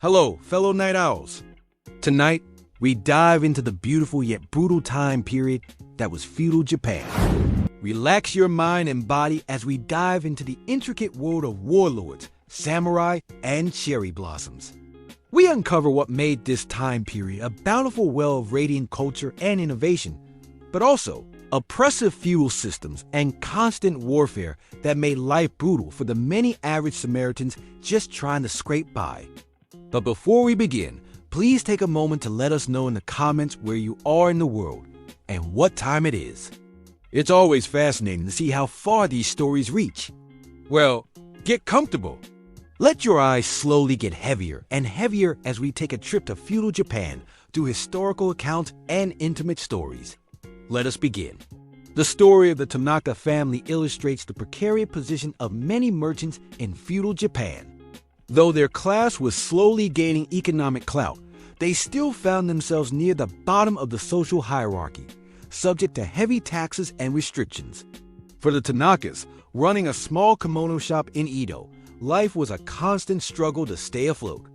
Hello, fellow night owls. Tonight, we dive into the beautiful yet brutal time period that was feudal Japan. Relax your mind and body as we dive into the intricate world of warlords, samurai, and cherry blossoms. We uncover what made this time period a bountiful well of radiant culture and innovation, but also oppressive feudal systems and constant warfare that made life brutal for the many average Samaritans just trying to scrape by. But before we begin, please take a moment to let us know in the comments where you are in the world and what time it is. It's always fascinating to see how far these stories reach. Well, get comfortable. Let your eyes slowly get heavier and heavier as we take a trip to feudal Japan through historical accounts and intimate stories. Let us begin. The story of the Tanaka family illustrates the precarious position of many merchants in feudal Japan. Though their class was slowly gaining economic clout, they still found themselves near the bottom of the social hierarchy, subject to heavy taxes and restrictions. For the Tanakas, running a small kimono shop in Edo, life was a constant struggle to stay afloat.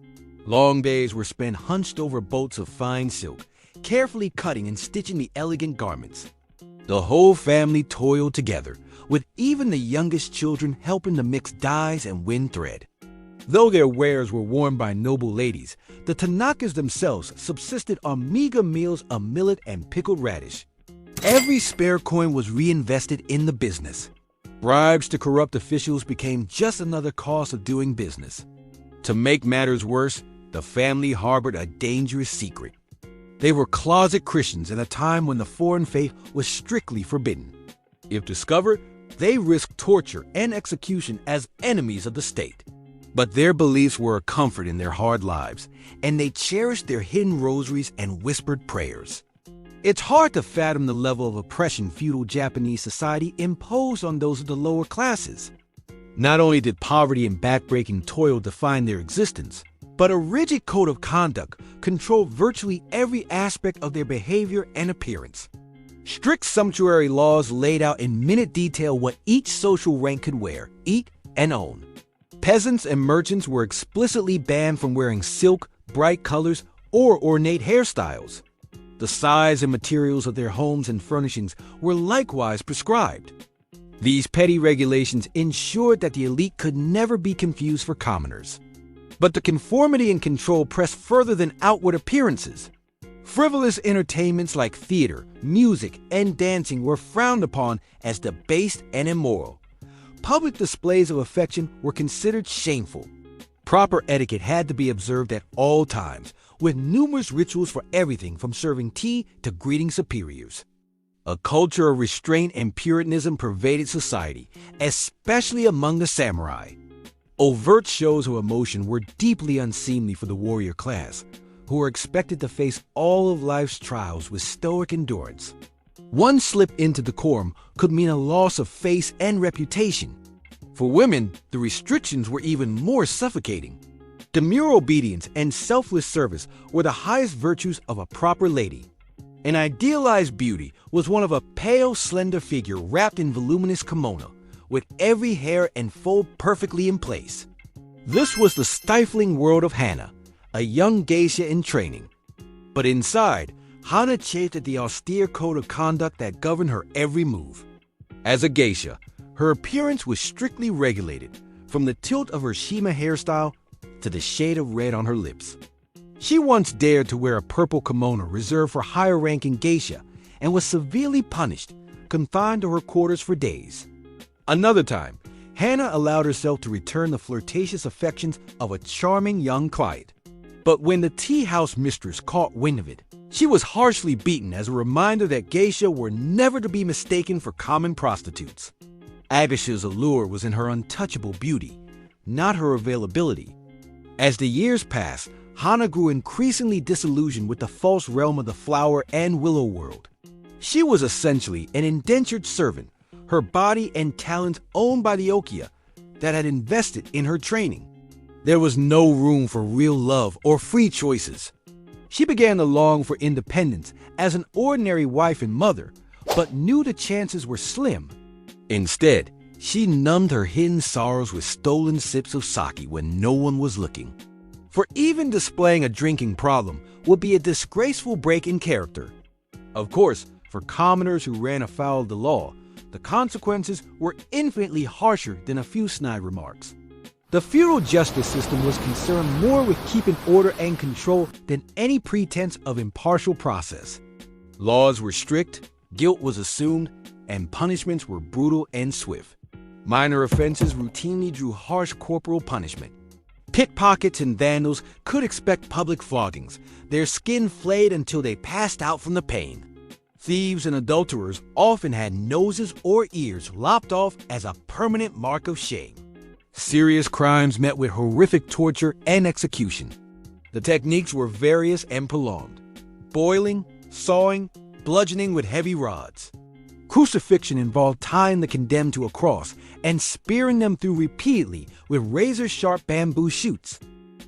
Long days were spent hunched over bolts of fine silk, carefully cutting and stitching the elegant garments. The whole family toiled together, with even the youngest children helping to mix dyes and wind thread. Though their wares were worn by noble ladies, the Tanakas themselves subsisted on meager meals of millet and pickled radish. Every spare coin was reinvested in the business. Bribes to corrupt officials became just another cost of doing business. To make matters worse, the family harbored a dangerous secret. They were closet Christians in a time when the foreign faith was strictly forbidden. If discovered, they risked torture and execution as enemies of the state. But their beliefs were a comfort in their hard lives, and they cherished their hidden rosaries and whispered prayers. It's hard to fathom the level of oppression feudal Japanese society imposed on those of the lower classes. Not only did poverty and backbreaking toil define their existence, but a rigid code of conduct controlled virtually every aspect of their behavior and appearance. Strict sumptuary laws laid out in minute detail what each social rank could wear, eat, and own. Peasants and merchants were explicitly banned from wearing silk, bright colors, or ornate hairstyles. The size and materials of their homes and furnishings were likewise prescribed. These petty regulations ensured that the elite could never be confused for commoners. But the conformity and control pressed further than outward appearances. Frivolous entertainments like theater, music, and dancing were frowned upon as debased and immoral. Public displays of affection were considered shameful. Proper etiquette had to be observed at all times, with numerous rituals for everything from serving tea to greeting superiors. A culture of restraint and puritanism pervaded society, especially among the samurai. Overt shows of emotion were deeply unseemly for the warrior class, who were expected to face all of life's trials with stoic endurance. One slip into decorum could mean a loss of face and reputation. For women, the restrictions were even more suffocating. Demure obedience and selfless service were the highest virtues of a proper lady. An idealized beauty was one of a pale, slender figure wrapped in voluminous kimono, with every hair and fold perfectly in place. This was the stifling world of Hana, a young geisha in training. But inside, Hana chafed at the austere code of conduct that governed her every move. As a geisha, her appearance was strictly regulated, from the tilt of her shima hairstyle to the shade of red on her lips. She once dared to wear a purple kimono reserved for higher-ranking geisha and was severely punished, confined to her quarters for days. Another time, Hana allowed herself to return the flirtatious affections of a charming young client. But when the tea house mistress caught wind of it, she was harshly beaten as a reminder that geisha were never to be mistaken for common prostitutes. Agasha's allure was in her untouchable beauty, not her availability. As the years passed, Hana grew increasingly disillusioned with the false realm of the flower and willow world. She was essentially an indentured servant, her body and talents owned by the Okia that had invested in her training. There was no room for real love or free choices. She began to long for independence as an ordinary wife and mother, but knew the chances were slim. Instead, she numbed her hidden sorrows with stolen sips of sake when no one was looking. for even displaying a drinking problem would be a disgraceful break in character. Of course, for commoners who ran afoul of the law, the consequences were infinitely harsher than a few snide remarks. The feudal justice system was concerned more with keeping order and control than any pretense of impartial process. Laws were strict, guilt was assumed, and punishments were brutal and swift. Minor offenses routinely drew harsh corporal punishment. Pickpockets and vandals could expect public floggings, their skin flayed until they passed out from the pain. Thieves and adulterers often had noses or ears lopped off as a permanent mark of shame. Serious crimes met with horrific torture and execution. The techniques were various and prolonged: boiling, sawing, bludgeoning with heavy rods. Crucifixion involved tying the condemned to a cross and spearing them through repeatedly with razor-sharp bamboo shoots.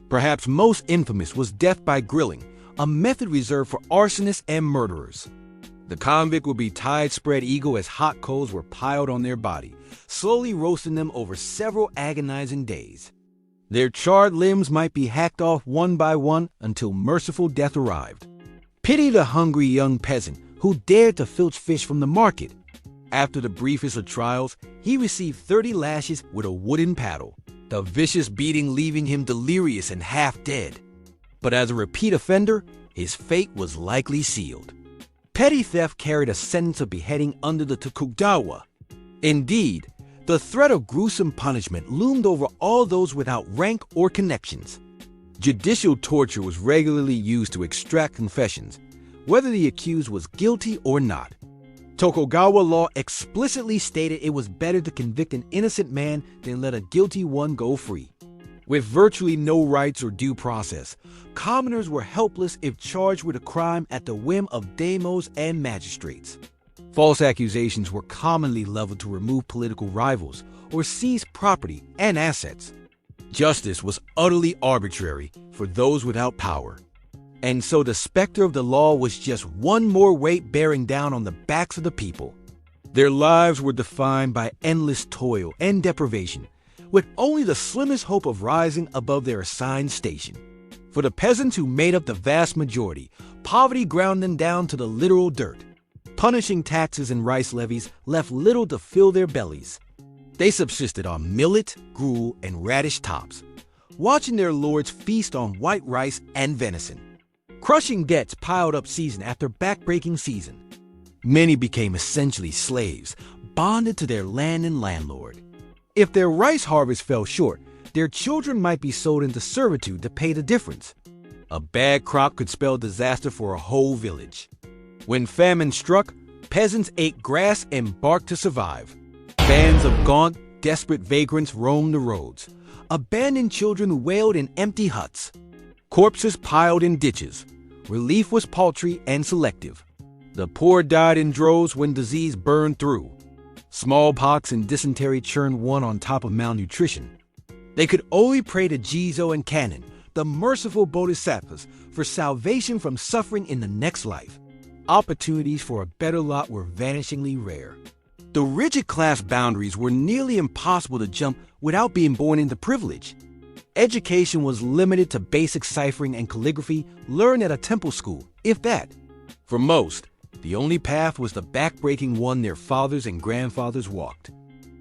Perhaps most infamous was death by grilling, a method reserved for arsonists and murderers. The convict would be tied spread eagle as hot coals were piled on their body, slowly roasting them over several agonizing days. Their charred limbs might be hacked off one by one until merciful death arrived. Pity the hungry young peasant who dared to filch fish from the market. After the briefest of trials, he received 30 lashes with a wooden paddle, the vicious beating leaving him delirious and half dead. But as a repeat offender, his fate was likely sealed. Petty theft carried a sentence of beheading under the Tokugawa. Indeed, the threat of gruesome punishment loomed over all those without rank or connections. Judicial torture was regularly used to extract confessions, whether the accused was guilty or not. Tokugawa law explicitly stated it was better to convict an innocent man than let a guilty one go free. With virtually no rights or due process, commoners were helpless if charged with a crime at the whim of daimyos and magistrates. False accusations were commonly leveled to remove political rivals or seize property and assets. Justice was utterly arbitrary for those without power. And so the specter of the law was just one more weight bearing down on the backs of the people. Their lives were defined by endless toil and deprivation, with only the slimmest hope of rising above their assigned station. For the peasants who made up the vast majority, poverty ground them down to the literal dirt. Punishing taxes and rice levies left little to fill their bellies. They subsisted on millet, gruel, and radish tops, watching their lords feast on white rice and venison. Crushing debts piled up season after backbreaking season. Many became essentially slaves, bonded to their land and landlord. If their rice harvest fell short, their children might be sold into servitude to pay the difference. A bad crop could spell disaster for a whole village. When famine struck, peasants ate grass and bark to survive. Bands of gaunt, desperate vagrants roamed the roads. Abandoned children wailed in empty huts. Corpses piled in ditches. Relief was paltry and selective. The poor died in droves when disease burned through. Smallpox and dysentery churned one on top of malnutrition. They could only pray to Jizo and Kannon, the merciful bodhisattvas, for salvation from suffering in the next life. Opportunities for a better lot were vanishingly rare. The rigid class boundaries were nearly impossible to jump without being born into privilege. Education was limited to basic ciphering and calligraphy learned at a temple school, if that. For most, the only path was the backbreaking one their fathers and grandfathers walked.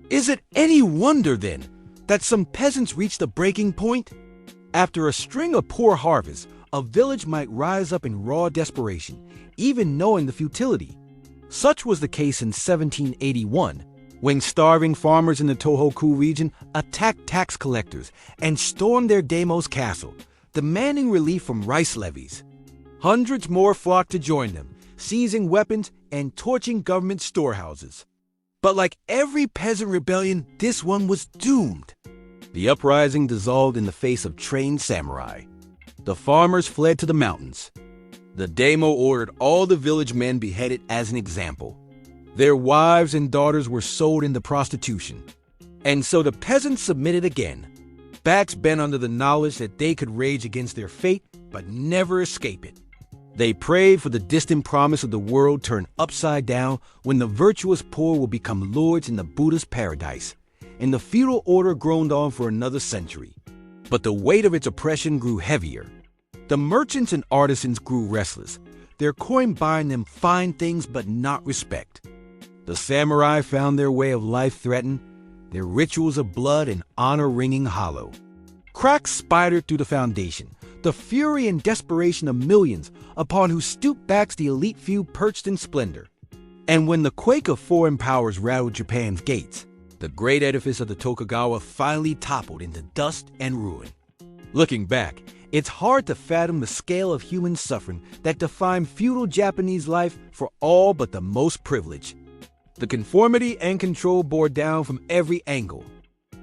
Is it any wonder, then, that some peasants reached the breaking point? After a string of poor harvests, a village might rise up in raw desperation, even knowing the futility. Such was the case in 1781, when starving farmers in the Tohoku region attacked tax collectors and stormed their daimyo's castle, demanding relief from rice levies. Hundreds more flocked to join them, seizing weapons and torching government storehouses. But like every peasant rebellion, this one was doomed. The uprising dissolved in the face of trained samurai. The farmers fled to the mountains. The daimyo ordered all the village men beheaded as an example. Their wives and daughters were sold into prostitution. And so the peasants submitted again, backs bent under the knowledge that they could rage against their fate but never escape it. They prayed for the distant promise of the world turned upside down when the virtuous poor will become lords in the Buddha's paradise, and the feudal order groaned on for another century. But the weight of its oppression grew heavier. The merchants and artisans grew restless, their coin buying them fine things but not respect. The samurai found their way of life threatened, their rituals of blood and honor ringing hollow. Cracks spidered through the foundation, the fury and desperation of millions upon whose stoop backs the elite few perched in splendor. And when the quake of foreign powers rattled Japan's gates, the great edifice of the Tokugawa finally toppled into dust and ruin. Looking back, it's hard to fathom the scale of human suffering that defined feudal Japanese life for all but the most privileged. The conformity and control bore down from every angle.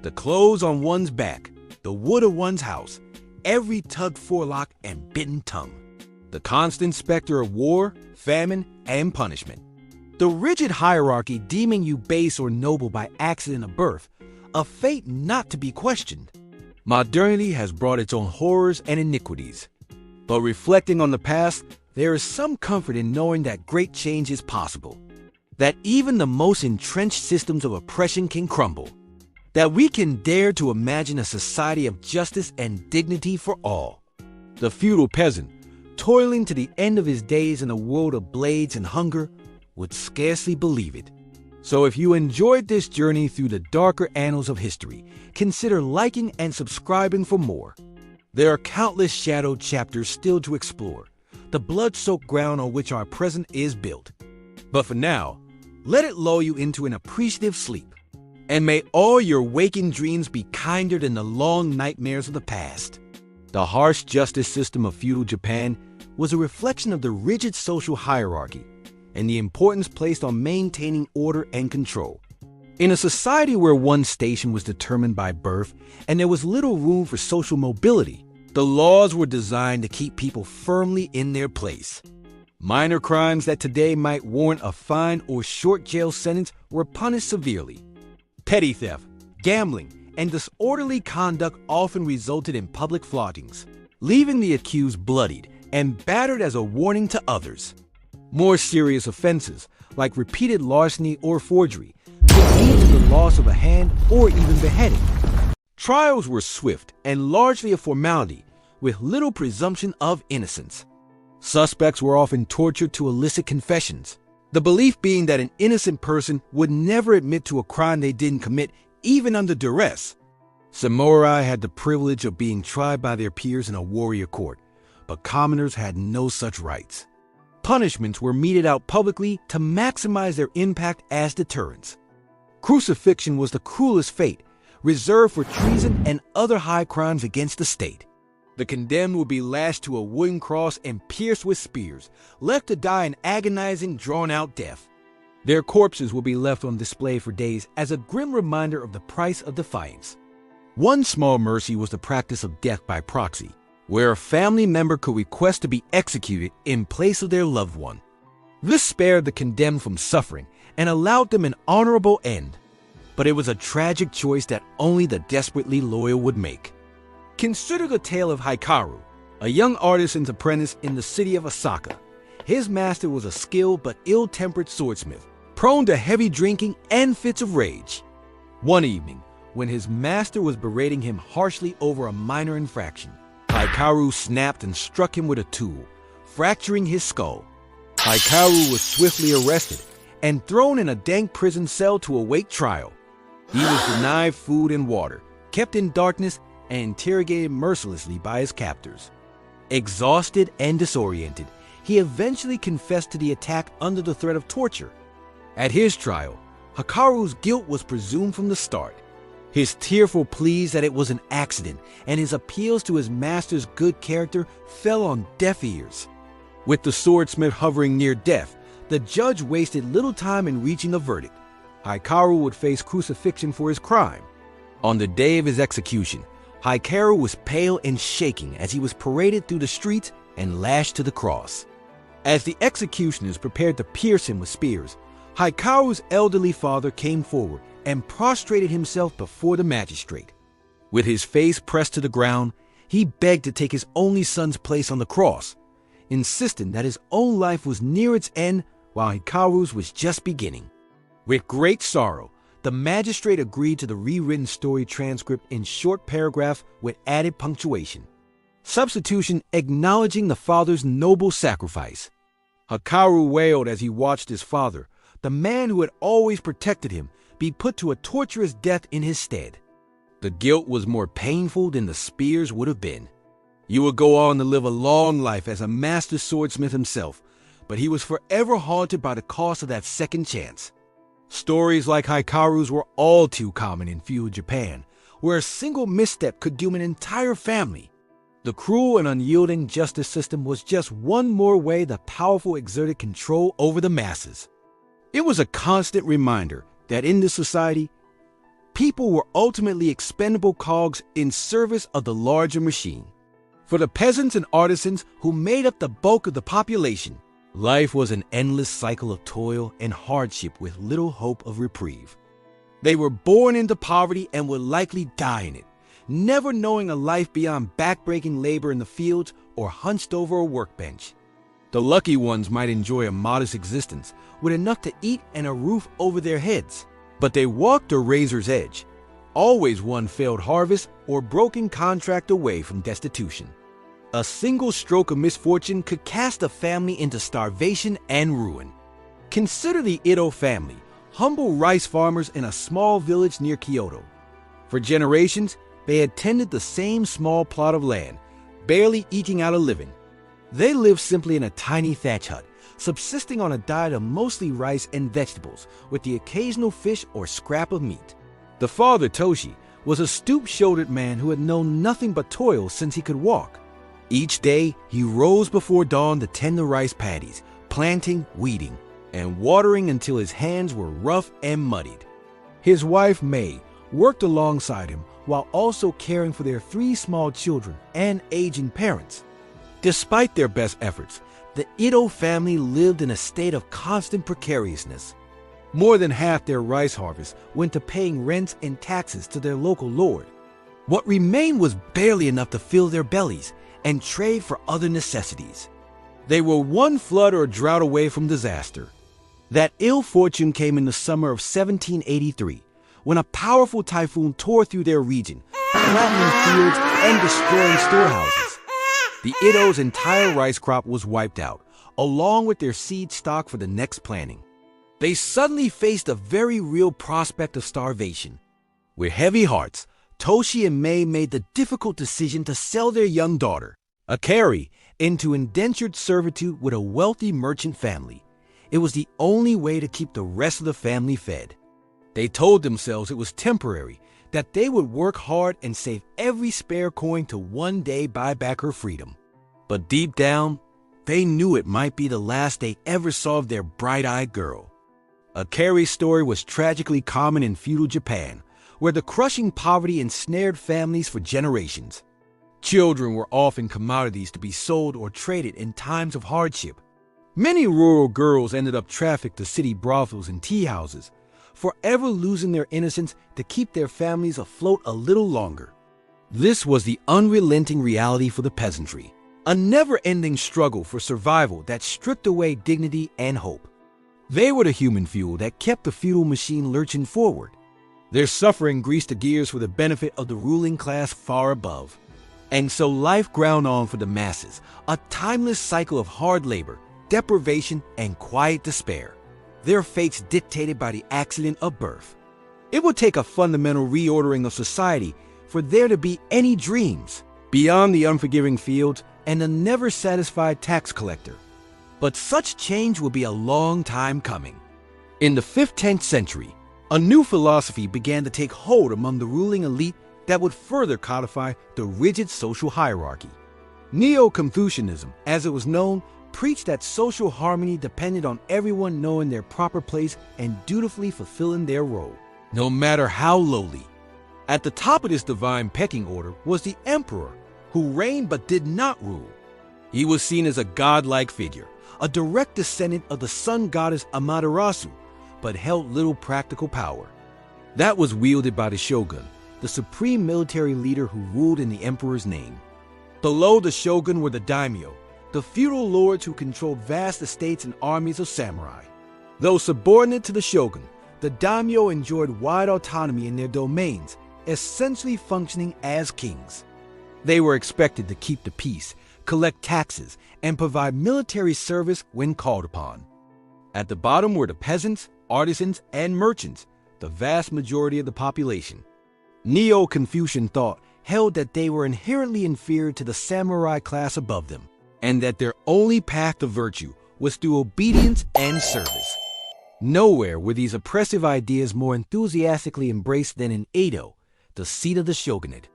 The clothes on one's back, the wood of one's house, every tugged forelock and bitten tongue. The constant specter of war, famine, and punishment. The rigid hierarchy deeming you base or noble by accident of birth, a fate not to be questioned. Modernity has brought its own horrors and iniquities. But reflecting on the past, there is some comfort in knowing that great change is possible. That even the most entrenched systems of oppression can crumble. That we can dare to imagine a society of justice and dignity for all. The feudal peasant, toiling to the end of his days in a world of blades and hunger, would scarcely believe it. So if you enjoyed this journey through the darker annals of history, consider liking and subscribing for more. There are countless shadowed chapters still to explore, the blood-soaked ground on which our present is built. But for now, let it lull you into an appreciative sleep. And may all your waking dreams be kinder than the long nightmares of the past. The harsh justice system of feudal Japan was a reflection of the rigid social hierarchy and the importance placed on maintaining order and control. In a society where one's station was determined by birth and there was little room for social mobility, the laws were designed to keep people firmly in their place. Minor crimes that today might warrant a fine or short jail sentence were punished severely. Petty theft, gambling, and disorderly conduct often resulted in public floggings, leaving the accused bloodied and battered as a warning to others. More serious offenses, like repeated larceny or forgery, could lead to the loss of a hand or even beheading. Trials were swift and largely a formality, with little presumption of innocence. Suspects were often tortured to elicit confessions, the belief being that an innocent person would never admit to a crime they didn't commit, even under duress. Samurai had the privilege of being tried by their peers in a warrior court, but commoners had no such rights. Punishments were meted out publicly to maximize their impact as deterrents. Crucifixion was the cruelest fate, reserved for treason and other high crimes against the state. The condemned would be lashed to a wooden cross and pierced with spears, left to die an agonizing, drawn-out death. Their corpses would be left on display for days as a grim reminder of the price of defiance. One small mercy was the practice of death by proxy, where a family member could request to be executed in place of their loved one. This spared the condemned from suffering and allowed them an honorable end. But it was a tragic choice that only the desperately loyal would make. Consider the tale of Hikaru, a young artisan's apprentice in the city of Osaka. His master was a skilled but ill-tempered swordsmith, prone to heavy drinking and fits of rage. One evening, when his master was berating him harshly over a minor infraction, Hikaru snapped and struck him with a tool, fracturing his skull. Hikaru was swiftly arrested and thrown in a dank prison cell to await trial. He was denied food and water, kept in darkness, and interrogated mercilessly by his captors. Exhausted and disoriented, he eventually confessed to the attack under the threat of torture. At his trial, Hikaru's guilt was presumed from the start. His tearful pleas that it was an accident and his appeals to his master's good character fell on deaf ears. With the swordsmith hovering near death, the judge wasted little time in reaching a verdict. Hikaru would face crucifixion for his crime. On the day of his execution, Hikaru was pale and shaking as he was paraded through the streets and lashed to the cross. As the executioners prepared to pierce him with spears, Hikaru's elderly father came forward and prostrated himself before the magistrate. With his face pressed to the ground, he begged to take his only son's place on the cross, insisting that his own life was near its end while Hikaru's was just beginning. With great sorrow, The magistrate agreed to the rewritten story transcript in short paragraphs with added punctuation. Substitution acknowledging the father's noble sacrifice. Hikaru wailed as he watched his father, the man who had always protected him, be put to a torturous death in his stead. The guilt was more painful than the spears would have been. You would go on to live a long life as a master swordsmith himself, but he was forever haunted by the cost of that second chance. Stories like Hikaru's were all too common in feudal Japan, where a single misstep could doom an entire family. The cruel and unyielding justice system was just one more way the powerful exerted control over the masses. It was a constant reminder that in this society, people were ultimately expendable cogs in service of the larger machine. For the peasants and artisans who made up the bulk of the population, life was an endless cycle of toil and hardship with little hope of reprieve. They were born into poverty and would likely die in it, never knowing a life beyond backbreaking labor in the fields or hunched over a workbench. The lucky ones might enjoy a modest existence with enough to eat and a roof over their heads, but they walked a razor's edge, always one failed harvest or broken contract away from destitution. A single stroke of misfortune could cast a family into starvation and ruin. Consider the Ito family, humble rice farmers in a small village near Kyoto. For generations, they had tended the same small plot of land, barely eking out a living. They lived simply in a tiny thatch hut, subsisting on a diet of mostly rice and vegetables, with the occasional fish or scrap of meat. The father, Toshi, was a stoop-shouldered man who had known nothing but toil since he could walk. Each day, he rose before dawn to tend the rice paddies, planting, weeding, and watering until his hands were rough and muddied. His wife, May, worked alongside him while also caring for their 3 small children and aging parents. Despite their best efforts, the Ito family lived in a state of constant precariousness. More than half their rice harvest went to paying rents and taxes to their local lord. What remained was barely enough to fill their bellies and trade for other necessities. They were one flood or drought away from disaster. That ill fortune came in the summer of 1783, when a powerful typhoon tore through their region, flattening fields and destroying storehouses. The Ito's entire rice crop was wiped out, along with their seed stock for the next planting. They suddenly faced a very real prospect of starvation. With heavy hearts, Toshi and May made the difficult decision to sell their young daughter, Akari, into indentured servitude with a wealthy merchant family. It was the only way to keep the rest of the family fed. They told themselves it was temporary, that they would work hard and save every spare coin to one day buy back her freedom. But deep down, they knew it might be the last they ever saw of their bright-eyed girl. Akari's story was tragically common in feudal Japan, where the crushing poverty ensnared families for generations. Children were often commodities to be sold or traded in times of hardship. Many rural girls ended up trafficked to city brothels and tea houses, forever losing their innocence to keep their families afloat a little longer. This was the unrelenting reality for the peasantry, a never-ending struggle for survival that stripped away dignity and hope. They were the human fuel that kept the feudal machine lurching forward. Their suffering greased the gears for the benefit of the ruling class far above. And so life ground on for the masses, a timeless cycle of hard labor, deprivation, and quiet despair. Their fates dictated by the accident of birth. It would take a fundamental reordering of society for there to be any dreams beyond the unforgiving fields and the never-satisfied tax collector. But such change would be a long time coming. In the 15th century, a new philosophy began to take hold among the ruling elite that would further codify the rigid social hierarchy. Neo-Confucianism, as it was known, preached that social harmony depended on everyone knowing their proper place and dutifully fulfilling their role, no matter how lowly. At the top of this divine pecking order was the emperor, who reigned but did not rule. He was seen as a godlike figure, a direct descendant of the sun goddess Amaterasu, but held little practical power. That was wielded by the shogun, the supreme military leader who ruled in the emperor's name. Below the shogun were the daimyo, the feudal lords who controlled vast estates and armies of samurai. Though subordinate to the shogun, the daimyo enjoyed wide autonomy in their domains, essentially functioning as kings. They were expected to keep the peace, collect taxes, and provide military service when called upon. At the bottom were the peasants, artisans, and merchants, the vast majority of the population. Neo-Confucian thought held that they were inherently inferior to the samurai class above them, and that their only path to virtue was through obedience and service. Nowhere were these oppressive ideas more enthusiastically embraced than in Edo, the seat of the shogunate.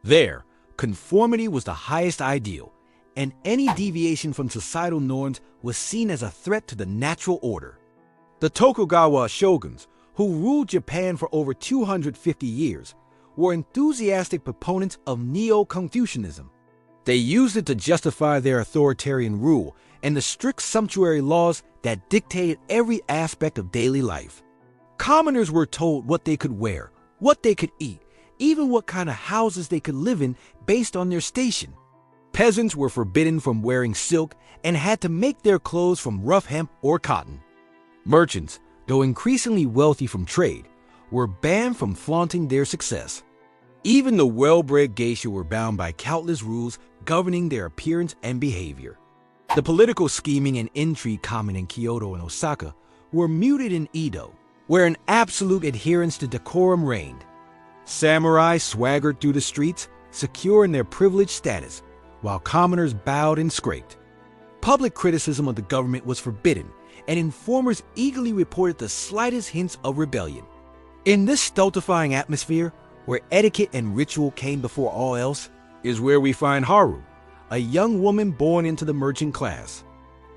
There, conformity was the highest ideal, and any deviation from societal norms was seen as a threat to the natural order. The Tokugawa shoguns, who ruled Japan for over 250 years, were enthusiastic proponents of Neo-Confucianism. They used it to justify their authoritarian rule and the strict sumptuary laws that dictated every aspect of daily life. Commoners were told what they could wear, what they could eat, even what kind of houses they could live in based on their station. Peasants were forbidden from wearing silk and had to make their clothes from rough hemp or cotton. Merchants, though increasingly wealthy from trade, were banned from flaunting their success. Even the well-bred geisha were bound by countless rules governing their appearance and behavior. The political scheming and intrigue common in Kyoto and Osaka were muted in Edo, where an absolute adherence to decorum reigned. Samurai swaggered through the streets, secure in their privileged status, while commoners bowed and scraped. Public criticism of the government was forbidden, and informers eagerly reported the slightest hints of rebellion. In this stultifying atmosphere, where etiquette and ritual came before all else, is where we find Haru, a young woman born into the merchant class.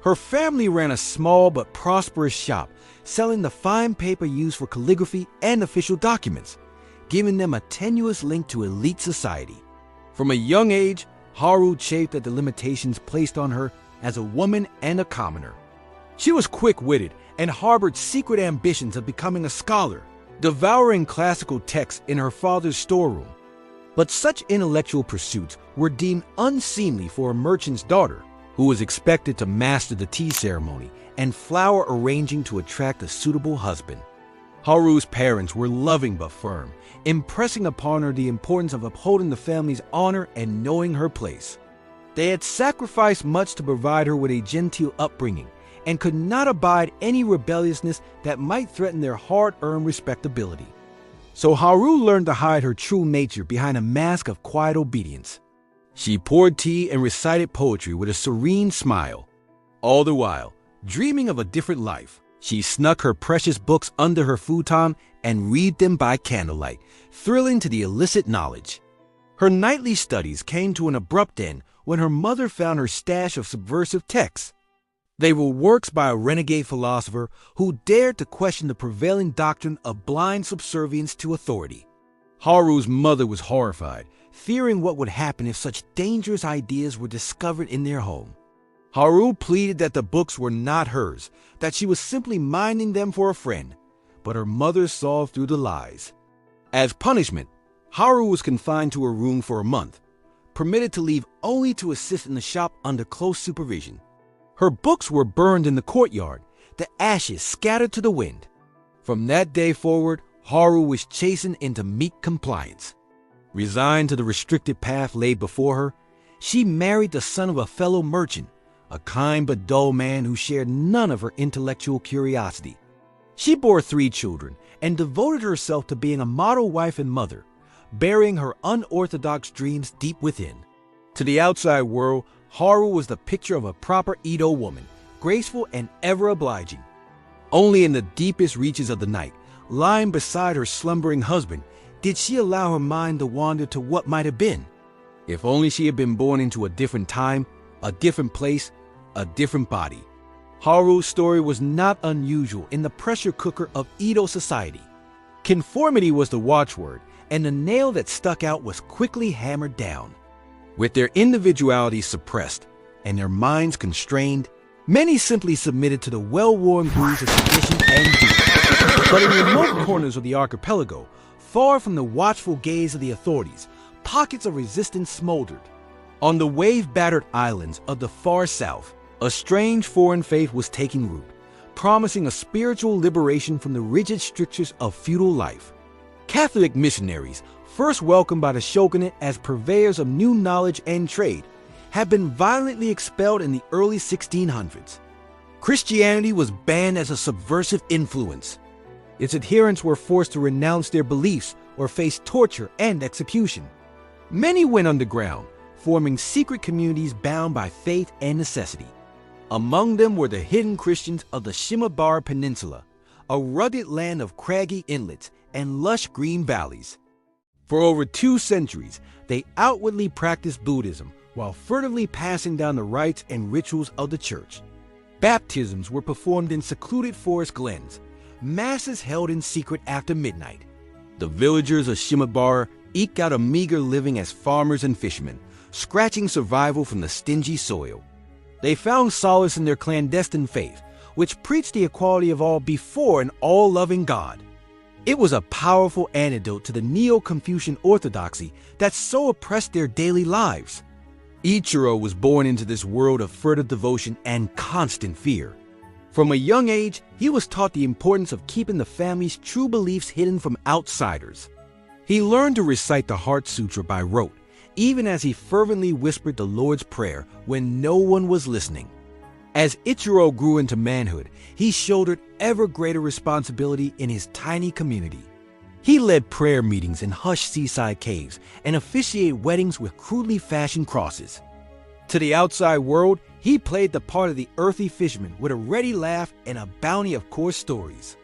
Her family ran a small but prosperous shop, selling the fine paper used for calligraphy and official documents, giving them a tenuous link to elite society. From a young age, Haru chafed at the limitations placed on her as a woman and a commoner. She was quick-witted and harbored secret ambitions of becoming a scholar, devouring classical texts in her father's storeroom. But such intellectual pursuits were deemed unseemly for a merchant's daughter, who was expected to master the tea ceremony and flower arranging to attract a suitable husband. Haru's parents were loving but firm, impressing upon her the importance of upholding the family's honor and knowing her place. They had sacrificed much to provide her with a genteel upbringing, and could not abide any rebelliousness that might threaten their hard-earned respectability. So Haru learned to hide her true nature behind a mask of quiet obedience. She poured tea and recited poetry with a serene smile. All the while, dreaming of a different life, she snuck her precious books under her futon and read them by candlelight, thrilling to the illicit knowledge. Her nightly studies came to an abrupt end when her mother found her stash of subversive texts. They were works by a renegade philosopher who dared to question the prevailing doctrine of blind subservience to authority. Haru's mother was horrified, fearing what would happen if such dangerous ideas were discovered in their home. Haru pleaded that the books were not hers, that she was simply minding them for a friend, but her mother saw through the lies. As punishment, Haru was confined to her room for a month, permitted to leave only to assist in the shop under close supervision. Her books were burned in the courtyard, the ashes scattered to the wind. From that day forward, Haru was chastened into meek compliance. Resigned to the restricted path laid before her, she married the son of a fellow merchant, a kind but dull man who shared none of her intellectual curiosity. She bore 3 children and devoted herself to being a model wife and mother, burying her unorthodox dreams deep within. To the outside world, Haru was the picture of a proper Edo woman, graceful and ever obliging. Only in the deepest reaches of the night, lying beside her slumbering husband, did she allow her mind to wander to what might have been. If only she had been born into a different time, a different place, a different body. Haru's story was not unusual in the pressure cooker of Edo society. Conformity was the watchword, and the nail that stuck out was quickly hammered down. With their individualities suppressed and their minds constrained, many simply submitted to the well-worn grooves of tradition and duty. But in remote corners of the archipelago, far from the watchful gaze of the authorities, pockets of resistance smoldered. On the wave-battered islands of the far south, a strange foreign faith was taking root, promising a spiritual liberation from the rigid strictures of feudal life. Catholic missionaries, first welcomed by the shogunate as purveyors of new knowledge and trade, had been violently expelled in the early 1600s. Christianity was banned as a subversive influence. Its adherents were forced to renounce their beliefs or face torture and execution. Many went underground, forming secret communities bound by faith and necessity. Among them were the hidden Christians of the Shimabara Peninsula, a rugged land of craggy inlets and lush green valleys. For over 2 centuries, they outwardly practiced Buddhism while furtively passing down the rites and rituals of the church. Baptisms were performed in secluded forest glens, masses held in secret after midnight. The villagers of Shimabara eked out a meager living as farmers and fishermen, scratching survival from the stingy soil. They found solace in their clandestine faith, which preached the equality of all before an all-loving God. It was a powerful antidote to the Neo-Confucian orthodoxy that so oppressed their daily lives. Ichiro was born into this world of furtive devotion and constant fear. From a young age, he was taught the importance of keeping the family's true beliefs hidden from outsiders. He learned to recite the Heart Sutra by rote, even as he fervently whispered the Lord's Prayer when no one was listening. As Ichiro grew into manhood, he shouldered ever greater responsibility in his tiny community. He led prayer meetings in hushed seaside caves and officiated weddings with crudely fashioned crosses. To the outside world, he played the part of the earthy fisherman with a ready laugh and a bounty of coarse stories.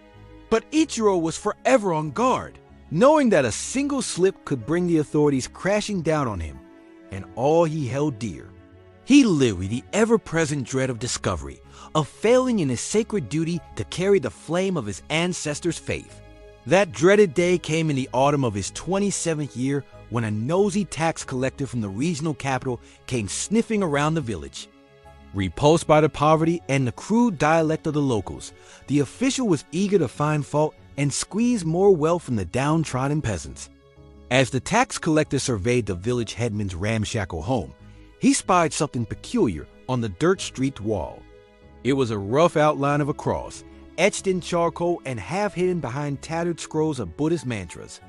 But Ichiro was forever on guard, knowing that a single slip could bring the authorities crashing down on him and all he held dear. He lived with the ever-present dread of discovery, of failing in his sacred duty to carry the flame of his ancestors' faith. That dreaded day came in the autumn of his 27th year when a nosy tax collector from the regional capital came sniffing around the village. Repulsed by the poverty and the crude dialect of the locals, the official was eager to find fault and squeeze more wealth from the downtrodden peasants. As the tax collector surveyed the village headman's ramshackle home, he spied something peculiar on the dirt-streaked wall. It was a rough outline of a cross, etched in charcoal and half hidden behind tattered scrolls of Buddhist mantras.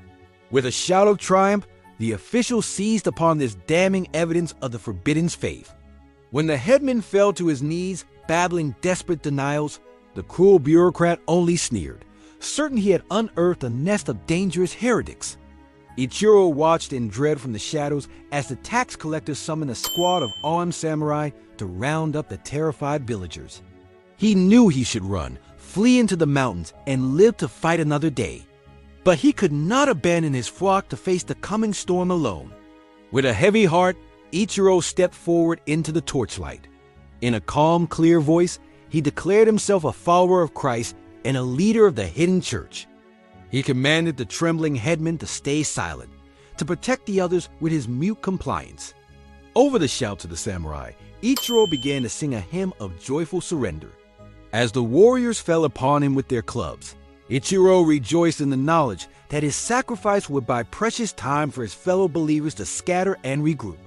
With a shout of triumph, the official seized upon this damning evidence of the forbidden faith. When the headman fell to his knees, babbling desperate denials, the cruel bureaucrat only sneered, certain he had unearthed a nest of dangerous heretics. Ichiro watched in dread from the shadows as the tax collector summoned a squad of armed samurai to round up the terrified villagers. He knew he should run, flee into the mountains, and live to fight another day. But he could not abandon his flock to face the coming storm alone. With a heavy heart, Ichiro stepped forward into the torchlight. In a calm, clear voice, he declared himself a follower of Christ and a leader of the hidden church. He commanded the trembling headman to stay silent, to protect the others with his mute compliance. Over the shouts of the samurai, Ichiro began to sing a hymn of joyful surrender. As the warriors fell upon him with their clubs, Ichiro rejoiced in the knowledge that his sacrifice would buy precious time for his fellow believers to scatter and regroup.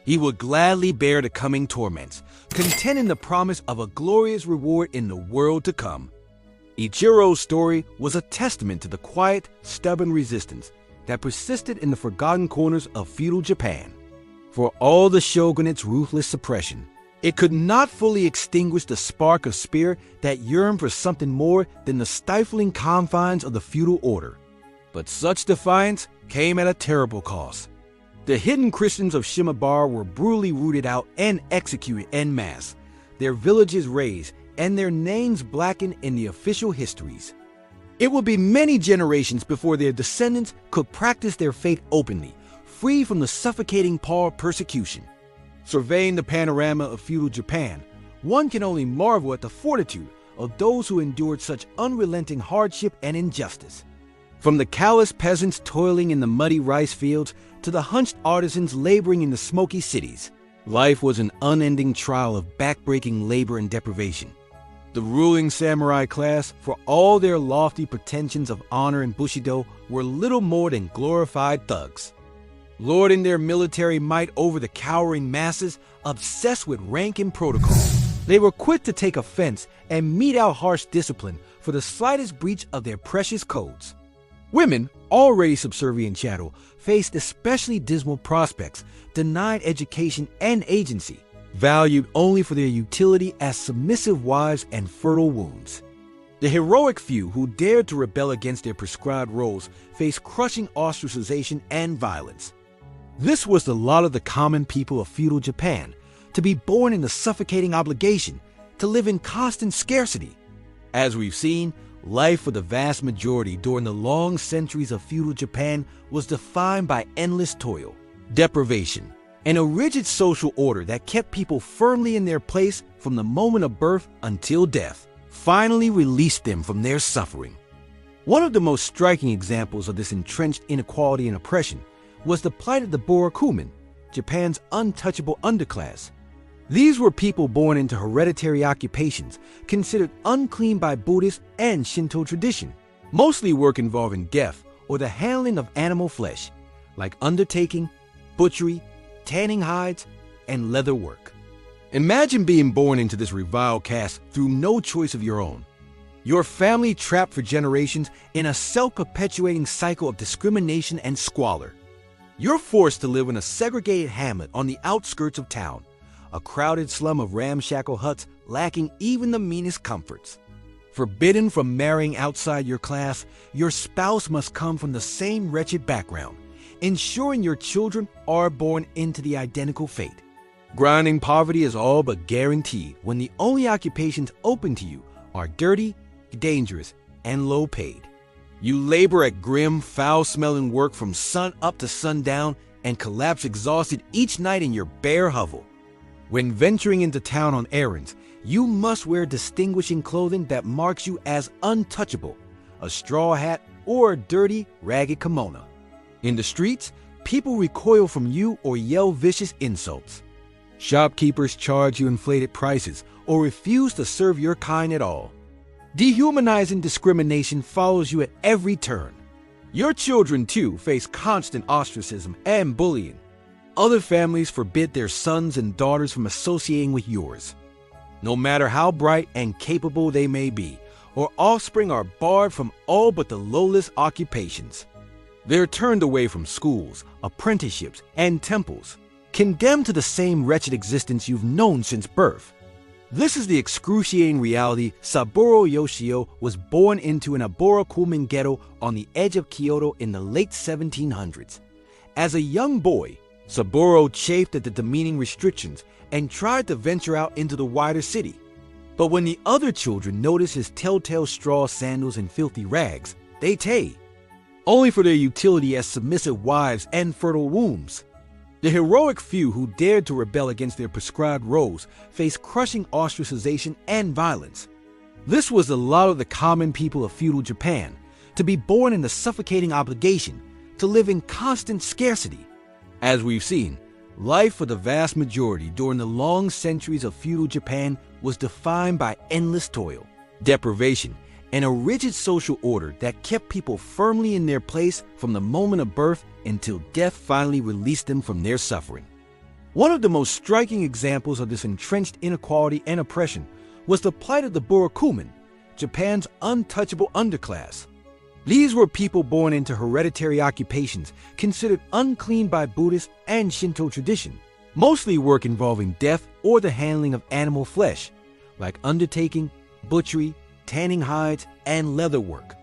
He would gladly bear the coming torments, content in the promise of a glorious reward in the world to come. Ichiro's story was a testament to the quiet, stubborn resistance that persisted in the forgotten corners of feudal Japan. For all the shogunate's ruthless suppression, it could not fully extinguish the spark of spirit that yearned for something more than the stifling confines of the feudal order. But such defiance came at a terrible cost. The hidden Christians of Shimabara were brutally rooted out and executed en masse, their villages razed, and their names blackened in the official histories. It would be many generations before their descendants could practice their faith openly, free from the suffocating pall of persecution. Surveying the panorama of feudal Japan, one can only marvel at the fortitude of those who endured such unrelenting hardship and injustice. From the callous peasants toiling in the muddy rice fields to the hunched artisans laboring in the smoky cities, life was an unending trial of backbreaking labor and deprivation. The ruling samurai class, for all their lofty pretensions of honor and bushido, were little more than glorified thugs. Lording their military might over the cowering masses, obsessed with rank and protocol, They were quick to take offense and mete out harsh discipline for the slightest breach of their precious codes. Women, already subservient chattel, faced especially dismal prospects, denied education and agency, valued only for their utility as submissive wives and fertile wombs. The heroic few who dared to rebel against their prescribed roles faced crushing ostracization and violence. This was the lot of the common people of feudal Japan, to be born in the suffocating obligation to live in constant scarcity. As we've seen, life for the vast majority during the long centuries of feudal Japan was defined by endless toil, deprivation, and a rigid social order that kept people firmly in their place from the moment of birth until death finally released them from their suffering. One of the most striking examples of this entrenched inequality and oppression was the plight of the Borakumen, Japan's untouchable underclass. These were people born into hereditary occupations, considered unclean by Buddhist and Shinto tradition, mostly work involving death or the handling of animal flesh, like undertaking, butchery, tanning hides, and leather work. Imagine being born into this reviled caste through no choice of your own. Your family trapped for generations in a self-perpetuating cycle of discrimination and squalor. You're forced to live in a segregated hamlet on the outskirts of town, a crowded slum of ramshackle huts lacking even the meanest comforts. Forbidden from marrying outside your class, your spouse must come from the same wretched background, ensuring your children are born into the identical fate. Grinding poverty is all but guaranteed when the only occupations open to you are dirty, dangerous, and low paid. You labor at grim, foul-smelling work from sun up to sundown and collapse exhausted each night in your bare hovel. When venturing into town on errands, you must wear distinguishing clothing that marks you as untouchable, a straw hat or a dirty, ragged kimono. In the streets, people recoil from you or yell vicious insults. Shopkeepers charge you inflated prices or refuse to serve your kind at all. Dehumanizing discrimination follows you at every turn. Your children, too, face constant ostracism and bullying. Other families forbid their sons and daughters from associating with yours. No matter how bright and capable they may be, or offspring are barred from all but the lowest occupations. They're turned away from schools, apprenticeships, and temples, condemned to the same wretched existence you've known since birth. This is the excruciating reality Saburo Yoshio was born into in a Borakumen ghetto on the edge of Kyoto in the late 1700s. As a young boy, Saburo chafed at the demeaning restrictions and tried to venture out into the wider city. But when the other children noticed his telltale straw sandals and filthy rags, they tay, only for their utility as submissive wives and fertile wombs. The heroic few who dared to rebel against their prescribed roles faced crushing ostracization and violence. This was the lot of the common people of feudal Japan, to be born in the suffocating obligation to live in constant scarcity. As we've seen, life for the vast majority during the long centuries of feudal Japan was defined by endless toil, deprivation, and a rigid social order that kept people firmly in their place from the moment of birth until death finally released them from their suffering. One of the most striking examples of this entrenched inequality and oppression was the plight of the Borakumen, Japan's untouchable underclass. These were people born into hereditary occupations considered unclean by Buddhist and Shinto tradition, mostly work involving death or the handling of animal flesh, like undertaking, butchery, tanning hides, and leather work.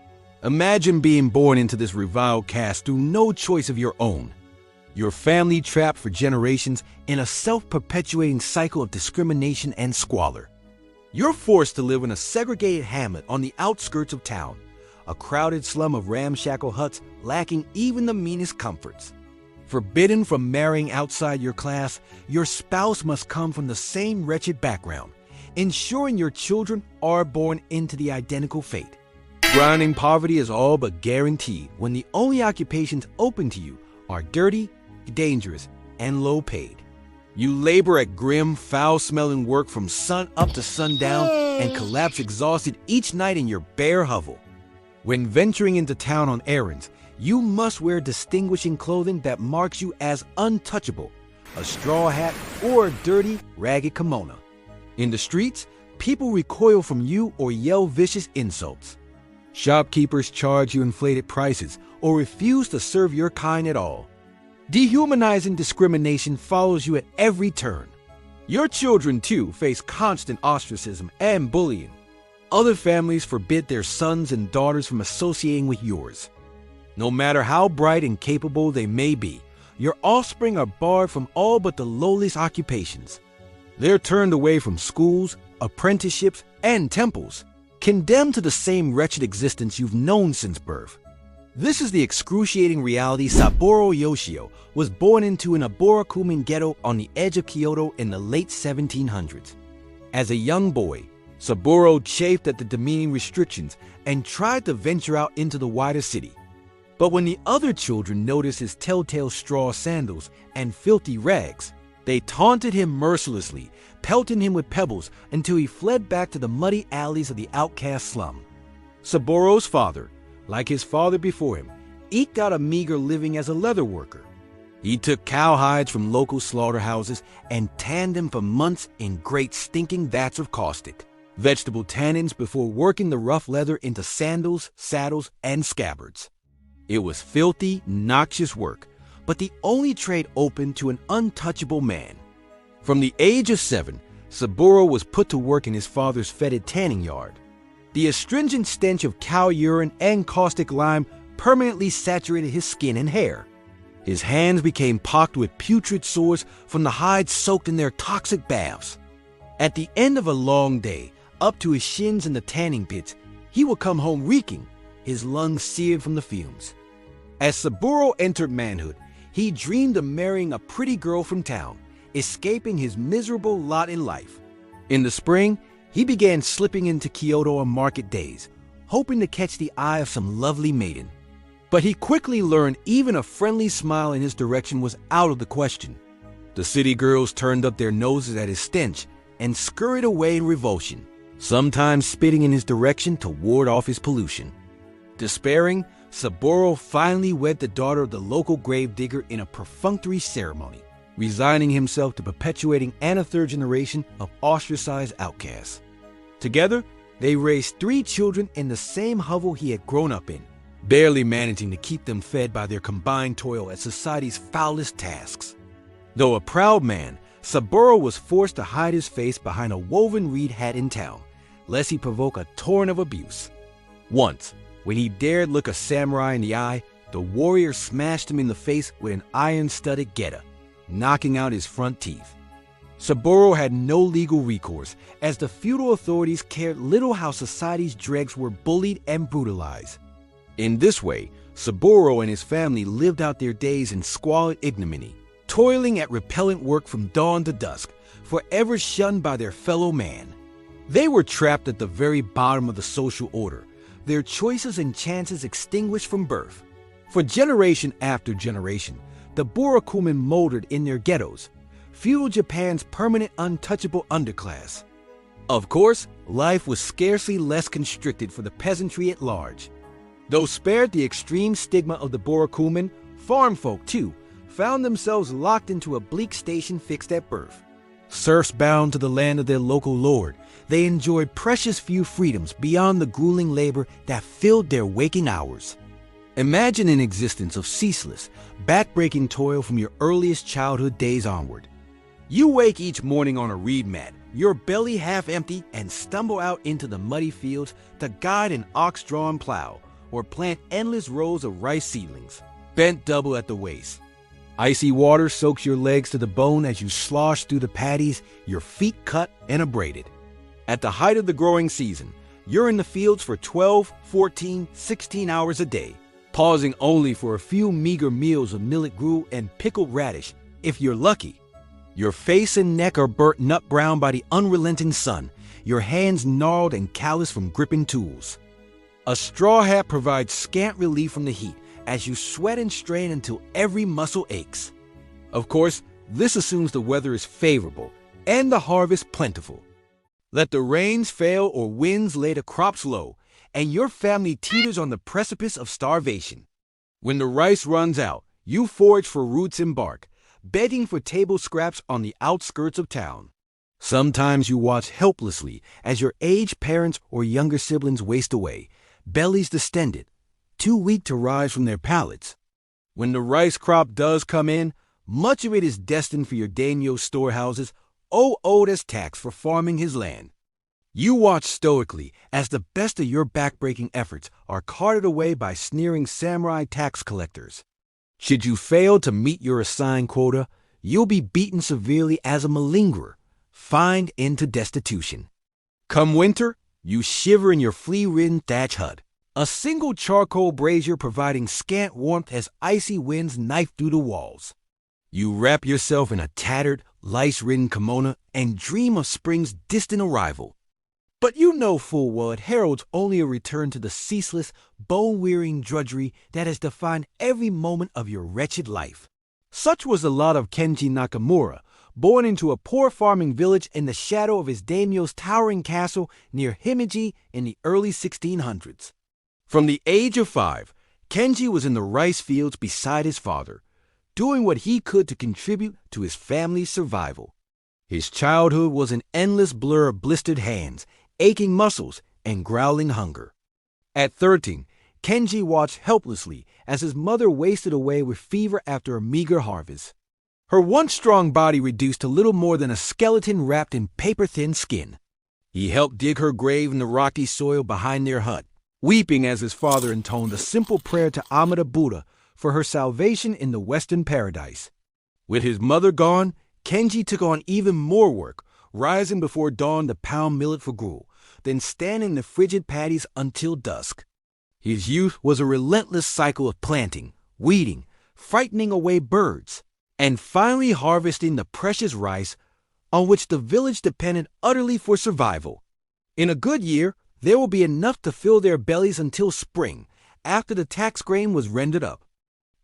Imagine being born into this reviled caste through no choice of your own. Your family trapped for generations in a self-perpetuating cycle of discrimination and squalor. You're forced to live in a segregated hamlet on the outskirts of town, a crowded slum of ramshackle huts lacking even the meanest comforts. Forbidden from marrying outside your class, your spouse must come from the same wretched background, ensuring your children are born into the identical fate. Grinding poverty is all but guaranteed when the only occupations open to you are dirty, dangerous, and low paid. You labor at grim, foul-smelling work from sun up to sundown and collapse exhausted each night in your bare hovel. When venturing into town on errands, you must wear distinguishing clothing that marks you as untouchable, a straw hat or a dirty, ragged kimono. In the streets, people recoil from you or yell vicious insults. Shopkeepers charge you inflated prices or refuse to serve your kind at all. Dehumanizing discrimination follows you at every turn. Your children, too, face constant ostracism and bullying. Other families forbid their sons and daughters from associating with yours. No matter how bright and capable they may be, your offspring are barred from all but the lowliest occupations. They're turned away from schools, apprenticeships, and temples, condemned to the same wretched existence you've known since birth. This is the excruciating reality Saburo Yoshio was born into in a Borakumin ghetto on the edge of Kyoto in the late 1700s. As a young boy, Saburo chafed at the demeaning restrictions and tried to venture out into the wider city. But when the other children noticed his telltale straw sandals and filthy rags, they taunted him mercilessly, pelting him with pebbles until he fled back to the muddy alleys of the outcast slum. Saburo's father, like his father before him, eked out a meager living as a leather worker. He took cowhides from local slaughterhouses and tanned them for months in great stinking vats of caustic, vegetable tannins before working the rough leather into sandals, saddles, and scabbards. It was filthy, noxious work, but the only trade open to an untouchable man. From the age of 7, Saburo was put to work in his father's fetid tanning yard. The astringent stench of cow urine and caustic lime permanently saturated his skin and hair. His hands became pocked with putrid sores from the hides soaked in their toxic baths. At the end of a long day, up to his shins in the tanning pits, he would come home reeking, his lungs seared from the fumes. As Saburo entered manhood, he dreamed of marrying a pretty girl from town, escaping his miserable lot in life. In the spring, he began slipping into Kyoto on market days, hoping to catch the eye of some lovely maiden. But he quickly learned even a friendly smile in his direction was out of the question. The city girls turned up their noses at his stench and scurried away in revulsion, sometimes spitting in his direction to ward off his pollution. Despairing, Saburo finally wed the daughter of the local gravedigger in a perfunctory ceremony, resigning himself to perpetuating a third generation of ostracized outcasts. Together, they raised 3 children in the same hovel he had grown up in, barely managing to keep them fed by their combined toil at society's foulest tasks. Though a proud man, Saburo was forced to hide his face behind a woven reed hat in town, lest he provoke a torrent of abuse. Once, when he dared look a samurai in the eye, the warrior smashed him in the face with an iron-studded geta, knocking out his front teeth. Saburo had no legal recourse, as the feudal authorities cared little how society's dregs were bullied and brutalized. In this way, Saburo and his family lived out their days in squalid ignominy, toiling at repellent work from dawn to dusk, forever shunned by their fellow man. They were trapped at the very bottom of the social order, their choices and chances extinguished from birth. For generation after generation, the Borakumin molded in their ghettos, feudal Japan's permanent untouchable underclass. Of course, life was scarcely less constricted for the peasantry at large. Though spared the extreme stigma of the Borakumin, farm folk, too, found themselves locked into a bleak station fixed at birth. Serfs bound to the land of their local lord, they enjoyed precious few freedoms beyond the grueling labor that filled their waking hours. Imagine an existence of ceaseless, back-breaking toil from your earliest childhood days onward. You wake each morning on a reed mat, your belly half empty, and stumble out into the muddy fields to guide an ox-drawn plow or plant endless rows of rice seedlings, bent double at the waist. Icy water soaks your legs to the bone as you slosh through the paddies, your feet cut and abraded. At the height of the growing season, you're in the fields for 12, 14, 16 hours a day, pausing only for a few meager meals of millet gruel and pickled radish, if you're lucky. Your face and neck are burnt nut brown by the unrelenting sun, your hands gnarled and calloused from gripping tools. A straw hat provides scant relief from the heat as you sweat and strain until every muscle aches. Of course, this assumes the weather is favorable and the harvest plentiful. Let the rains fail or winds lay the crops low, and your family teeters on the precipice of starvation. When the rice runs out, you forage for roots and bark, begging for table scraps on the outskirts of town. Sometimes you watch helplessly as your aged parents or younger siblings waste away, bellies distended, too weak to rise from their pallets. When the rice crop does come in, much of it is destined for your daimyo's storehouses, owed as tax for farming his land. You watch stoically as the best of your backbreaking efforts are carted away by sneering samurai tax collectors. Should you fail to meet your assigned quota, you'll be beaten severely as a malingerer, fined into destitution. Come winter, you shiver in your flea-ridden thatch hut, a single charcoal brazier providing scant warmth as icy winds knife through the walls. You wrap yourself in a tattered, lice-ridden kimono and dream of spring's distant arrival. But you know full well it heralds only a return to the ceaseless, bone-wearying drudgery that has defined every moment of your wretched life. Such was the lot of Kenji Nakamura, born into a poor farming village in the shadow of his daimyo's towering castle near Himeji in the early 1600s. From the age of 5, Kenji was in the rice fields beside his father, doing what he could to contribute to his family's survival. His childhood was an endless blur of blistered hands, aching muscles, and growling hunger. At 13, Kenji watched helplessly as his mother wasted away with fever after a meager harvest. Her once strong body reduced to little more than a skeleton wrapped in paper-thin skin. He helped dig her grave in the rocky soil behind their hut, weeping as his father intoned a simple prayer to Amida Buddha for her salvation in the Western paradise. With his mother gone, Kenji took on even more work, rising before dawn to pound millet for gruel, then stand in the frigid paddies until dusk. His youth was a relentless cycle of planting, weeding, frightening away birds, and finally harvesting the precious rice on which the village depended utterly for survival. In a good year, there will be enough to fill their bellies until spring, after the tax grain was rendered up.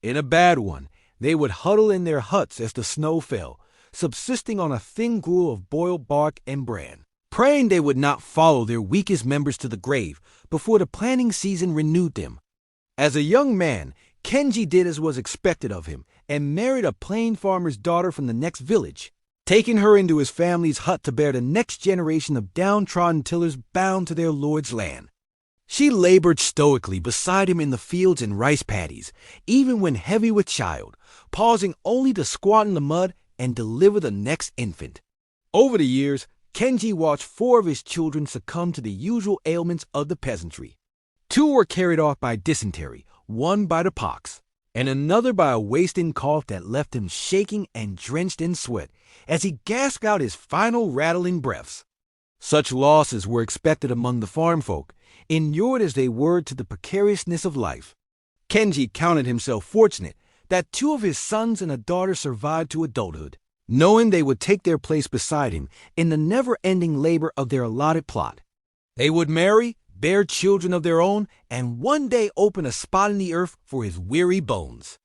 In a bad one, they would huddle in their huts as the snow fell, subsisting on a thin gruel of boiled bark and bran, praying they would not follow their weakest members to the grave before the planting season renewed them. As a young man, Kenji did as was expected of him and married a plain farmer's daughter from the next village, taking her into his family's hut to bear the next generation of downtrodden tillers bound to their lord's land. She labored stoically beside him in the fields and rice paddies, even when heavy with child, pausing only to squat in the mud and deliver the next infant. Over the years, Kenji watched 4 of his children succumb to the usual ailments of the peasantry. 2 were carried off by dysentery, 1 by the pox, and another by a wasting cough that left him shaking and drenched in sweat as he gasped out his final rattling breaths. Such losses were expected among the farm folk, inured as they were to the precariousness of life. Kenji counted himself fortunate that 2 of his sons and a daughter survived to adulthood, knowing they would take their place beside him in the never-ending labor of their allotted plot. They would marry, bear children of their own, and one day open a spot in the earth for his weary bones.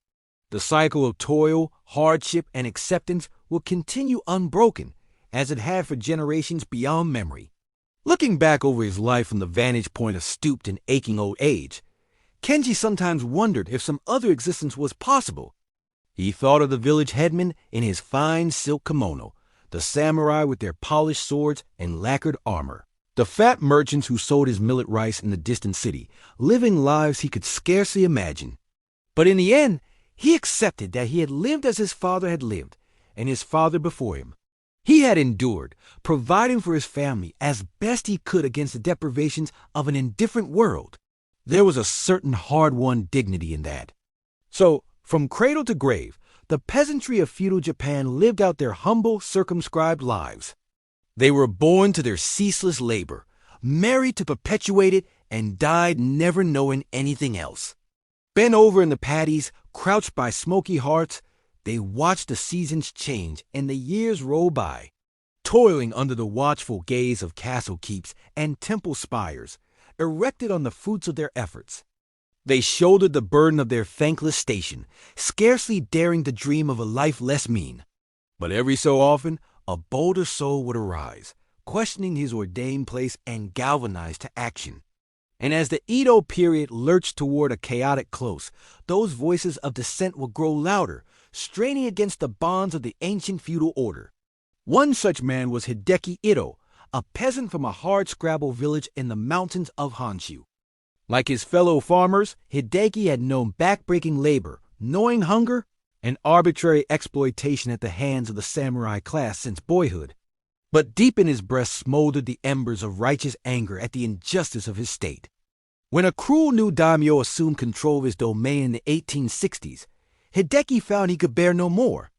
The cycle of toil, hardship, and acceptance will continue unbroken, as it had for generations beyond memory. Looking back over his life from the vantage point of stooped and aching old age, Kenji sometimes wondered if some other existence was possible. He thought of the village headman in his fine silk kimono, the samurai with their polished swords and lacquered armor, the fat merchants who sold his millet rice in the distant city, living lives he could scarcely imagine. But in the end, he accepted that he had lived as his father had lived, and his father before him. He had endured, providing for his family as best he could against the deprivations of an indifferent world. There was a certain hard-won dignity in that. So, from cradle to grave, the peasantry of feudal Japan lived out their humble, circumscribed lives. They were born to their ceaseless labor, married to perpetuate it, and died never knowing anything else. Bent over in the paddies, crouched by smoky hearths, they watched the seasons change and the years roll by, toiling under the watchful gaze of castle keeps and temple spires, erected on the fruits of their efforts. They shouldered the burden of their thankless station, scarcely daring to dream of a life less mean. But every so often, a bolder soul would arise, questioning his ordained place and galvanized to action. And as the Edo period lurched toward a chaotic close, those voices of dissent would grow louder, straining against the bonds of the ancient feudal order. One such man was Hideki Ito, a peasant from a hardscrabble village in the mountains of Honshu. Like his fellow farmers, Hideki had known backbreaking labor, gnawing hunger, and arbitrary exploitation at the hands of the samurai class since boyhood. But deep in his breast smoldered the embers of righteous anger at the injustice of his state. When a cruel new daimyo assumed control of his domain in the 1860s, Hideki found he could bear no more.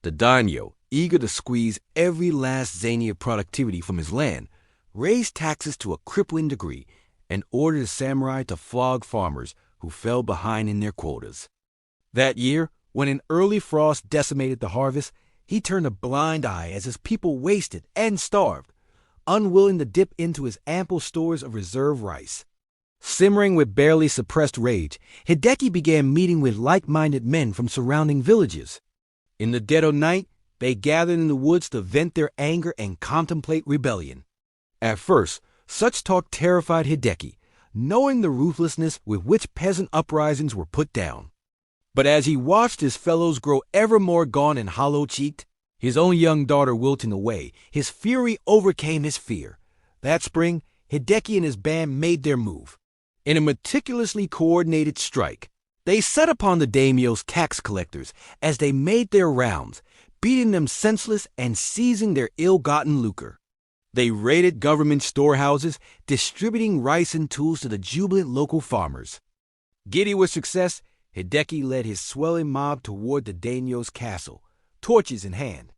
The daimyo, eager to squeeze every last zany of productivity from his land, raised taxes to a crippling degree and ordered the samurai to flog farmers who fell behind in their quotas. That year, when an early frost decimated the harvest, he turned a blind eye as his people wasted and starved, unwilling to dip into his ample stores of reserve rice. Simmering with barely suppressed rage, Hideki began meeting with like-minded men from surrounding villages. In the dead of night, they gathered in the woods to vent their anger and contemplate rebellion. At first, such talk terrified Hideki, knowing the ruthlessness with which peasant uprisings were put down. But as he watched his fellows grow ever more gaunt and hollow-cheeked, his own young daughter wilting away, his fury overcame his fear. That spring, Hideki and his band made their move. In a meticulously coordinated strike, they set upon the daimyo's tax collectors as they made their rounds, beating them senseless and seizing their ill-gotten lucre. They raided government storehouses, distributing rice and tools to the jubilant local farmers. Giddy with success, Hideki led his swelling mob toward the daimyo's castle, torches in hand.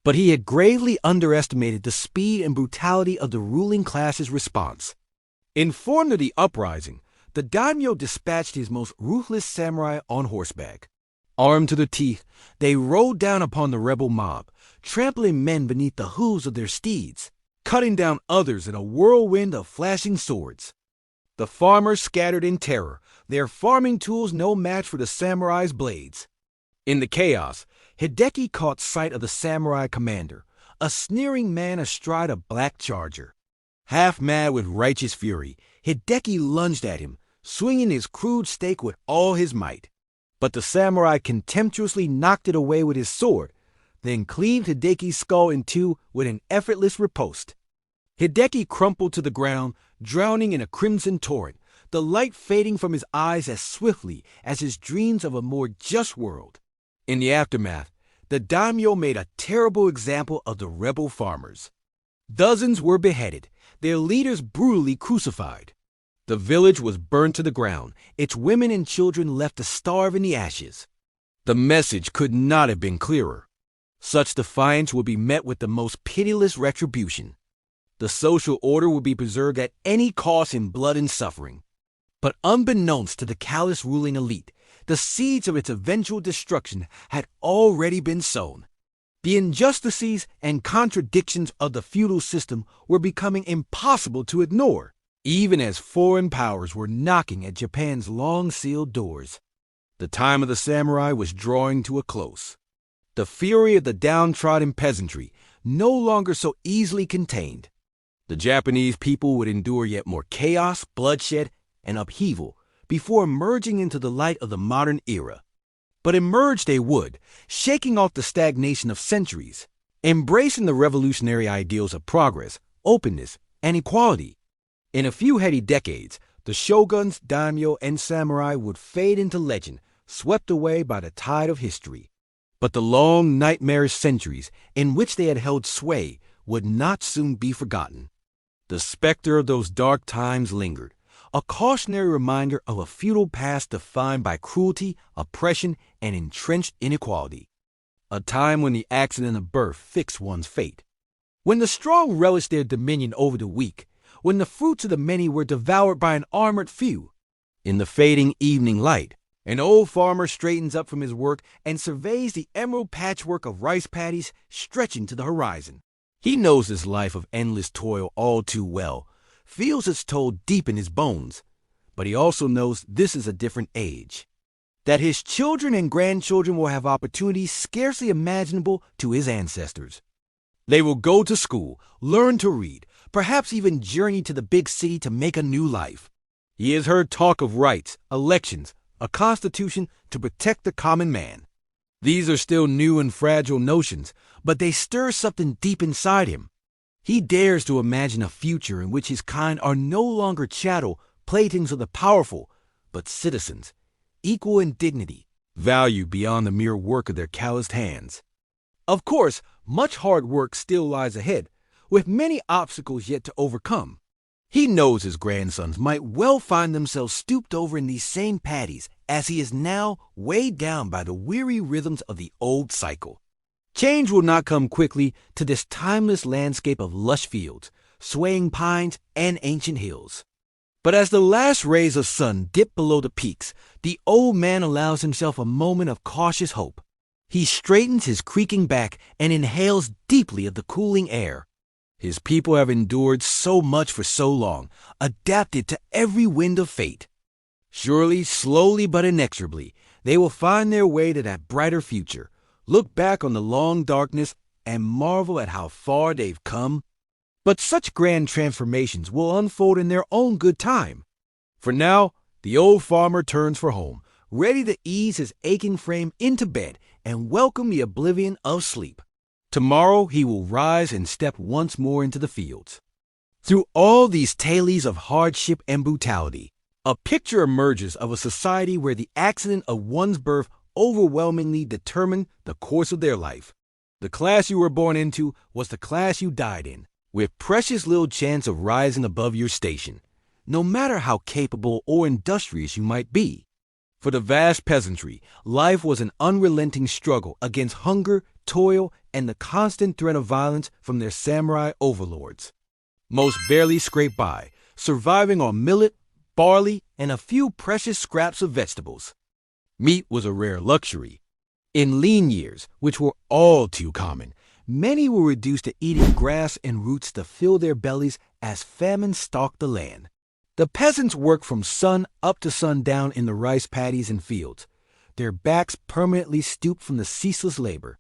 But he had gravely underestimated the speed and brutality of the ruling class's response. Informed of the uprising, the daimyo dispatched his most ruthless samurai on horseback. Armed to the teeth, they rode down upon the rebel mob, trampling men beneath the hooves of their steeds, cutting down others in a whirlwind of flashing swords. The farmers scattered in terror, their farming tools no match for the samurai's blades. In the chaos, Hideki caught sight of the samurai commander, a sneering man astride a black charger. Half mad with righteous fury, Hideki lunged at him, swinging his crude stake with all his might. But the samurai contemptuously knocked it away with his sword, then cleaved Hideki's skull in two with an effortless riposte. Hideki crumpled to the ground, drowning in a crimson torrent, the light fading from his eyes as swiftly as his dreams of a more just world. In the aftermath, the daimyo made a terrible example of the rebel farmers. Dozens were beheaded, their leaders brutally crucified. The village was burned to the ground, its women and children left to starve in the ashes. The message could not have been clearer. Such defiance would be met with the most pitiless retribution. The social order would be preserved at any cost in blood and suffering. But unbeknownst to the callous ruling elite, the seeds of its eventual destruction had already been sown. The injustices and contradictions of the feudal system were becoming impossible to ignore, even as foreign powers were knocking at Japan's long-sealed doors. The time of the samurai was drawing to a close. The fury of the downtrodden peasantry no longer so easily contained. The Japanese people would endure yet more chaos, bloodshed, and upheaval before emerging into the light of the modern era. But emerge they would, shaking off the stagnation of centuries, embracing the revolutionary ideals of progress, openness, and equality. In a few heady decades, the shoguns, daimyo, and samurai would fade into legend, swept away by the tide of history. But the long, nightmarish centuries in which they had held sway would not soon be forgotten. The specter of those dark times lingered, a cautionary reminder of a feudal past defined by cruelty, oppression, and entrenched inequality. A time when the accident of birth fixed one's fate. When the strong relished their dominion over the weak, when the fruits of the many were devoured by an armored few. In the fading evening light, an old farmer straightens up from his work and surveys the emerald patchwork of rice paddies stretching to the horizon. He knows this life of endless toil all too well, feels its toll deep in his bones, but he also knows this is a different age, that his children and grandchildren will have opportunities scarcely imaginable to his ancestors. They will go to school, learn to read, perhaps even journey to the big city to make a new life. He has heard talk of rights, elections, a constitution to protect the common man. These are still new and fragile notions, but they stir something deep inside him. He dares to imagine a future in which his kind are no longer chattel, playthings of the powerful, but citizens, equal in dignity, valued beyond the mere work of their calloused hands. Of course, much hard work still lies ahead, with many obstacles yet to overcome. He knows his grandsons might well find themselves stooped over in these same paddies, as he is now weighed down by the weary rhythms of the old cycle. Change will not come quickly to this timeless landscape of lush fields, swaying pines, and ancient hills. But as the last rays of sun dip below the peaks, the old man allows himself a moment of cautious hope. He straightens his creaking back and inhales deeply of the cooling air. His people have endured so much for so long, adapted to every wind of fate. Surely, slowly but inexorably, they will find their way to that brighter future, look back on the long darkness, and marvel at how far they've come. But such grand transformations will unfold in their own good time. For now, the old farmer turns for home, ready to ease his aching frame into bed and welcome the oblivion of sleep. Tomorrow he will rise and step once more into the fields. Through all these tales of hardship and brutality, a picture emerges of a society where the accident of one's birth overwhelmingly determined the course of their life. The class you were born into was the class you died in, with precious little chance of rising above your station, no matter how capable or industrious you might be. For the vast peasantry, life was an unrelenting struggle against hunger, toil, and the constant threat of violence from their samurai overlords. Most barely scraped by, surviving on millet, barley, and a few precious scraps of vegetables. Meat was a rare luxury. In lean years, which were all too common, many were reduced to eating grass and roots to fill their bellies as famine stalked the land. The peasants worked from sun up to sundown in the rice paddies and fields, their backs permanently stooped from the ceaseless labor.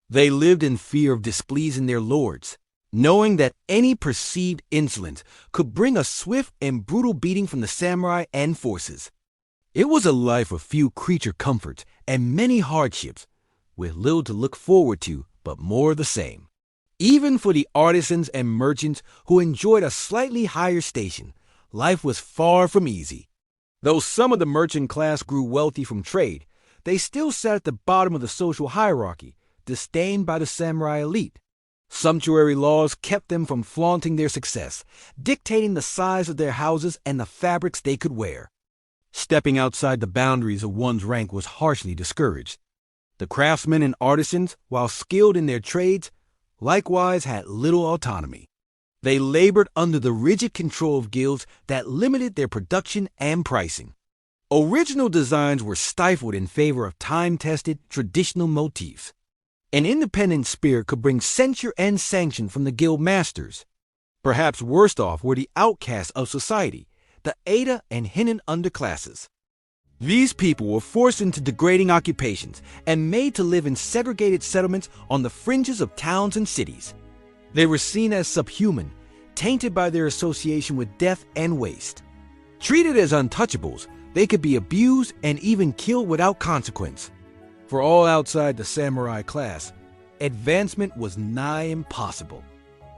They lived in fear of displeasing their lords, knowing that any perceived insolence could bring a swift and brutal beating from the samurai and forces. It was a life of few creature comforts and many hardships, with little to look forward to but more of the same. Even for the artisans and merchants who enjoyed a slightly higher station, life was far from easy. Though some of the merchant class grew wealthy from trade, they still sat at the bottom of the social hierarchy, disdained by the samurai elite. Sumptuary laws kept them from flaunting their success, dictating the size of their houses and the fabrics they could wear. Stepping outside the boundaries of one's rank was harshly discouraged. The craftsmen and artisans, while skilled in their trades, likewise had little autonomy. They labored under the rigid control of guilds that limited their production and pricing. Original designs were stifled in favor of time-tested, traditional motifs. An independent spirit could bring censure and sanction from the guild masters. Perhaps worst off were the outcasts of society, the Ada and Hinnon underclasses. These people were forced into degrading occupations and made to live in segregated settlements on the fringes of towns and cities. They were seen as subhuman, tainted by their association with death and waste. Treated as untouchables, they could be abused and even killed without consequence. For all outside the samurai class, advancement was nigh impossible.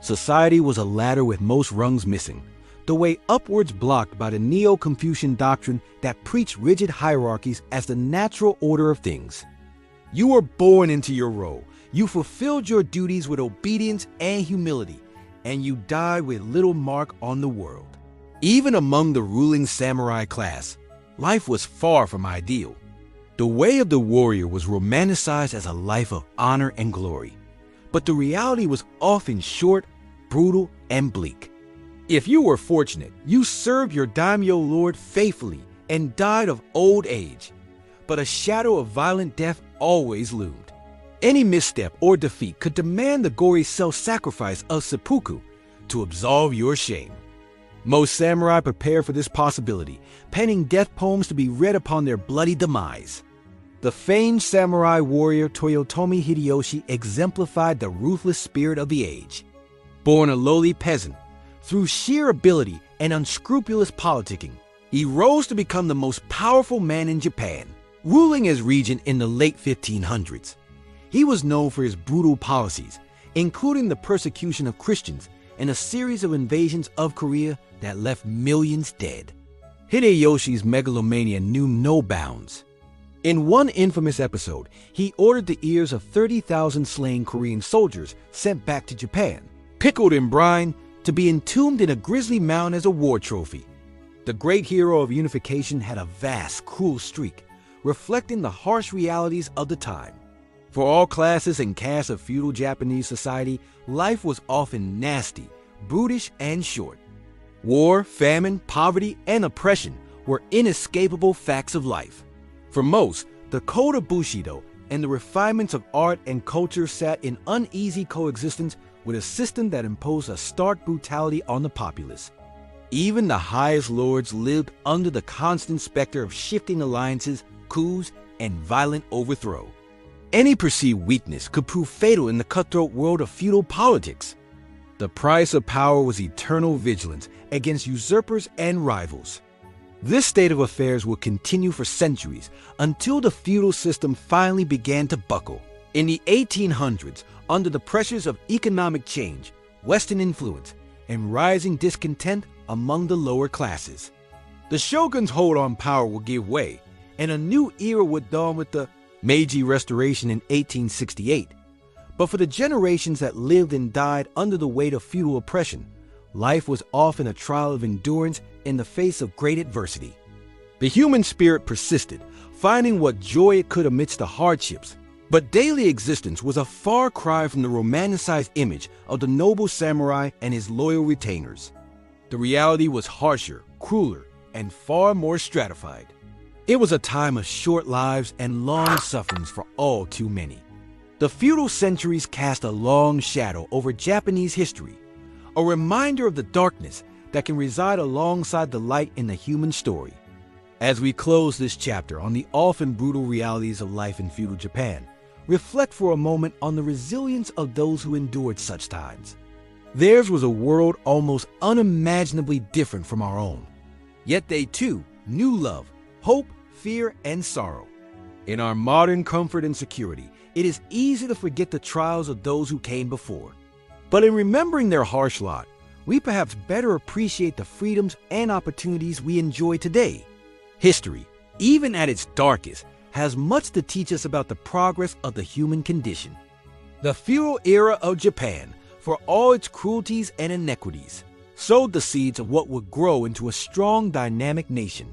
Society was a ladder with most rungs missing, the way upwards blocked by the Neo-Confucian doctrine that preached rigid hierarchies as the natural order of things. You were born into your role, you fulfilled your duties with obedience and humility, and you died with little mark on the world. Even among the ruling samurai class, life was far from ideal. The way of the warrior was romanticized as a life of honor and glory, but the reality was often short, brutal, and bleak. If you were fortunate, you served your daimyo lord faithfully and died of old age, but a shadow of violent death always loomed. Any misstep or defeat could demand the gory self-sacrifice of seppuku to absolve your shame. Most samurai prepared for this possibility, penning death poems to be read upon their bloody demise. The famed samurai warrior Toyotomi Hideyoshi exemplified the ruthless spirit of the age. Born a lowly peasant, through sheer ability and unscrupulous politicking, he rose to become the most powerful man in Japan. ruling as regent in the late 1500s. He was known for his brutal policies, including the persecution of Christians and a series of invasions of Korea that left millions dead. Hideyoshi's megalomania knew no bounds. In one infamous episode, he ordered the ears of 30,000 slain Korean soldiers sent back to Japan, pickled in brine, to be entombed in a grisly mound as a war trophy. The great hero of unification had a vast, cruel streak, reflecting the harsh realities of the time. For all classes and castes of feudal Japanese society, life was often nasty, brutish, and short. War, famine, poverty, and oppression were inescapable facts of life. For most, the code of Bushido and the refinements of art and culture sat in uneasy coexistence with a system that imposed a stark brutality on the populace. Even the highest lords lived under the constant specter of shifting alliances, coups, and violent overthrow. Any perceived weakness could prove fatal in the cutthroat world of feudal politics. The price of power was eternal vigilance against usurpers and rivals. This state of affairs would continue for centuries until the feudal system finally began to buckle. In the 1800s, under the pressures of economic change, Western influence, and rising discontent among the lower classes, the shogun's hold on power would give way, and a new era would dawn with the Meiji Restoration in 1868. But for the generations that lived and died under the weight of feudal oppression, life was often a trial of endurance in the face of great adversity. The human spirit persisted, finding what joy it could amidst the hardships. But daily existence was a far cry from the romanticized image of the noble samurai and his loyal retainers. The reality was harsher, crueler, and far more stratified. It was a time of short lives and long sufferings for all too many. The feudal centuries cast a long shadow over Japanese history, a reminder of the darkness that can reside alongside the light in the human story. As we close this chapter on the often brutal realities of life in feudal Japan, reflect for a moment on the resilience of those who endured such times. Theirs was a world almost unimaginably different from our own. Yet they too knew love, hope, fear, and sorrow. In our modern comfort and security, it is easy to forget the trials of those who came before. But in remembering their harsh lot, we perhaps better appreciate the freedoms and opportunities we enjoy today. History, even at its darkest, has much to teach us about the progress of the human condition. The feudal era of Japan, for all its cruelties and inequities, sowed the seeds of what would grow into a strong, dynamic nation.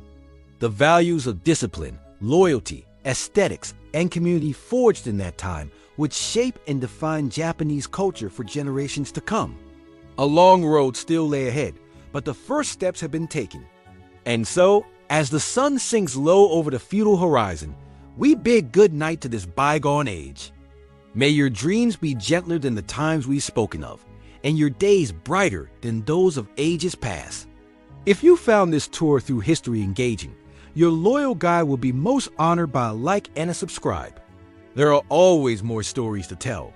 The values of discipline, loyalty, aesthetics, and community forged in that time would shape and define Japanese culture for generations to come. A long road still lay ahead, but the first steps have been taken. And so, as the sun sinks low over the feudal horizon, we bid good night to this bygone age. May your dreams be gentler than the times we've spoken of, and your days brighter than those of ages past. If you found this tour through history engaging, your loyal guide will be most honored by a like and a subscribe. There are always more stories to tell.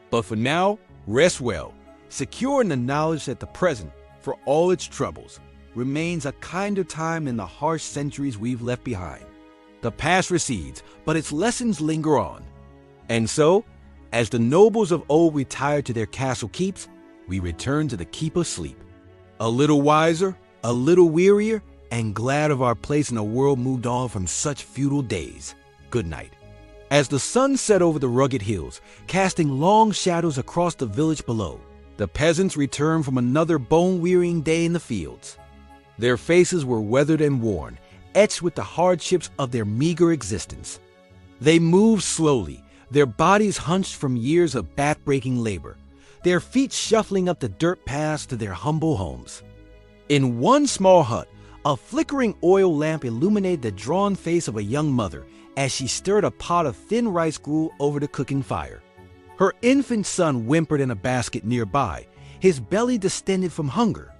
But for now, rest well, secure in the knowledge that the present, for all its troubles, remains a kinder time than the harsh centuries we've left behind. The past recedes, but its lessons linger on. And so, as the nobles of old retired to their castle keeps, we return to the keep of sleep. A little wiser, a little wearier, and glad of our place in a world moved on from such feudal days. Good night. As the sun set over the rugged hills, casting long shadows across the village below, the peasants returned from another bone-wearying day in the fields. Their faces were weathered and worn, etched with the hardships of their meager existence. They moved slowly, their bodies hunched from years of back-breaking labor, their feet shuffling up the dirt paths to their humble homes. In one small hut, a flickering oil lamp illuminated the drawn face of a young mother as she stirred a pot of thin rice gruel over the cooking fire. Her infant son whimpered in a basket nearby, his belly distended from hunger.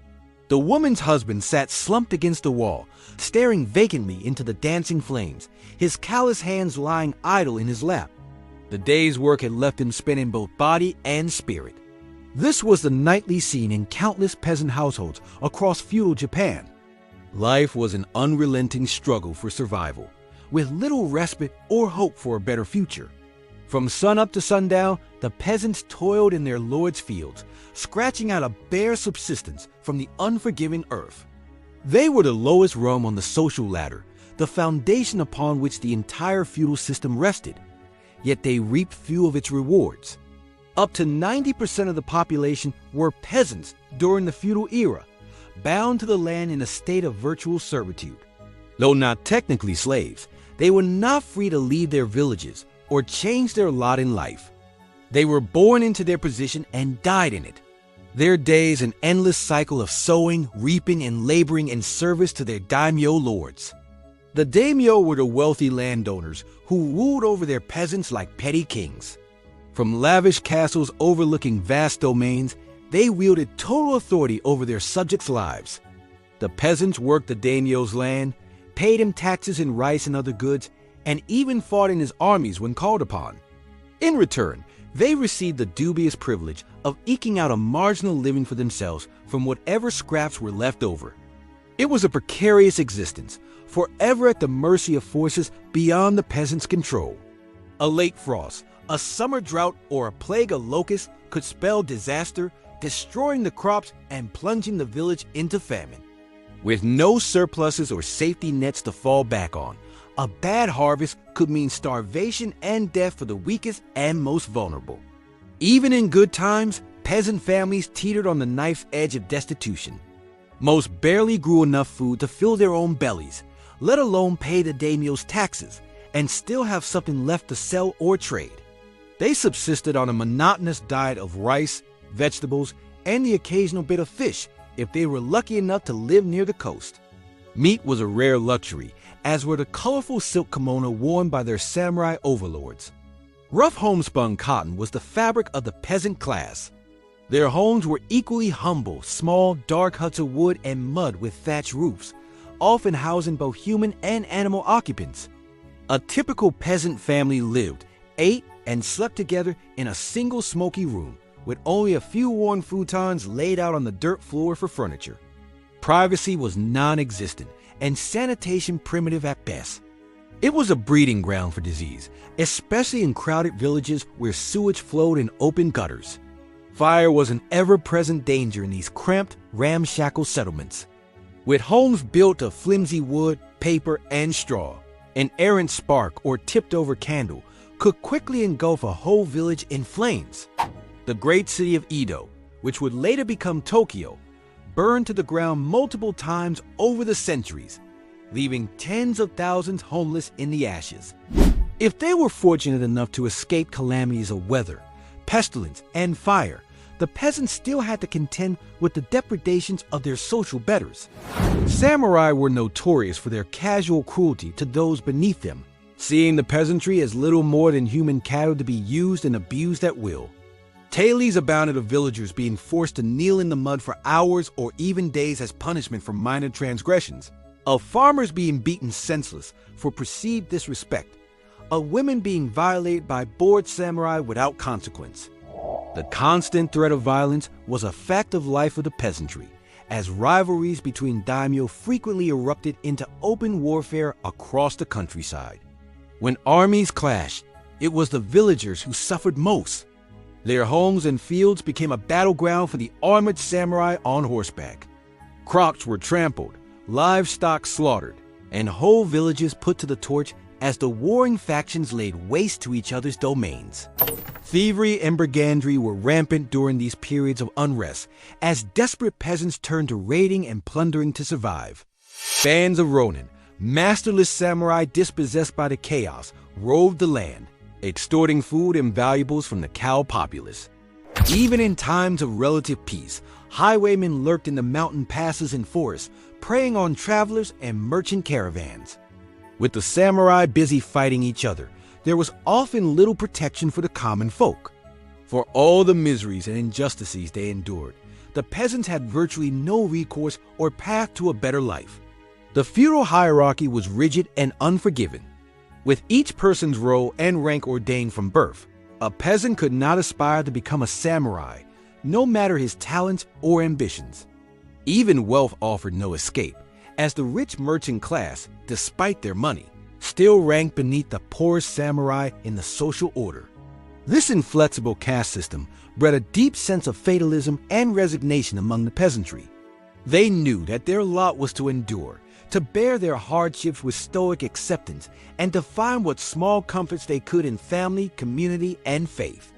The woman's husband sat slumped against the wall, staring vacantly into the dancing flames, his callous hands lying idle in his lap. The day's work had left him spent in both body and spirit. This was the nightly scene in countless peasant households across feudal Japan. Life was an unrelenting struggle for survival, with little respite or hope for a better future. From sunup to sundown, the peasants toiled in their lord's fields, scratching out a bare subsistence from the unforgiving earth. They were the lowest rung on the social ladder, the foundation upon which the entire feudal system rested. Yet they reaped few of its rewards. Up to 90% of the population were peasants during the feudal era, bound to the land in a state of virtual servitude. Though not technically slaves, they were not free to leave their villages or change their lot in life. They were born into their position and died in it. Their days an endless cycle of sowing, reaping, and laboring in service to their daimyo lords. The daimyo were the wealthy landowners who ruled over their peasants like petty kings. From lavish castles overlooking vast domains, they wielded total authority over their subjects' lives. The peasants worked the daimyo's land, paid him taxes in rice and other goods, and even fought in his armies when called upon. In return, they received the dubious privilege of eking out a marginal living for themselves from whatever scraps were left over. It was a precarious existence, forever at the mercy of forces beyond the peasants' control. A late frost, a summer drought, or a plague of locusts could spell disaster, destroying the crops and plunging the village into famine. With no surpluses or safety nets to fall back on, a bad harvest could mean starvation and death for the weakest and most vulnerable. Even in good times, peasant families teetered on the knife's edge of destitution. Most barely grew enough food to fill their own bellies, let alone pay the daimyo's taxes, and still have something left to sell or trade. They subsisted on a monotonous diet of rice, vegetables, and the occasional bit of fish if they were lucky enough to live near the coast. Meat was a rare luxury, as were the colorful silk kimono worn by their samurai overlords. Rough homespun cotton was the fabric of the peasant class. Their homes were equally humble, small, dark huts of wood and mud with thatched roofs, often housing both human and animal occupants. A typical peasant family lived, ate, and slept together in a single smoky room, with only a few worn futons laid out on the dirt floor for furniture. Privacy was non-existent, and sanitation primitive at best. It was a breeding ground for disease, especially in crowded villages where sewage flowed in open gutters. Fire was an ever-present danger in these cramped, ramshackle settlements. With homes built of flimsy wood, paper, and straw, an errant spark or tipped-over candle could quickly engulf a whole village in flames. The great city of Edo, which would later become Tokyo, burned to the ground multiple times over the centuries, leaving tens of thousands homeless in the ashes. If they were fortunate enough to escape calamities of weather, pestilence, and fire, the peasants still had to contend with the depredations of their social betters. Samurai were notorious for their casual cruelty to those beneath them, seeing the peasantry as little more than human cattle to be used and abused at will. Tales abounded of villagers being forced to kneel in the mud for hours or even days as punishment for minor transgressions, of farmers being beaten senseless for perceived disrespect, of women being violated by bored samurai without consequence. The constant threat of violence was a fact of life for the peasantry, as rivalries between daimyo frequently erupted into open warfare across the countryside. When armies clashed, it was the villagers who suffered most. Their homes and fields became a battleground for the armored samurai on horseback. Crops were trampled, livestock slaughtered, and whole villages put to the torch as the warring factions laid waste to each other's domains. Thievery and brigandry were rampant during these periods of unrest, as desperate peasants turned to raiding and plundering to survive. Bands of ronin, masterless samurai dispossessed by the chaos, roved the land, extorting food and valuables from the cow populace. Even in times of relative peace, highwaymen lurked in the mountain passes and forests, preying on travelers and merchant caravans. With the samurai busy fighting each other, there was often little protection for the common folk. For all the miseries and injustices they endured, the peasants had virtually no recourse or path to a better life. The feudal hierarchy was rigid and unforgiving. With each person's role and rank ordained from birth, a peasant could not aspire to become a samurai, no matter his talents or ambitions. Even wealth offered no escape, as the rich merchant class, despite their money, still ranked beneath the poorest samurai in the social order. This inflexible caste system bred a deep sense of fatalism and resignation among the peasantry. They knew that their lot was to endure, to bear their hardships with stoic acceptance, and to find what small comforts they could in family, community, and faith.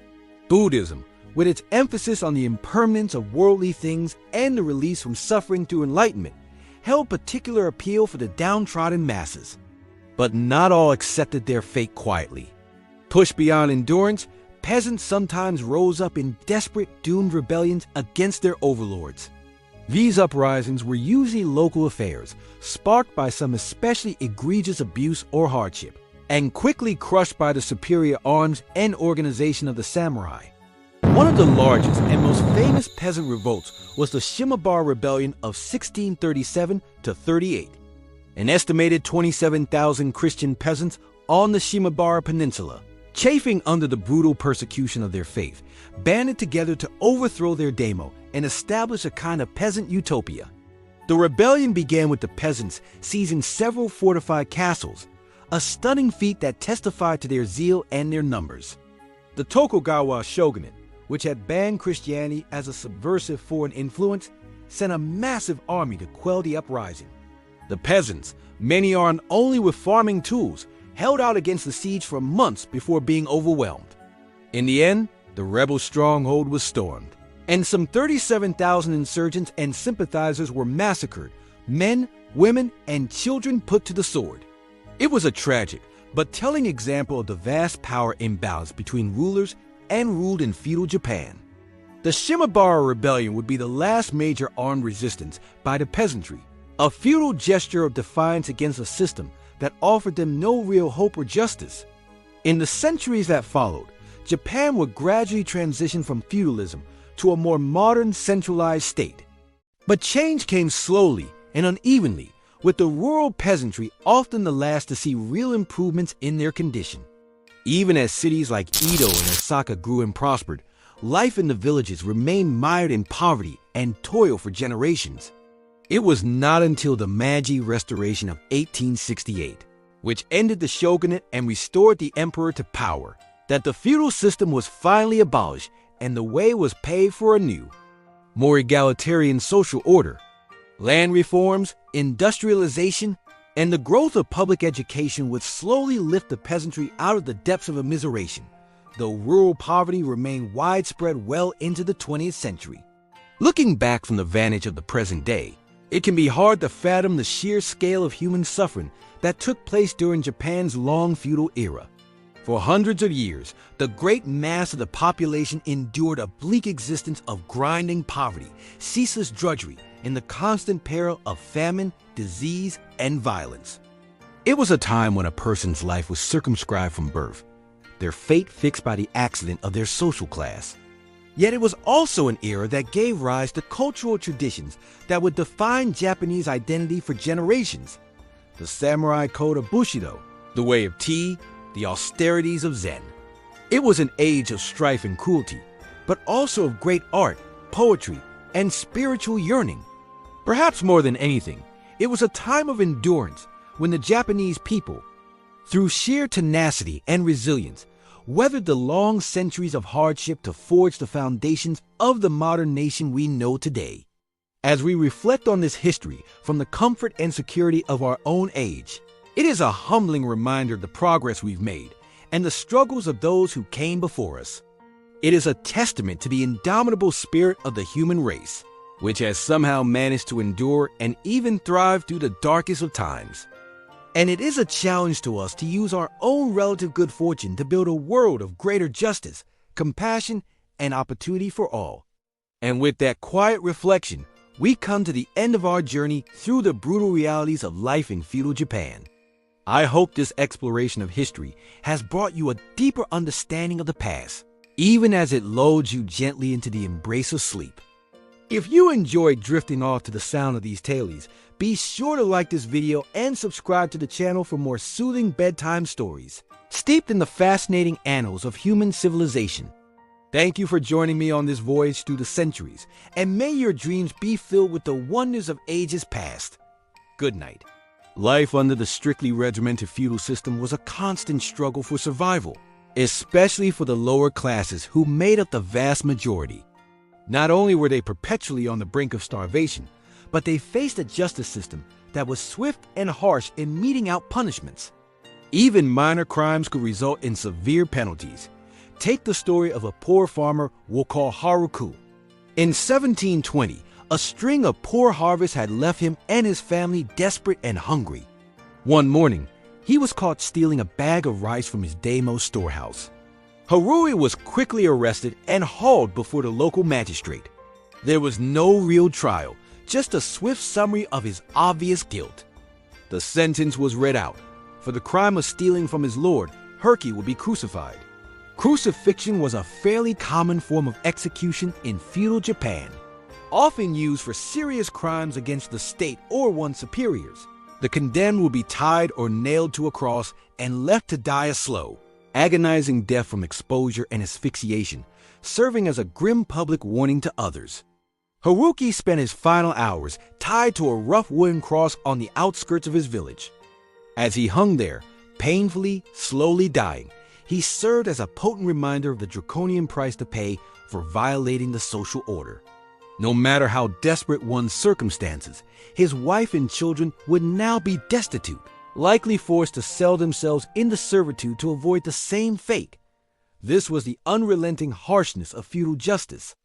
Buddhism, with its emphasis on the impermanence of worldly things and the release from suffering through enlightenment, held particular appeal for the downtrodden masses. But not all accepted their fate quietly. Pushed beyond endurance, peasants sometimes rose up in desperate, doomed rebellions against their overlords. These uprisings were usually local affairs, sparked by some especially egregious abuse or hardship, and quickly crushed by the superior arms and organization of the samurai. One of the largest and most famous peasant revolts was the Shimabara Rebellion of 1637 to 38. An estimated 27,000 Christian peasants on the Shimabara Peninsula, chafing under the brutal persecution of their faith, banded together to overthrow their daimyo and establish a kind of peasant utopia. The rebellion began with the peasants seizing several fortified castles, a stunning feat that testified to their zeal and their numbers. The Tokugawa shogunate, which had banned Christianity as a subversive foreign influence, sent a massive army to quell the uprising. The peasants, many armed only with farming tools, held out against the siege for months before being overwhelmed. In the end, the rebel stronghold was stormed, and some 37,000 insurgents and sympathizers were massacred, men, women, and children put to the sword. It was a tragic but telling example of the vast power imbalance between rulers and ruled in feudal Japan. The Shimabara Rebellion would be the last major armed resistance by the peasantry, a feudal gesture of defiance against a system that offered them no real hope or justice. In the centuries that followed, Japan would gradually transition from feudalism to a more modern, centralized state. But change came slowly and unevenly, with the rural peasantry often the last to see real improvements in their condition. Even as cities like Edo and Osaka grew and prospered, life in the villages remained mired in poverty and toil for generations. It was not until the Meiji Restoration of 1868, which ended the shogunate and restored the emperor to power, that the feudal system was finally abolished and the way was paved for a new, more egalitarian social order. Land reforms, industrialization, and the growth of public education would slowly lift the peasantry out of the depths of immiseration, though rural poverty remained widespread well into the 20th century. Looking back from the vantage of the present day, it can be hard to fathom the sheer scale of human suffering that took place during Japan's long feudal era. For hundreds of years, the great mass of the population endured a bleak existence of grinding poverty, ceaseless drudgery, and the constant peril of famine, disease, and violence. It was a time when a person's life was circumscribed from birth, their fate fixed by the accident of their social class. Yet it was also an era that gave rise to cultural traditions that would define Japanese identity for generations. The samurai code of Bushido, the way of tea, the austerities of Zen. It was an age of strife and cruelty, but also of great art, poetry, and spiritual yearning. Perhaps more than anything, it was a time of endurance when the Japanese people, through sheer tenacity and resilience, weathered the long centuries of hardship to forge the foundations of the modern nation we know today. As we reflect on this history from the comfort and security of our own age, it is a humbling reminder of the progress we've made and the struggles of those who came before us. It is a testament to the indomitable spirit of the human race, which has somehow managed to endure and even thrive through the darkest of times. And it is a challenge to us to use our own relative good fortune to build a world of greater justice, compassion, and opportunity for all. And with that quiet reflection, we come to the end of our journey through the brutal realities of life in feudal Japan. I hope this exploration of history has brought you a deeper understanding of the past, even as it lulls you gently into the embrace of sleep. If you enjoyed drifting off to the sound of these tales, be sure to like this video and subscribe to the channel for more soothing bedtime stories, steeped in the fascinating annals of human civilization. Thank you for joining me on this voyage through the centuries, and may your dreams be filled with the wonders of ages past. Good night. Life under the strictly regimented feudal system was a constant struggle for survival, especially for the lower classes who made up the vast majority. Not only were they perpetually on the brink of starvation, but they faced a justice system that was swift and harsh in meting out punishments. Even minor crimes could result in severe penalties. Take the story of a poor farmer we'll call Haruku. In 1720, a string of poor harvests had left him and his family desperate and hungry. One morning, he was caught stealing a bag of rice from his daimyo's storehouse. Harui was quickly arrested and hauled before the local magistrate. There was no real trial, just a swift summary of his obvious guilt. The sentence was read out. For the crime of stealing from his lord, Herky would be crucified. Crucifixion was a fairly common form of execution in feudal Japan, often used for serious crimes against the state or one's superiors. The condemned would be tied or nailed to a cross and left to die a slow, agonizing death from exposure and asphyxiation, serving as a grim public warning to others. Haruki spent his final hours tied to a rough wooden cross on the outskirts of his village. As he hung there, painfully, slowly dying, he served as a potent reminder of the draconian price to pay for violating the social order. No matter how desperate one's circumstances, his wife and children would now be destitute, likely forced to sell themselves into servitude to avoid the same fate. This was the unrelenting harshness of feudal justice.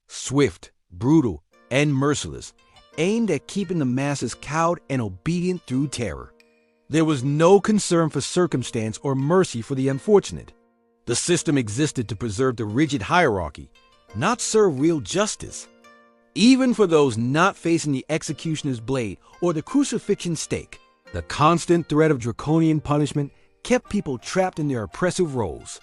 Swift, brutal, and merciless, aimed at keeping the masses cowed and obedient through terror. There was no concern for circumstance or mercy for the unfortunate. The system existed to preserve the rigid hierarchy, not serve real justice. Even for those not facing the executioner's blade or the crucifixion stake, the constant threat of draconian punishment kept people trapped in their oppressive roles.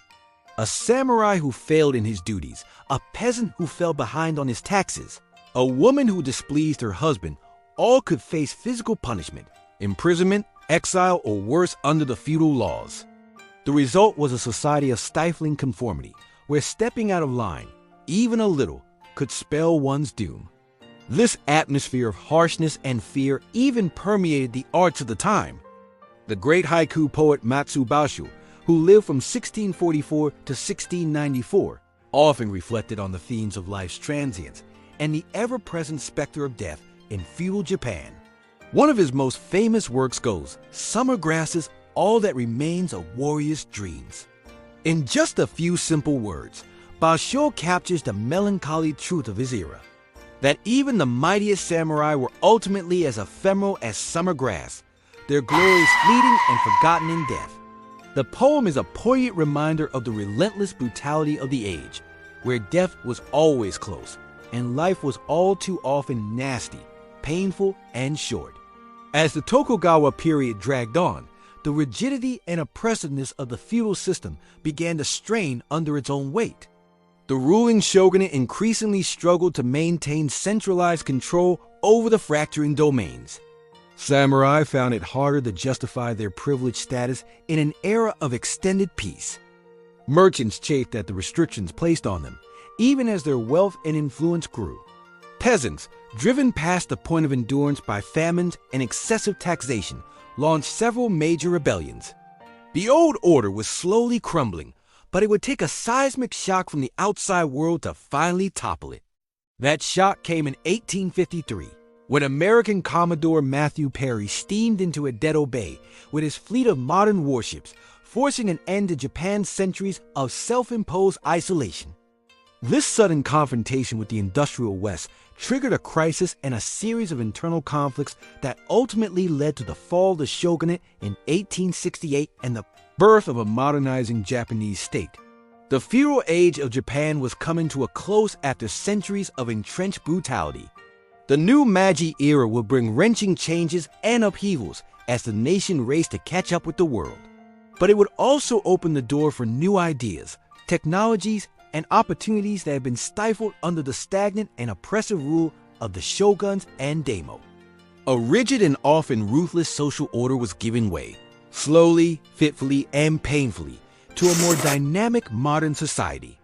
A samurai who failed in his duties, a peasant who fell behind on his taxes, a woman who displeased her husband, all could face physical punishment, imprisonment, exile, or worse under the feudal laws. The result was a society of stifling conformity, where stepping out of line, even a little, could spell one's doom. This atmosphere of harshness and fear even permeated the arts of the time. The great haiku poet Matsubasho, who lived from 1644 to 1694, often reflected on the themes of life's transience and the ever-present specter of death in feudal Japan. One of his most famous works goes, "Summer grasses, all that remains a warrior's dreams." In just a few simple words, Basho captures the melancholy truth of his era, that even the mightiest samurai were ultimately as ephemeral as summer grass, their glories fleeting and forgotten in death. The poem is a poignant reminder of the relentless brutality of the age, where death was always close, and life was all too often nasty, painful, and short. As the Tokugawa period dragged on, the rigidity and oppressiveness of the feudal system began to strain under its own weight. The ruling shogunate increasingly struggled to maintain centralized control over the fracturing domains. Samurai found it harder to justify their privileged status in an era of extended peace. Merchants chafed at the restrictions placed on them, even as their wealth and influence grew. Peasants, driven past the point of endurance by famines and excessive taxation, launched several major rebellions. The old order was slowly crumbling, but it would take a seismic shock from the outside world to finally topple it. That shock came in 1853, when American Commodore Matthew Perry steamed into Edo Bay with his fleet of modern warships, forcing an end to Japan's centuries of self-imposed isolation. This sudden confrontation with the industrial West triggered a crisis and a series of internal conflicts that ultimately led to the fall of the shogunate in 1868 and the birth of a modernizing Japanese state. The feudal age of Japan was coming to a close after centuries of entrenched brutality. The new Meiji era would bring wrenching changes and upheavals as the nation raced to catch up with the world. But it would also open the door for new ideas, technologies, and opportunities that had been stifled under the stagnant and oppressive rule of the shoguns and daimyo. A rigid and often ruthless social order was giving way, slowly, fitfully, and painfully, to a more dynamic modern society.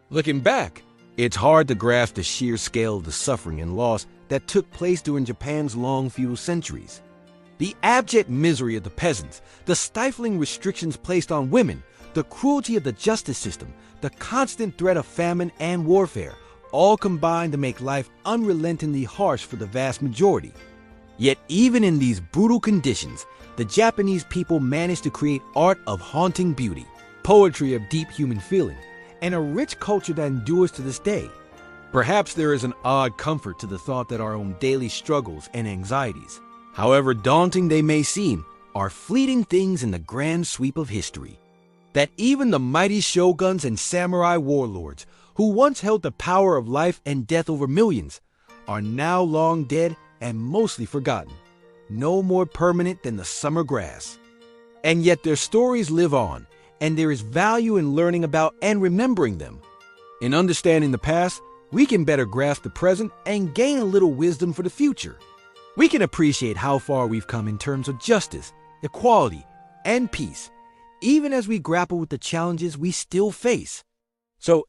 Looking back, it's hard to grasp the sheer scale of the suffering and loss that took place during Japan's long feudal centuries. The abject misery of the peasants, the stifling restrictions placed on women, the cruelty of the justice system, the constant threat of famine and warfare, all combined to make life unrelentingly harsh for the vast majority. Yet even in these brutal conditions, the Japanese people managed to create art of haunting beauty, poetry of deep human feeling, and a rich culture that endures to this day. Perhaps there is an odd comfort to the thought that our own daily struggles and anxieties, however daunting they may seem, are fleeting things in the grand sweep of history. That even the mighty shoguns and samurai warlords, who once held the power of life and death over millions, are now long dead and mostly forgotten, no more permanent than the summer grass. And yet their stories live on, and there is value in learning about and remembering them. In understanding the past, we can better grasp the present and gain a little wisdom for the future. We can appreciate how far we've come in terms of justice, equality, and peace, even as we grapple with the challenges we still face. So,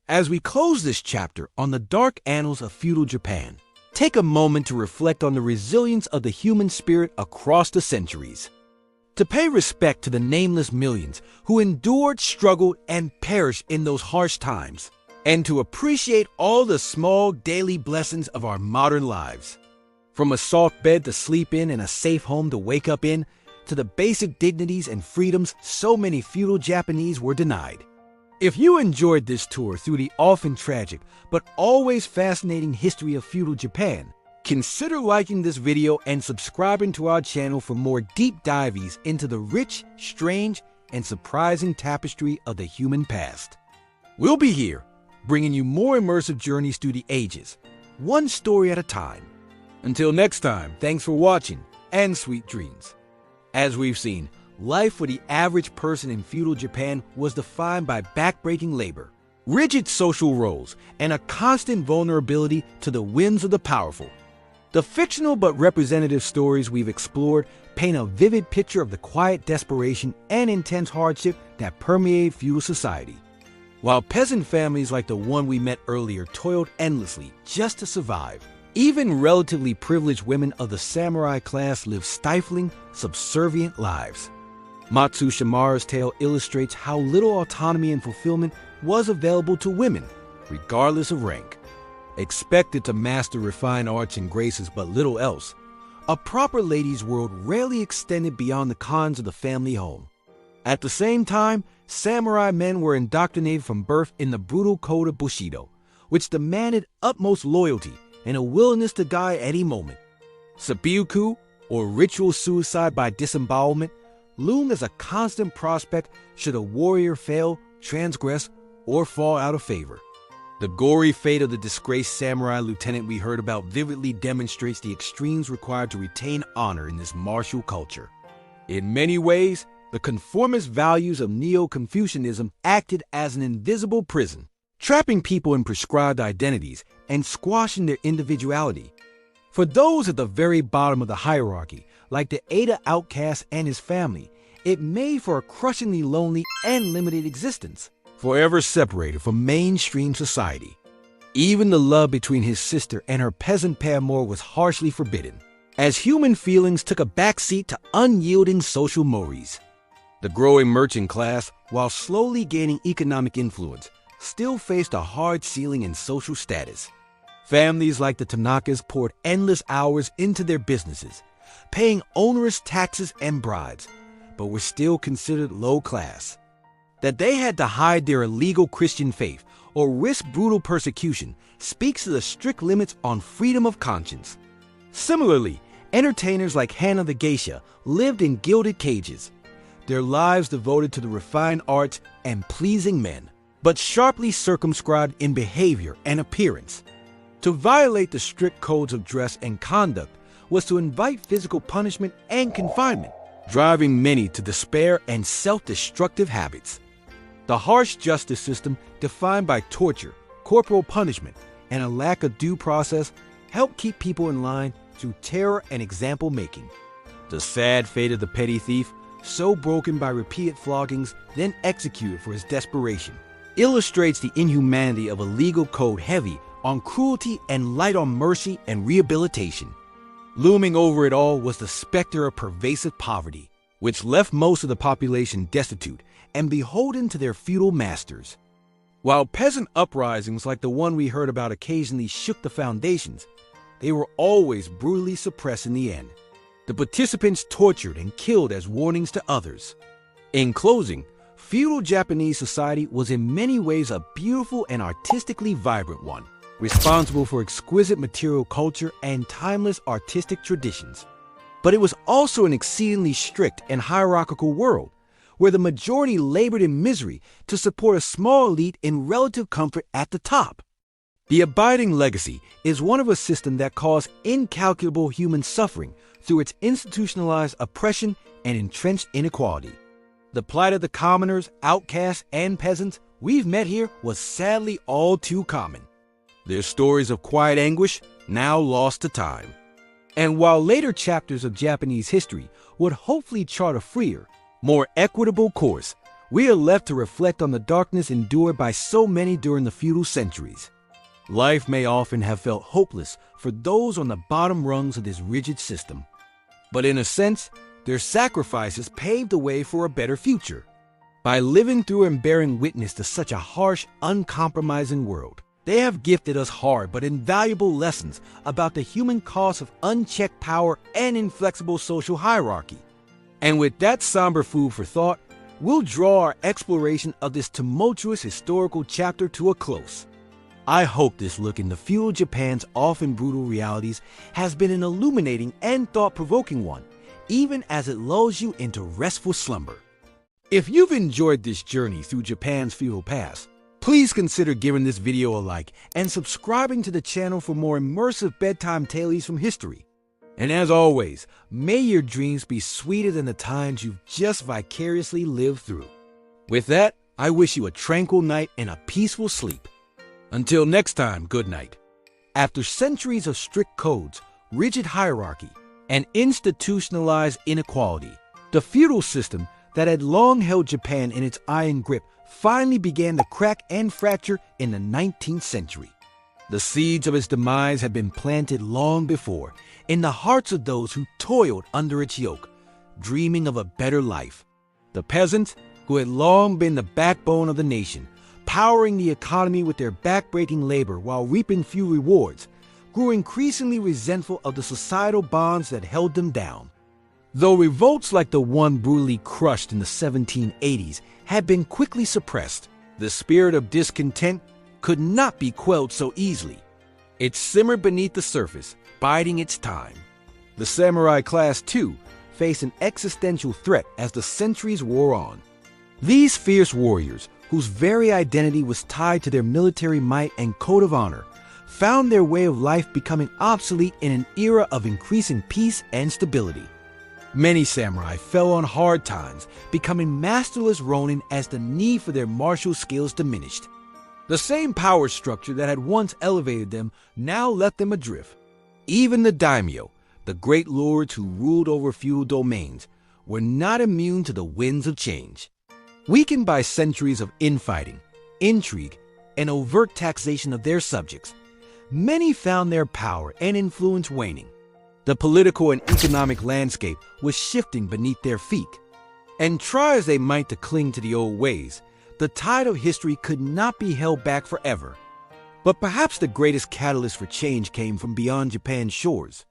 as we close this chapter on the dark annals of feudal Japan, take a moment to reflect on the resilience of the human spirit across the centuries. To pay respect to the nameless millions who endured, struggled, and perished in those harsh times, and to appreciate all the small daily blessings of our modern lives. From a soft bed to sleep in and a safe home to wake up in, to the basic dignities and freedoms so many feudal Japanese were denied. If you enjoyed this tour through the often tragic but always fascinating history of feudal Japan, consider liking this video and subscribing to our channel for more deep dives into the rich, strange, and surprising tapestry of the human past. We'll be here, bringing you more immersive journeys through the ages, one story at a time. Until next time, thanks for watching, and sweet dreams. As we've seen, life for the average person in feudal Japan was defined by backbreaking labor, rigid social roles, and a constant vulnerability to the whims of the powerful. The fictional but representative stories we've explored paint a vivid picture of the quiet desperation and intense hardship that permeate feudal society. While peasant families like the one we met earlier toiled endlessly just to survive, even relatively privileged women of the samurai class lived stifling, subservient lives. Matsu Shimara's tale illustrates how little autonomy and fulfillment was available to women, regardless of rank. Expected to master refined arts and graces but little else, a proper lady's world rarely extended beyond the confines of the family home. At the same time, samurai men were indoctrinated from birth in the brutal code of Bushido, which demanded utmost loyalty and a willingness to die at any moment. Seppuku, or ritual suicide by disembowelment, loomed as a constant prospect should a warrior fail, transgress, or fall out of favor. The gory fate of the disgraced samurai lieutenant we heard about vividly demonstrates the extremes required to retain honor in this martial culture. In many ways, the conformist values of Neo-Confucianism acted as an invisible prison, trapping people in prescribed identities and squashing their individuality. For those at the very bottom of the hierarchy, like the Ada outcast and his family, it made for a crushingly lonely and limited existence, forever separated from mainstream society. Even the love between his sister and her peasant paramour was harshly forbidden, as human feelings took a backseat to unyielding social mores. The growing merchant class, while slowly gaining economic influence, still faced a hard ceiling in social status. Families like the Tanakas poured endless hours into their businesses, paying onerous taxes and bribes, but were still considered low class. That they had to hide their illegal Christian faith or risk brutal persecution speaks to the strict limits on freedom of conscience. Similarly, entertainers like Hannah the Geisha lived in gilded cages, their lives devoted to the refined arts and pleasing men, but sharply circumscribed in behavior and appearance. To violate the strict codes of dress and conduct was to invite physical punishment and confinement, driving many to despair and self-destructive habits. The harsh justice system, defined by torture, corporal punishment, and a lack of due process, helped keep people in line through terror and example making. The sad fate of the petty thief, so broken by repeated floggings, then executed for his desperation, illustrates the inhumanity of a legal code heavy on cruelty and light on mercy and rehabilitation. Looming over it all was the specter of pervasive poverty, which left most of the population destitute and beholden to their feudal masters. While peasant uprisings like the one we heard about occasionally shook the foundations, they were always brutally suppressed in the end. The participants tortured and killed as warnings to others. In closing, feudal Japanese society was in many ways a beautiful and artistically vibrant one, responsible for exquisite material culture and timeless artistic traditions. But it was also an exceedingly strict and hierarchical world, where the majority labored in misery to support a small elite in relative comfort at the top. The abiding legacy is one of a system that caused incalculable human suffering through its institutionalized oppression and entrenched inequality. The plight of the commoners, outcasts, and peasants we've met here was sadly all too common. Their stories of quiet anguish now lost to time. And while later chapters of Japanese history would hopefully chart a freer, more equitable course, we are left to reflect on the darkness endured by so many during the feudal centuries. Life may often have felt hopeless for those on the bottom rungs of this rigid system. But in a sense, their sacrifices paved the way for a better future. By living through and bearing witness to such a harsh, uncompromising world, they have gifted us hard but invaluable lessons about the human cost of unchecked power and inflexible social hierarchy. And with that somber food for thought, we'll draw our exploration of this tumultuous historical chapter to a close. I hope this look into feudal Japan's often brutal realities has been an illuminating and thought-provoking one, even as it lulls you into restful slumber. If you've enjoyed this journey through Japan's feudal past, please consider giving this video a like and subscribing to the channel for more immersive bedtime tales from history. And as always, may your dreams be sweeter than the times you've just vicariously lived through. With that, I wish you a tranquil night and a peaceful sleep. Until next time, good night. After centuries of strict codes, rigid hierarchy, and institutionalized inequality, the feudal system that had long held Japan in its iron grip finally began to crack and fracture in the 19th century. The seeds of its demise had been planted long before in the hearts of those who toiled under its yoke, dreaming of a better life. The peasants, who had long been the backbone of the nation, powering the economy with their backbreaking labor while reaping few rewards, grew increasingly resentful of the societal bonds that held them down. Though revolts like the one brutally crushed in the 1780s had been quickly suppressed, the spirit of discontent could not be quelled so easily. It simmered beneath the surface, biding its time. The samurai class, too, faced an existential threat as the centuries wore on. These fierce warriors, whose very identity was tied to their military might and code of honor, found their way of life becoming obsolete in an era of increasing peace and stability. Many samurai fell on hard times, becoming masterless ronin as the need for their martial skills diminished. The same power structure that had once elevated them now left them adrift. Even the daimyo, the great lords who ruled over feudal domains, were not immune to the winds of change. Weakened by centuries of infighting, intrigue, and overt taxation of their subjects, many found their power and influence waning. The political and economic landscape was shifting beneath their feet. And try as they might to cling to the old ways, the tide of history could not be held back forever. But perhaps the greatest catalyst for change came from beyond Japan's shores.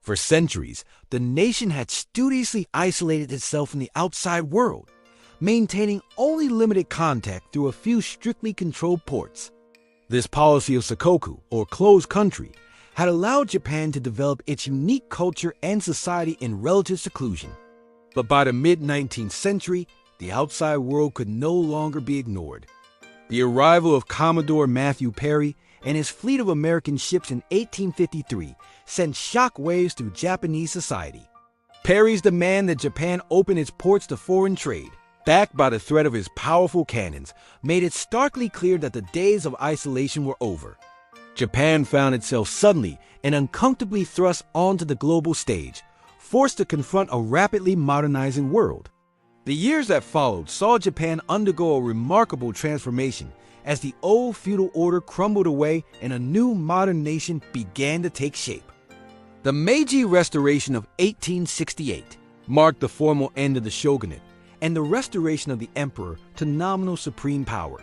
For centuries, the nation had studiously isolated itself from the outside world, maintaining only limited contact through a few strictly controlled ports. This policy of sakoku, or closed country, had allowed Japan to develop its unique culture and society in relative seclusion. But by the mid-19th century, the outside world could no longer be ignored. The arrival of Commodore Matthew Perry and his fleet of American ships in 1853 sent shock waves through Japanese society. Perry's demand that Japan open its ports to foreign trade, backed by the threat of his powerful cannons, made it starkly clear that the days of isolation were over. Japan found itself suddenly and uncomfortably thrust onto the global stage, forced to confront a rapidly modernizing world. The years that followed saw Japan undergo a remarkable transformation as the old feudal order crumbled away and a new modern nation began to take shape. The Meiji Restoration of 1868 marked the formal end of the shogunate and the restoration of the emperor to nominal supreme power.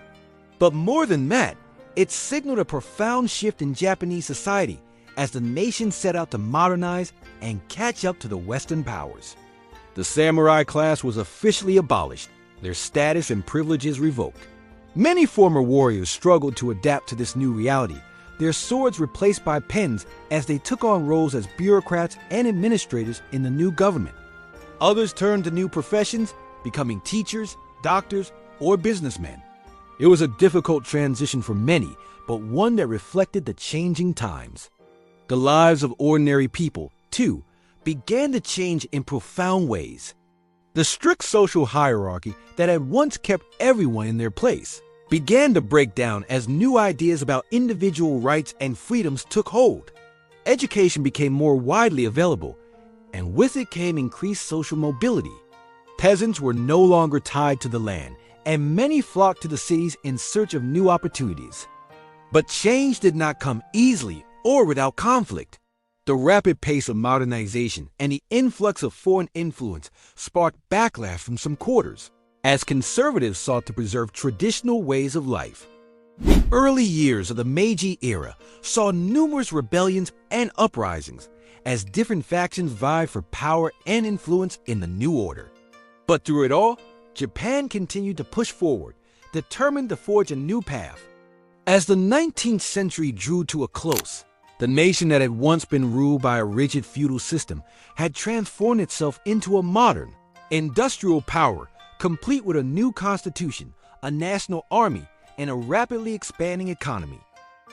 But more than that, it signaled a profound shift in Japanese society as the nation set out to modernize and catch up to the Western powers. The samurai class was officially abolished, their status and privileges revoked. Many former warriors struggled to adapt to this new reality, their swords replaced by pens as they took on roles as bureaucrats and administrators in the new government. Others turned to new professions, becoming teachers, doctors, or businessmen. It was a difficult transition for many, but one that reflected the changing times. The lives of ordinary people, too, began to change in profound ways. The strict social hierarchy that had once kept everyone in their place began to break down as new ideas about individual rights and freedoms took hold. Education became more widely available, and with it came increased social mobility. Peasants were no longer tied to the land, and many flocked to the cities in search of new opportunities. But change did not come easily or without conflict. The rapid pace of modernization and the influx of foreign influence sparked backlash from some quarters, as conservatives sought to preserve traditional ways of life. The early years of the Meiji era saw numerous rebellions and uprisings, as different factions vied for power and influence in the new order. But through it all, Japan continued to push forward, determined to forge a new path. As the 19th century drew to a close, the nation that had once been ruled by a rigid feudal system had transformed itself into a modern, industrial power, complete with a new constitution, a national army, and a rapidly expanding economy.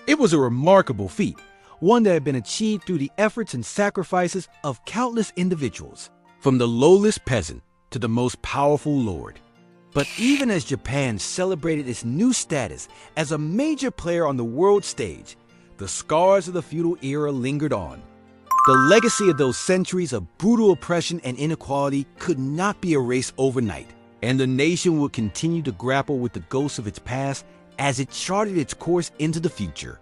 It was a remarkable feat, one that had been achieved through the efforts and sacrifices of countless individuals, from the lowliest peasant to the most powerful lord. But even as Japan celebrated its new status as a major player on the world stage, the scars of the feudal era lingered on. The legacy of those centuries of brutal oppression and inequality could not be erased overnight, and the nation would continue to grapple with the ghosts of its past as it charted its course into the future.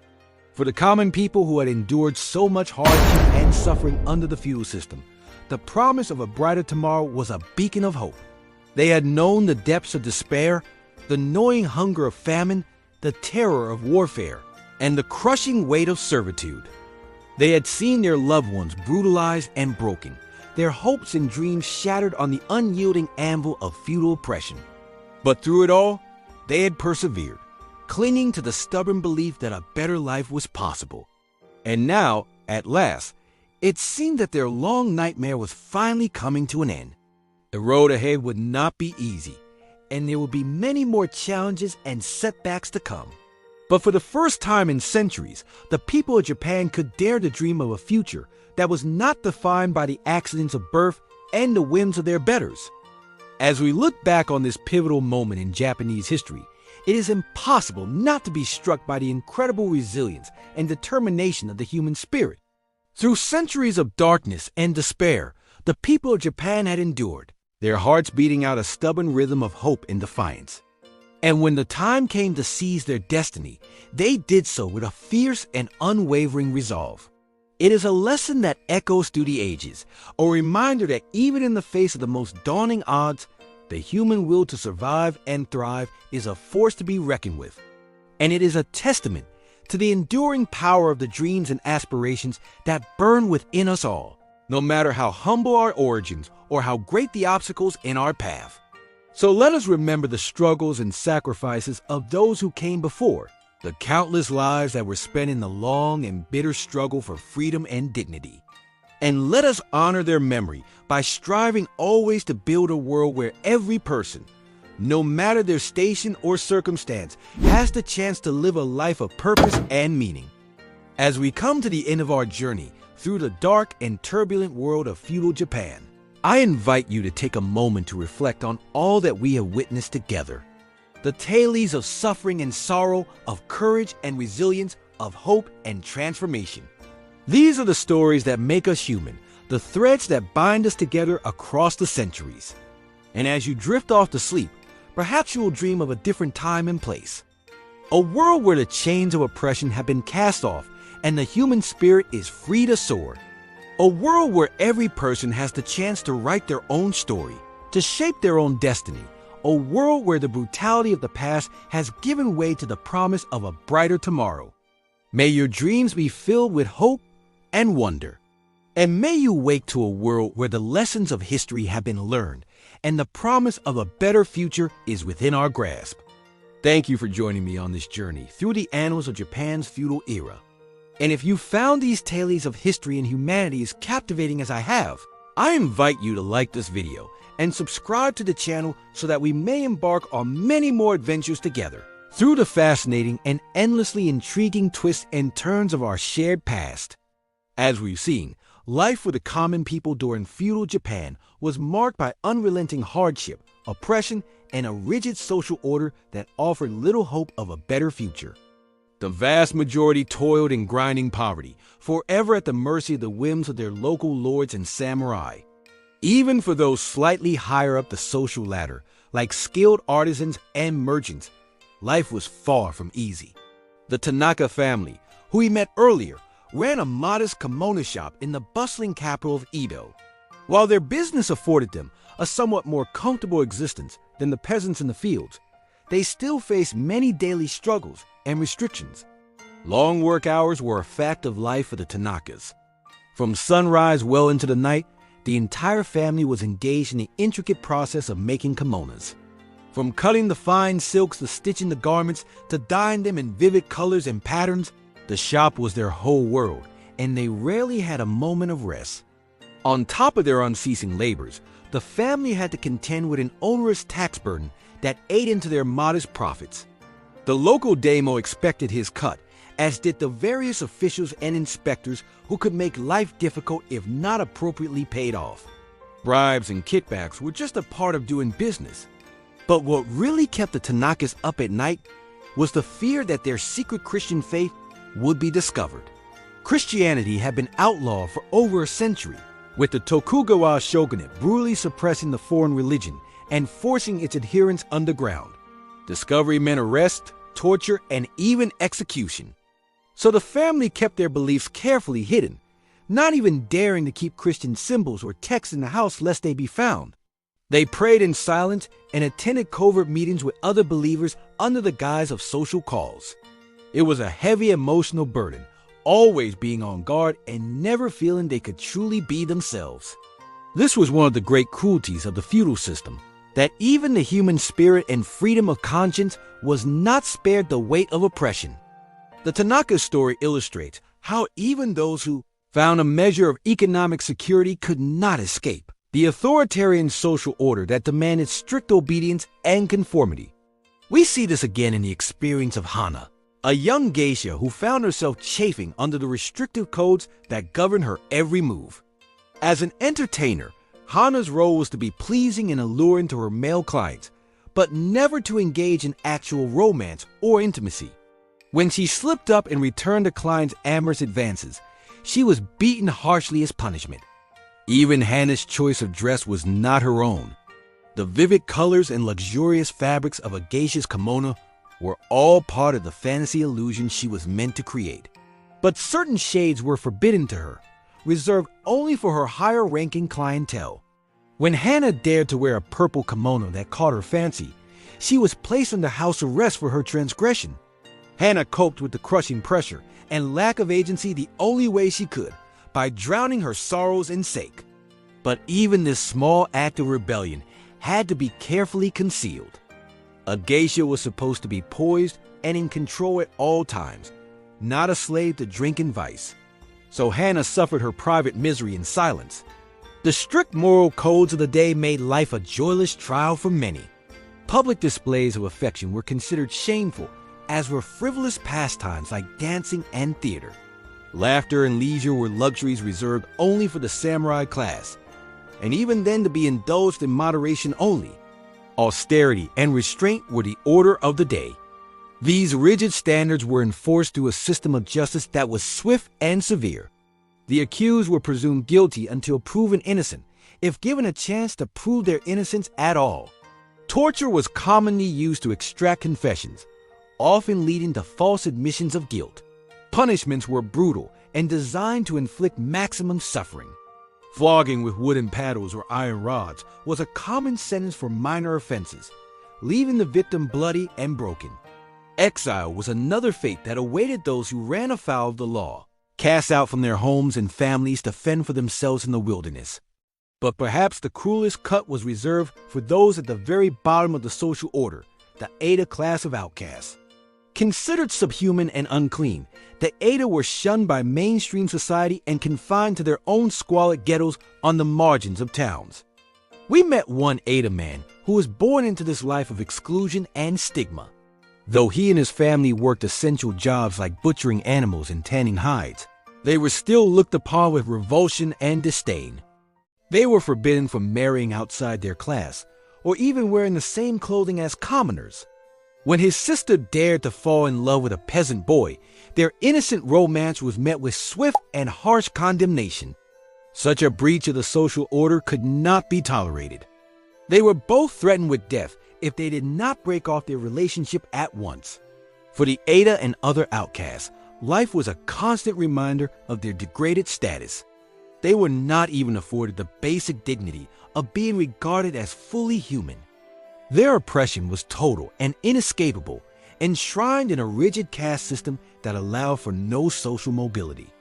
For the common people who had endured so much hardship and suffering under the feudal system, the promise of a brighter tomorrow was a beacon of hope. They had known the depths of despair, the gnawing hunger of famine, the terror of warfare, and the crushing weight of servitude. They had seen their loved ones brutalized and broken, their hopes and dreams shattered on the unyielding anvil of feudal oppression. But through it all, they had persevered, clinging to the stubborn belief that a better life was possible. And now, at last, it seemed that their long nightmare was finally coming to an end. The road ahead would not be easy, and there would be many more challenges and setbacks to come. But for the first time in centuries, the people of Japan could dare to dream of a future that was not defined by the accidents of birth and the whims of their betters. As we look back on this pivotal moment in Japanese history, it is impossible not to be struck by the incredible resilience and determination of the human spirit. Through centuries of darkness and despair, the people of Japan had endured, their hearts beating out a stubborn rhythm of hope and defiance. And when the time came to seize their destiny, they did so with a fierce and unwavering resolve. It is a lesson that echoes through the ages, a reminder that even in the face of the most daunting odds, the human will to survive and thrive is a force to be reckoned with. And it is a testament to the enduring power of the dreams and aspirations that burn within us all, no matter how humble our origins or how great the obstacles in our path. So let us remember the struggles and sacrifices of those who came before, the countless lives that were spent in the long and bitter struggle for freedom and dignity. And let us honor their memory by striving always to build a world where every person, no matter their station or circumstance, has the chance to live a life of purpose and meaning. As we come to the end of our journey through the dark and turbulent world of feudal Japan, I invite you to take a moment to reflect on all that we have witnessed together. The tales of suffering and sorrow, of courage and resilience, of hope and transformation. These are the stories that make us human, the threads that bind us together across the centuries. And as you drift off to sleep, perhaps you will dream of a different time and place. A world where the chains of oppression have been cast off and the human spirit is free to soar. A world where every person has the chance to write their own story, to shape their own destiny. A world where the brutality of the past has given way to the promise of a brighter tomorrow. May your dreams be filled with hope and wonder. And may you wake to a world where the lessons of history have been learned and the promise of a better future is within our grasp. Thank you for joining me on this journey through the annals of Japan's feudal era. And if you found these tales of history and humanity as captivating as I have, I invite you to like this video and subscribe to the channel so that we may embark on many more adventures together through the fascinating and endlessly intriguing twists and turns of our shared past. As we've seen, life for the common people during feudal Japan was marked by unrelenting hardship, oppression, and a rigid social order that offered little hope of a better future. The vast majority toiled in grinding poverty, forever at the mercy of the whims of their local lords and samurai. Even for those slightly higher up the social ladder, like skilled artisans and merchants, life was far from easy. The Tanaka family, who we met earlier, ran a modest kimono shop in the bustling capital of Edo. While their business afforded them a somewhat more comfortable existence than the peasants in the fields, they still faced many daily struggles and restrictions. Long work hours were a fact of life for the Tanakas. From sunrise well into the night, the entire family was engaged in the intricate process of making kimonos. From cutting the fine silks to stitching the garments to dyeing them in vivid colors and patterns, the shop was their whole world, and they rarely had a moment of rest. On top of their unceasing labors, the family had to contend with an onerous tax burden that ate into their modest profits. The local daimyo expected his cut, as did the various officials and inspectors who could make life difficult if not appropriately paid off. Bribes and kickbacks were just a part of doing business. But what really kept the Tanakas up at night was the fear that their secret Christian faith would be discovered. Christianity had been outlawed for over a century, with the Tokugawa shogunate brutally suppressing the foreign religion and forcing its adherents underground. Discovery meant arrest, torture, and even execution. So the family kept their beliefs carefully hidden, not even daring to keep Christian symbols or texts in the house lest they be found. They prayed in silence and attended covert meetings with other believers under the guise of social calls. It was a heavy emotional burden, always being on guard and never feeling they could truly be themselves. This was one of the great cruelties of the feudal system, that even the human spirit and freedom of conscience was not spared the weight of oppression. The Tanaka story illustrates how even those who found a measure of economic security could not escape the authoritarian social order that demanded strict obedience and conformity. We see this again in the experience of Hana, a young geisha who found herself chafing under the restrictive codes that governed her every move. As an entertainer, Hana's role was to be pleasing and alluring to her male clients, but never to engage in actual romance or intimacy. When she slipped up and returned a client's amorous advances, she was beaten harshly as punishment. Even Hana's choice of dress was not her own. The vivid colors and luxurious fabrics of a geisha's kimono were all part of the fantasy illusion she was meant to create. But certain shades were forbidden to her, reserved only for her higher-ranking clientele. When Hana dared to wear a purple kimono that caught her fancy, she was placed under house arrest for her transgression. Hana coped with the crushing pressure and lack of agency the only way she could, by drowning her sorrows in sake. But even this small act of rebellion had to be carefully concealed. A geisha was supposed to be poised and in control at all times, not a slave to drink and vice. So Hana suffered her private misery in silence. The strict moral codes of the day made life a joyless trial for many. Public displays of affection were considered shameful, as were frivolous pastimes like dancing and theater. Laughter and leisure were luxuries reserved only for the samurai class, and even then to be indulged in moderation only. Austerity and restraint were the order of the day. These rigid standards were enforced through a system of justice that was swift and severe. The accused were presumed guilty until proven innocent, if given a chance to prove their innocence at all. Torture was commonly used to extract confessions, often leading to false admissions of guilt. Punishments were brutal and designed to inflict maximum suffering. Flogging with wooden paddles or iron rods was a common sentence for minor offenses, leaving the victim bloody and broken. Exile was another fate that awaited those who ran afoul of the law, cast out from their homes and families to fend for themselves in the wilderness. But perhaps the cruelest cut was reserved for those at the very bottom of the social order, the Ada class of outcasts. Considered subhuman and unclean, the Ada were shunned by mainstream society and confined to their own squalid ghettos on the margins of towns. We met one Ada man who was born into this life of exclusion and stigma. Though he and his family worked essential jobs like butchering animals and tanning hides, they were still looked upon with revulsion and disdain. They were forbidden from marrying outside their class, or even wearing the same clothing as commoners. When his sister dared to fall in love with a peasant boy, their innocent romance was met with swift and harsh condemnation. Such a breach of the social order could not be tolerated. They were both threatened with death if they did not break off their relationship at once. For the Ada and other outcasts, life was a constant reminder of their degraded status. They were not even afforded the basic dignity of being regarded as fully human. Their oppression was total and inescapable, enshrined in a rigid caste system that allowed for no social mobility.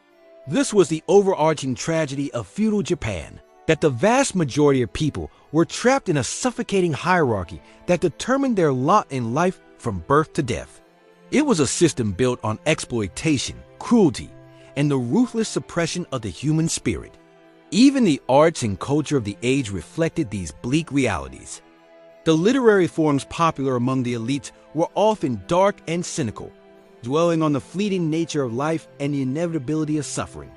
This was the overarching tragedy of feudal Japan, that the vast majority of people were trapped in a suffocating hierarchy that determined their lot in life from birth to death. It was a system built on exploitation, cruelty, and the ruthless suppression of the human spirit. Even the arts and culture of the age reflected these bleak realities. The literary forms popular among the elites were often dark and cynical, dwelling on the fleeting nature of life and the inevitability of suffering.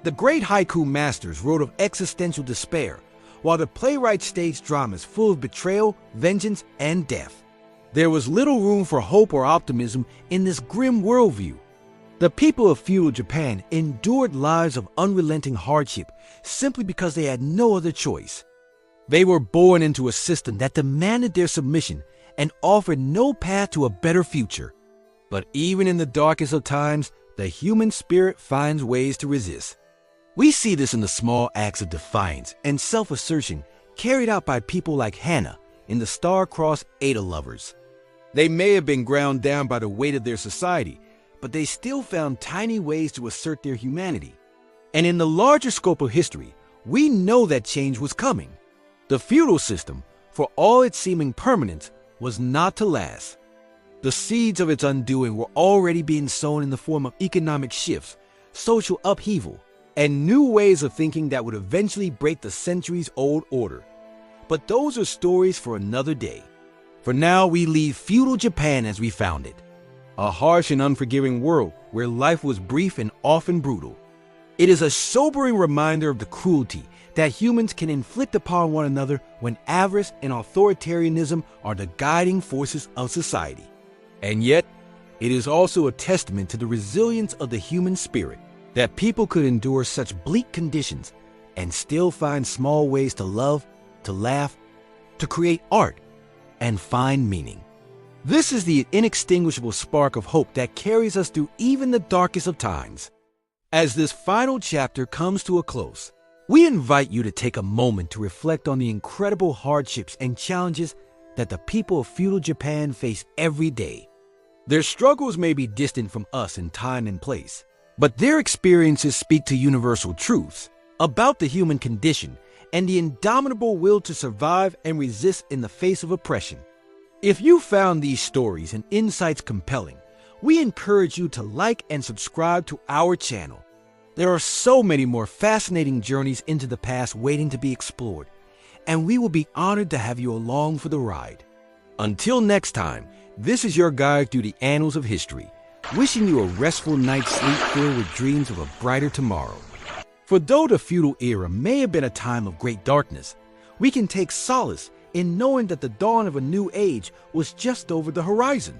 The great haiku masters wrote of existential despair, while the playwrights staged dramas full of betrayal, vengeance, and death. There was little room for hope or optimism in this grim worldview. The people of feudal Japan endured lives of unrelenting hardship simply because they had no other choice. They were born into a system that demanded their submission and offered no path to a better future. But even in the darkest of times, the human spirit finds ways to resist. We see this in the small acts of defiance and self-assertion carried out by people like Hannah in the star-crossed Ada lovers. They may have been ground down by the weight of their society, but they still found tiny ways to assert their humanity. And in the larger scope of history, we know that change was coming. The feudal system, for all its seeming permanence, was not to last. The seeds of its undoing were already being sown in the form of economic shifts, social upheaval, and new ways of thinking that would eventually break the centuries-old order. But those are stories for another day. For now, we leave feudal Japan as we found it. A harsh and unforgiving world where life was brief and often brutal. It is a sobering reminder of the cruelty that humans can inflict upon one another when avarice and authoritarianism are the guiding forces of society. And yet, it is also a testament to the resilience of the human spirit that people could endure such bleak conditions and still find small ways to love, to laugh, to create art, and find meaning. This is the inextinguishable spark of hope that carries us through even the darkest of times. As this final chapter comes to a close, we invite you to take a moment to reflect on the incredible hardships and challenges that the people of feudal Japan face every day. Their struggles may be distant from us in time and place, but their experiences speak to universal truths about the human condition and the indomitable will to survive and resist in the face of oppression. If you found these stories and insights compelling, we encourage you to like and subscribe to our channel. There are so many more fascinating journeys into the past waiting to be explored, and we will be honored to have you along for the ride. Until next time, this is your guide through the annals of history, wishing you a restful night's sleep filled with dreams of a brighter tomorrow. For though the feudal era may have been a time of great darkness, we can take solace in knowing that the dawn of a new age was just over the horizon.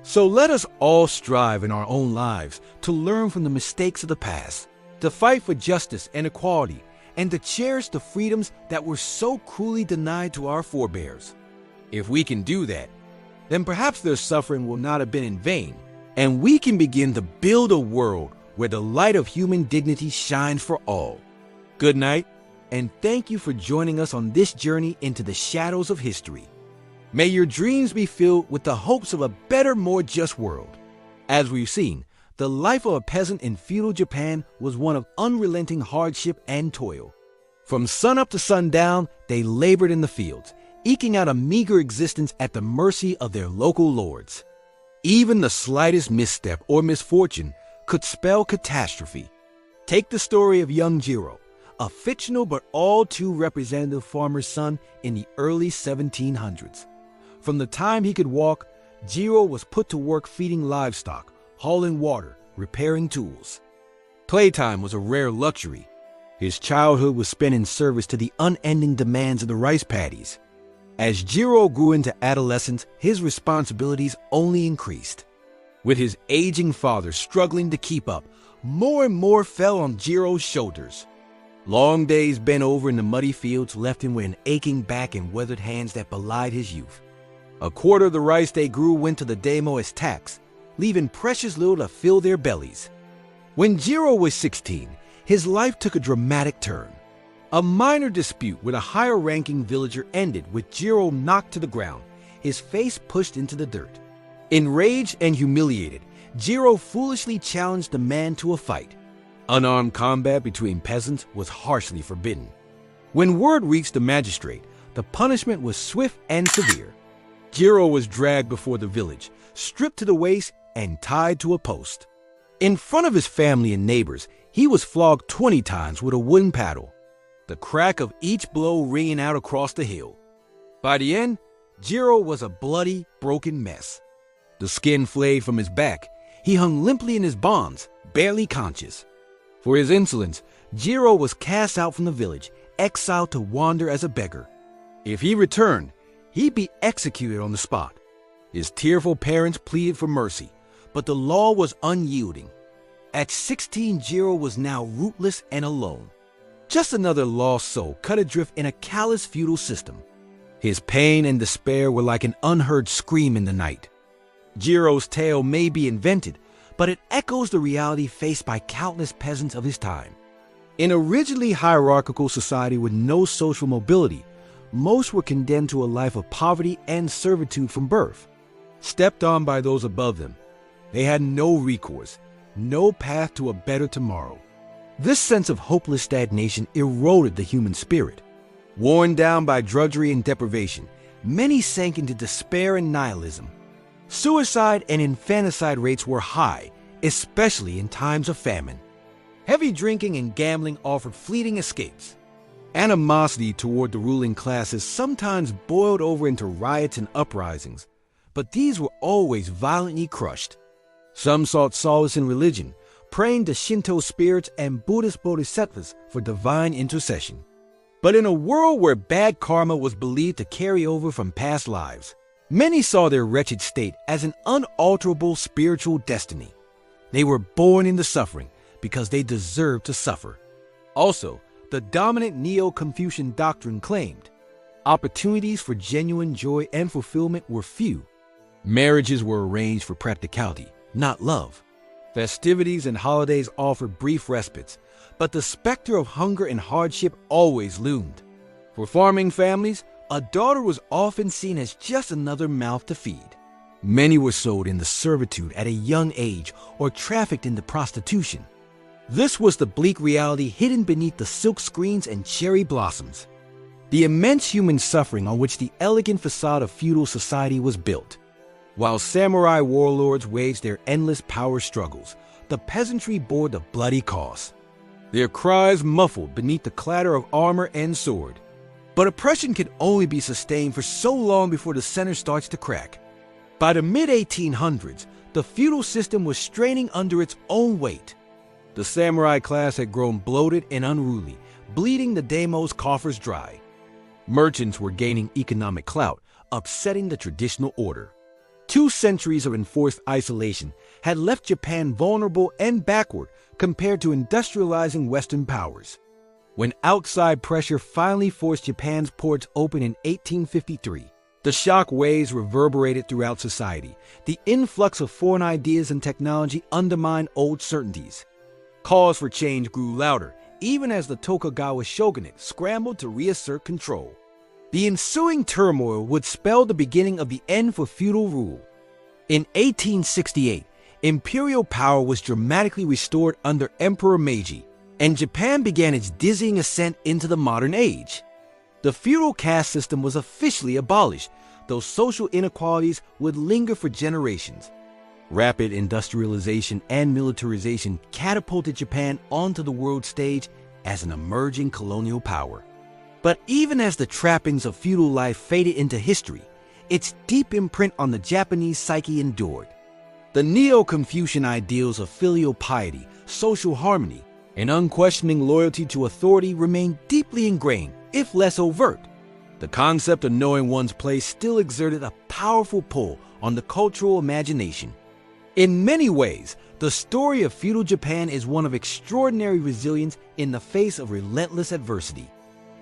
So let us all strive in our own lives to learn from the mistakes of the past, to fight for justice and equality, and to cherish the freedoms that were so cruelly denied to our forebears. If we can do that, then perhaps their suffering will not have been in vain, and we can begin to build a world where the light of human dignity shines for all. Good night, and thank you for joining us on this journey into the shadows of history. May your dreams be filled with the hopes of a better, more just world. As we've seen, the life of a peasant in feudal Japan was one of unrelenting hardship and toil. From sunup to sundown, they labored in the fields, eking out a meager existence at the mercy of their local lords. Even the slightest misstep or misfortune could spell catastrophe. Take the story of young Jiro, a fictional but all too representative farmer's son in the early 1700s. From the time he could walk, Jiro was put to work feeding livestock, hauling water, repairing tools. Playtime was a rare luxury. His childhood was spent in service to the unending demands of the rice paddies. As Jiro grew into adolescence, his responsibilities only increased. With his aging father struggling to keep up, more and more fell on Jiro's shoulders. Long days bent over in the muddy fields left him with an aching back and weathered hands that belied his youth. A quarter of the rice they grew went to the daimyo as tax, leaving precious little to fill their bellies. When Jiro was 16, his life took a dramatic turn. A minor dispute with a higher-ranking villager ended with Jiro knocked to the ground, his face pushed into the dirt. Enraged and humiliated, Jiro foolishly challenged the man to a fight. Unarmed combat between peasants was harshly forbidden. When word reached the magistrate, the punishment was swift and severe. Jiro was dragged before the village, stripped to the waist, and tied to a post. In front of his family and neighbors, he was flogged 20 times with a wooden paddle, the crack of each blow ringing out across the hill. By the end, Jiro was a bloody, broken mess. The skin flayed from his back, he hung limply in his bonds, barely conscious. For his insolence, Jiro was cast out from the village, exiled to wander as a beggar. If he returned, he'd be executed on the spot. His tearful parents pleaded for mercy, but the law was unyielding. At 16, Jiro was now rootless and alone. Just another lost soul cut adrift in a callous feudal system. His pain and despair were like an unheard scream in the night. Jiro's tale may be invented, but it echoes the reality faced by countless peasants of his time. In a rigidly hierarchical society with no social mobility, most were condemned to a life of poverty and servitude from birth. Stepped on by those above them, they had no recourse, no path to a better tomorrow. This sense of hopeless stagnation eroded the human spirit. Worn down by drudgery and deprivation, many sank into despair and nihilism. Suicide and infanticide rates were high, especially in times of famine. Heavy drinking and gambling offered fleeting escapes. Animosity toward the ruling classes sometimes boiled over into riots and uprisings, but these were always violently crushed. Some sought solace in religion, praying to Shinto spirits and Buddhist bodhisattvas for divine intercession. But in a world where bad karma was believed to carry over from past lives, many saw their wretched state as an unalterable spiritual destiny. They were born into suffering because they deserved to suffer. Also, the dominant Neo-Confucian doctrine claimed opportunities for genuine joy and fulfillment were few. Marriages were arranged for practicality, not love. Festivities and holidays offered brief respites, but the specter of hunger and hardship always loomed. For farming families, a daughter was often seen as just another mouth to feed. Many were sold into servitude at a young age or trafficked into prostitution. This was the bleak reality hidden beneath the silk screens and cherry blossoms. The immense human suffering on which the elegant facade of feudal society was built. While samurai warlords waged their endless power struggles, the peasantry bore the bloody cost. Their cries muffled beneath the clatter of armor and sword. But oppression can only be sustained for so long before the center starts to crack. By the mid-1800s, the feudal system was straining under its own weight. The samurai class had grown bloated and unruly, bleeding the daimyo's coffers dry. Merchants were gaining economic clout, upsetting the traditional order. 2 centuries of enforced isolation had left Japan vulnerable and backward compared to industrializing Western powers. When outside pressure finally forced Japan's ports open in 1853, the shock waves reverberated throughout society. The influx of foreign ideas and technology undermined old certainties. Calls for change grew louder, even as the Tokugawa shogunate scrambled to reassert control. The ensuing turmoil would spell the beginning of the end for feudal rule. In 1868, imperial power was dramatically restored under Emperor Meiji, and Japan began its dizzying ascent into the modern age. The feudal caste system was officially abolished, though social inequalities would linger for generations. Rapid industrialization and militarization catapulted Japan onto the world stage as an emerging colonial power. But even as the trappings of feudal life faded into history, its deep imprint on the Japanese psyche endured. The Neo-Confucian ideals of filial piety, social harmony, and unquestioning loyalty to authority remained deeply ingrained, if less overt. The concept of knowing one's place still exerted a powerful pull on the cultural imagination. In many ways, the story of feudal Japan is one of extraordinary resilience in the face of relentless adversity.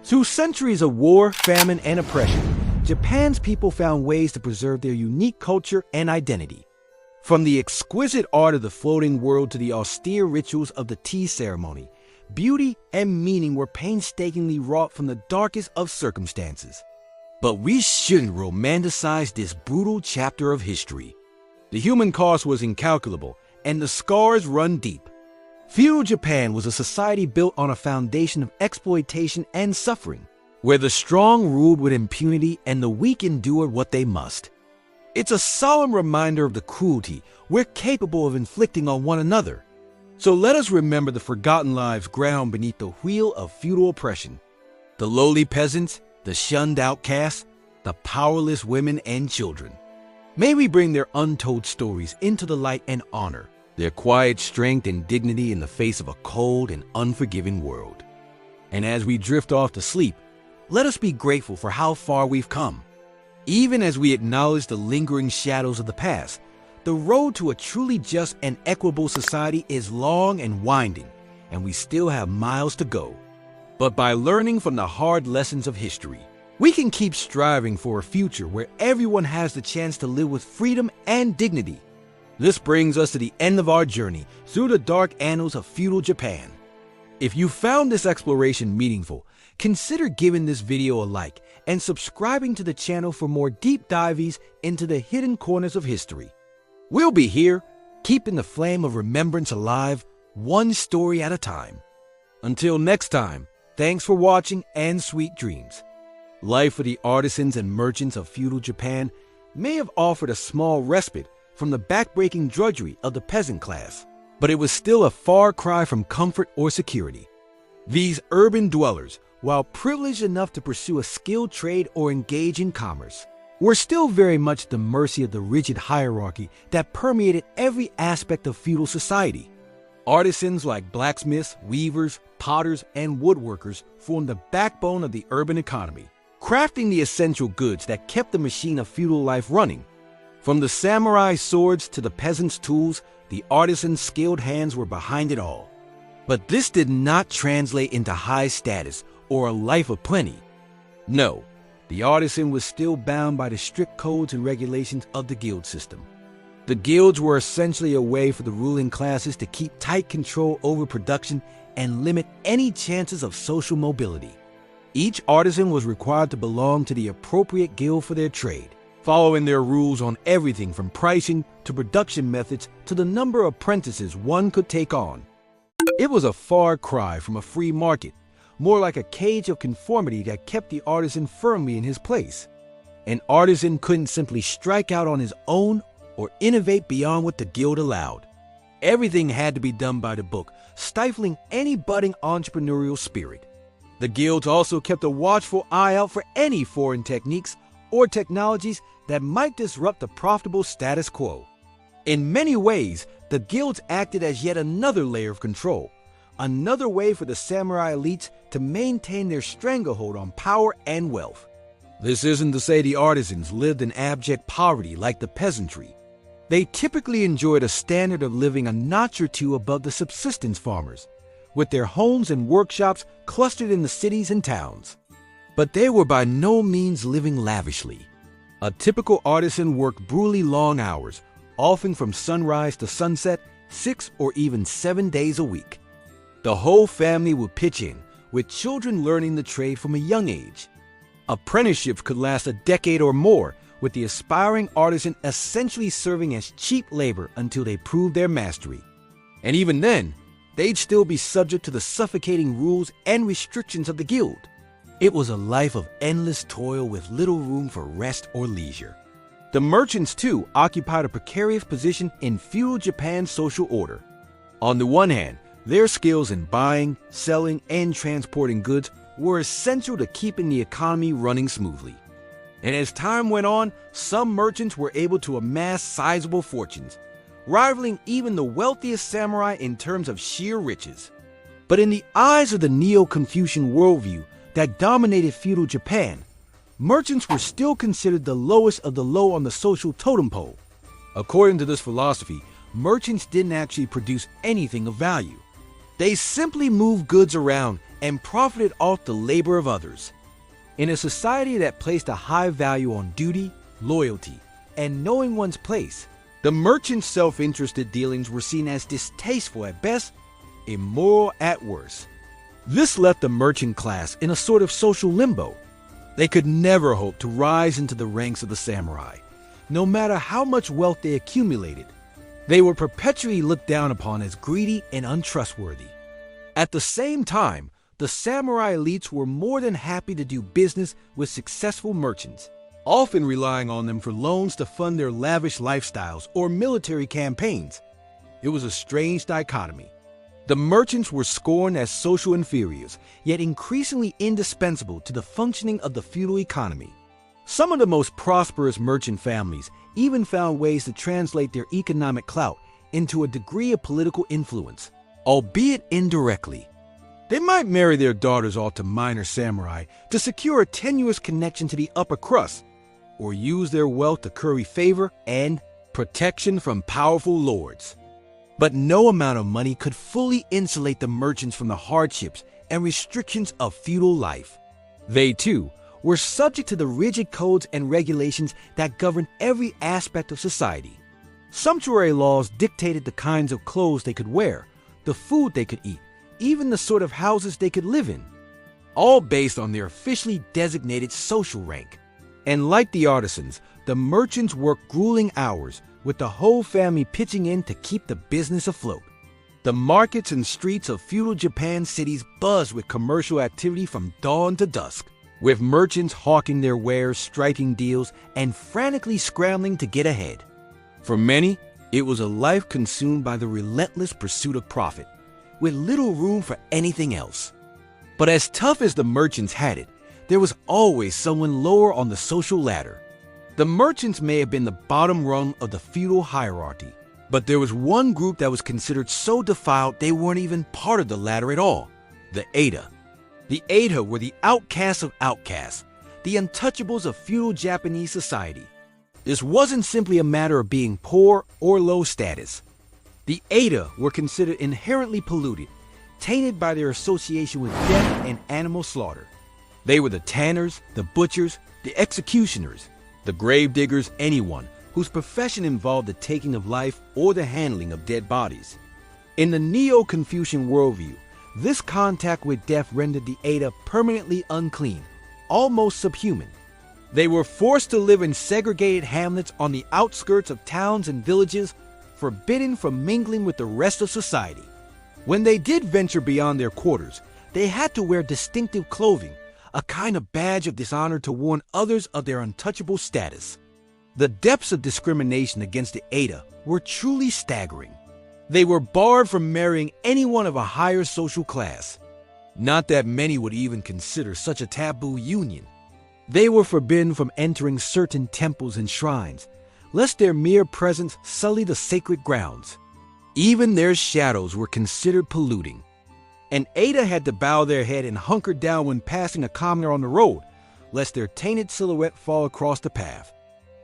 Through centuries of war, famine, and oppression, Japan's people found ways to preserve their unique culture and identity. From the exquisite art of the floating world to the austere rituals of the tea ceremony, beauty and meaning were painstakingly wrought from the darkest of circumstances. But we shouldn't romanticize this brutal chapter of history. The human cost was incalculable, and the scars run deep. Feudal Japan was a society built on a foundation of exploitation and suffering, where the strong ruled with impunity and the weak endured what they must. It's a solemn reminder of the cruelty we're capable of inflicting on one another. So let us remember the forgotten lives ground beneath the wheel of feudal oppression. The lowly peasants, the shunned outcasts, the powerless women and children. May we bring their untold stories into the light and honor their quiet strength and dignity in the face of a cold and unforgiving world. And as we drift off to sleep, let us be grateful for how far we've come. Even as we acknowledge the lingering shadows of the past, the road to a truly just and equitable society is long and winding, and we still have miles to go. But by learning from the hard lessons of history, we can keep striving for a future where everyone has the chance to live with freedom and dignity. This brings us to the end of our journey through the dark annals of feudal Japan. If you found this exploration meaningful, consider giving this video a like and subscribing to the channel for more deep dives into the hidden corners of history. We'll be here, keeping the flame of remembrance alive, one story at a time. Until next time, thanks for watching and sweet dreams. Life for the artisans and merchants of feudal Japan may have offered a small respite from the backbreaking drudgery of the peasant class, but it was still a far cry from comfort or security. These urban dwellers, while privileged enough to pursue a skilled trade or engage in commerce, were still very much at the mercy of the rigid hierarchy that permeated every aspect of feudal society. Artisans like blacksmiths, weavers, potters, and woodworkers formed the backbone of the urban economy, crafting the essential goods that kept the machine of feudal life running. From the samurai swords to the peasants' tools, the artisans' skilled hands were behind it all. But this did not translate into high status or a life of plenty. No, the artisan was still bound by the strict codes and regulations of the guild system. The guilds were essentially a way for the ruling classes to keep tight control over production and limit any chances of social mobility. Each artisan was required to belong to the appropriate guild for their trade, following their rules on everything from pricing to production methods to the number of apprentices one could take on. It was a far cry from a free market, more like a cage of conformity that kept the artisan firmly in his place. An artisan couldn't simply strike out on his own or innovate beyond what the guild allowed. Everything had to be done by the book, stifling any budding entrepreneurial spirit. The guilds also kept a watchful eye out for any foreign techniques or technologies that might disrupt the profitable status quo. In many ways, the guilds acted as yet another layer of control, another way for the samurai elites to maintain their stranglehold on power and wealth. This isn't to say the artisans lived in abject poverty like the peasantry. They typically enjoyed a standard of living a notch or two above the subsistence farmers, with their homes and workshops clustered in the cities and towns. But they were by no means living lavishly. A typical artisan worked brutally long hours, often from sunrise to sunset, 6 or even 7 days a week. The whole family would pitch in, with children learning the trade from a young age. Apprenticeships could last a decade or more, with the aspiring artisan essentially serving as cheap labor until they proved their mastery. And even then, they'd still be subject to the suffocating rules and restrictions of the guild. It was a life of endless toil with little room for rest or leisure. The merchants, too, occupied a precarious position in feudal Japan's social order. On the one hand, their skills in buying, selling, and transporting goods were essential to keeping the economy running smoothly. And as time went on, some merchants were able to amass sizable fortunes, rivaling even the wealthiest samurai in terms of sheer riches. But in the eyes of the Neo-Confucian worldview that dominated feudal Japan, merchants were still considered the lowest of the low on the social totem pole. According to this philosophy, merchants didn't actually produce anything of value. They simply moved goods around and profited off the labor of others. In a society that placed a high value on duty, loyalty, and knowing one's place, the merchants' self-interested dealings were seen as distasteful at best, immoral at worst. This left the merchant class in a sort of social limbo. They could never hope to rise into the ranks of the samurai, no matter how much wealth they accumulated. They were perpetually looked down upon as greedy and untrustworthy. At the same time, the samurai elites were more than happy to do business with successful merchants, often relying on them for loans to fund their lavish lifestyles or military campaigns. It was a strange dichotomy. The merchants were scorned as social inferiors, yet increasingly indispensable to the functioning of the feudal economy. Some of the most prosperous merchant families even found ways to translate their economic clout into a degree of political influence, albeit indirectly. They might marry their daughters off to minor samurai to secure a tenuous connection to the upper crust, or use their wealth to curry favor and protection from powerful lords. But no amount of money could fully insulate the merchants from the hardships and restrictions of feudal life. They, too, were subject to the rigid codes and regulations that governed every aspect of society. Sumptuary laws dictated the kinds of clothes they could wear, the food they could eat, even the sort of houses they could live in, all based on their officially designated social rank. And like the artisans, the merchants worked grueling hours, with the whole family pitching in to keep the business afloat. The markets and streets of feudal Japan's cities buzzed with commercial activity from dawn to dusk, with merchants hawking their wares, striking deals, and frantically scrambling to get ahead. For many, it was a life consumed by the relentless pursuit of profit, with little room for anything else. But as tough as the merchants had it, there was always someone lower on the social ladder. The merchants may have been the bottom rung of the feudal hierarchy, but there was one group that was considered so defiled they weren't even part of the ladder at all: the Eida. The Eida were the outcasts of outcasts, the untouchables of feudal Japanese society. This wasn't simply a matter of being poor or low status. The Eida were considered inherently polluted, tainted by their association with death and animal slaughter. They were the tanners, the butchers, the executioners, the gravediggers, anyone whose profession involved the taking of life or the handling of dead bodies. In the Neo-Confucian worldview, this contact with death rendered the Eida permanently unclean, almost subhuman. They were forced to live in segregated hamlets on the outskirts of towns and villages, forbidden from mingling with the rest of society. When they did venture beyond their quarters, they had to wear distinctive clothing, a kind of badge of dishonor to warn others of their untouchable status. The depths of discrimination against the Eida were truly staggering. They were barred from marrying anyone of a higher social class. Not that many would even consider such a taboo union. They were forbidden from entering certain temples and shrines, lest their mere presence sully the sacred grounds. Even their shadows were considered polluting. And Eida had to bow their head and hunker down when passing a commoner on the road, lest their tainted silhouette fall across the path.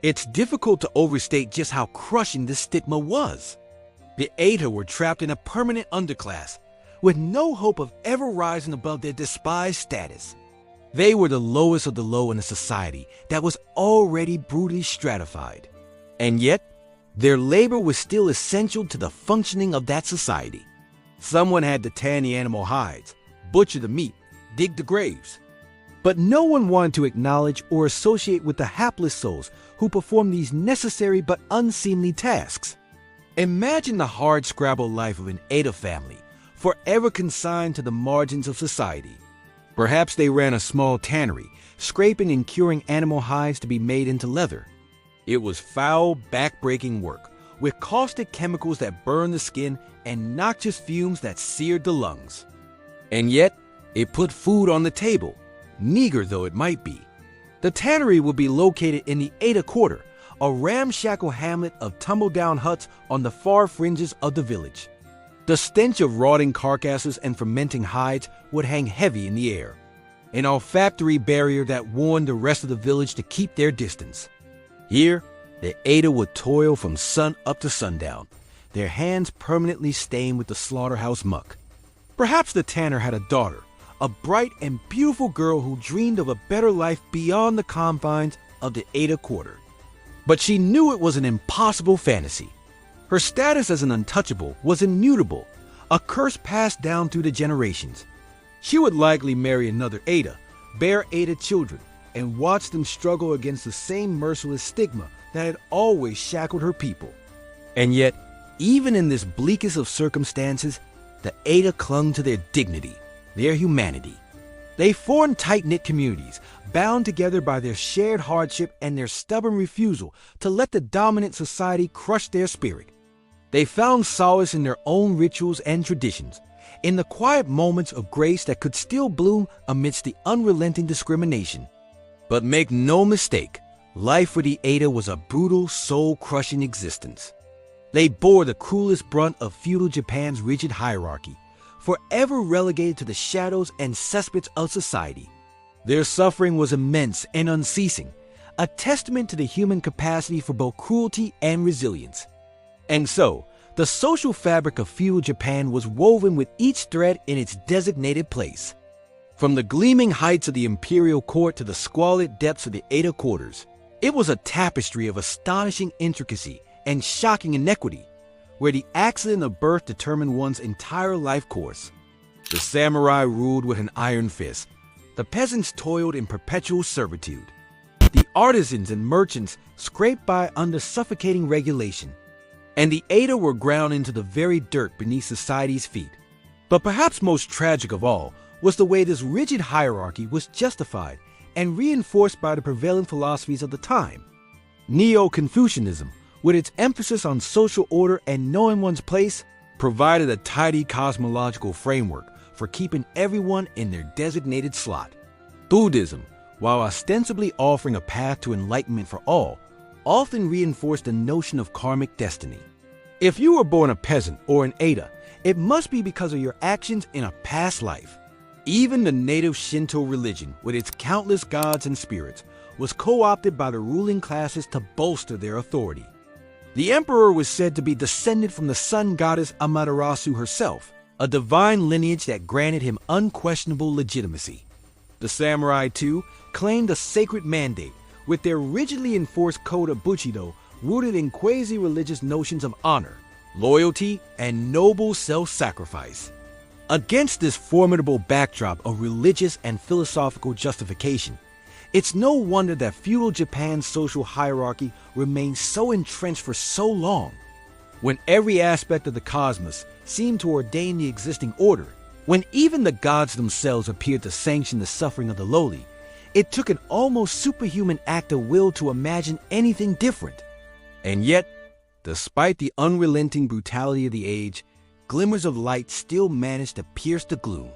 It's difficult to overstate just how crushing this stigma was. The Eida were trapped in a permanent underclass, with no hope of ever rising above their despised status. They were the lowest of the low in a society that was already brutally stratified. And yet, their labor was still essential to the functioning of that society. Someone had to tan the animal hides, butcher the meat, dig the graves. But no one wanted to acknowledge or associate with the hapless souls who performed these necessary but unseemly tasks. Imagine the hard-scrabble life of an Ada family, forever consigned to the margins of society. Perhaps they ran a small tannery, scraping and curing animal hides to be made into leather. It was foul, back-breaking work, with caustic chemicals that burned the skin and noxious fumes that seared the lungs. And yet, it put food on the table, meager though it might be. The tannery would be located in the Ada Quarter, a ramshackle hamlet of tumble-down huts on the far fringes of the village. The stench of rotting carcasses and fermenting hides would hang heavy in the air, an olfactory barrier that warned the rest of the village to keep their distance. Here, the Ada would toil from sun up to sundown, their hands permanently stained with the slaughterhouse muck. Perhaps the tanner had a daughter, a bright and beautiful girl who dreamed of a better life beyond the confines of the Ada Quarter. But she knew it was an impossible fantasy. Her status as an untouchable was immutable, a curse passed down through the generations. She would likely marry another Ada, bear Ada children, and watch them struggle against the same merciless stigma that had always shackled her people. And yet, even in this bleakest of circumstances, the Ada clung to their dignity, their humanity. They formed tight-knit communities, bound together by their shared hardship and their stubborn refusal to let the dominant society crush their spirit. They found solace in their own rituals and traditions, in the quiet moments of grace that could still bloom amidst the unrelenting discrimination. But make no mistake, life for the Ada was a brutal, soul-crushing existence. They bore the cruelest brunt of feudal Japan's rigid hierarchy, forever relegated to the shadows and cesspits of society. Their suffering was immense and unceasing, a testament to the human capacity for both cruelty and resilience. And so, the social fabric of feudal Japan was woven with each thread in its designated place. From the gleaming heights of the imperial court to the squalid depths of the Ada quarters, it was a tapestry of astonishing intricacy and shocking inequity, where the accident of birth determined one's entire life course. The samurai ruled with an iron fist. The peasants toiled in perpetual servitude. The artisans and merchants scraped by under suffocating regulation. And the Ada were ground into the very dirt beneath society's feet. But perhaps most tragic of all was the way this rigid hierarchy was justified and reinforced by the prevailing philosophies of the time. Neo-Confucianism, with its emphasis on social order and knowing one's place, provided a tidy cosmological framework for keeping everyone in their designated slot. Buddhism, while ostensibly offering a path to enlightenment for all, often reinforced the notion of karmic destiny. If you were born a peasant or an Ada, it must be because of your actions in a past life. Even the native Shinto religion, with its countless gods and spirits, was co-opted by the ruling classes to bolster their authority. The emperor was said to be descended from the sun goddess Amaterasu herself, a divine lineage that granted him unquestionable legitimacy. The samurai, too, claimed a sacred mandate, with their rigidly enforced code of Bushido rooted in quasi-religious notions of honor, loyalty, and noble self-sacrifice. Against this formidable backdrop of religious and philosophical justification, it's no wonder that feudal Japan's social hierarchy remained so entrenched for so long. When every aspect of the cosmos seemed to ordain the existing order, when even the gods themselves appeared to sanction the suffering of the lowly, it took an almost superhuman act of will to imagine anything different. And yet, despite the unrelenting brutality of the age, glimmers of light still managed to pierce the gloom.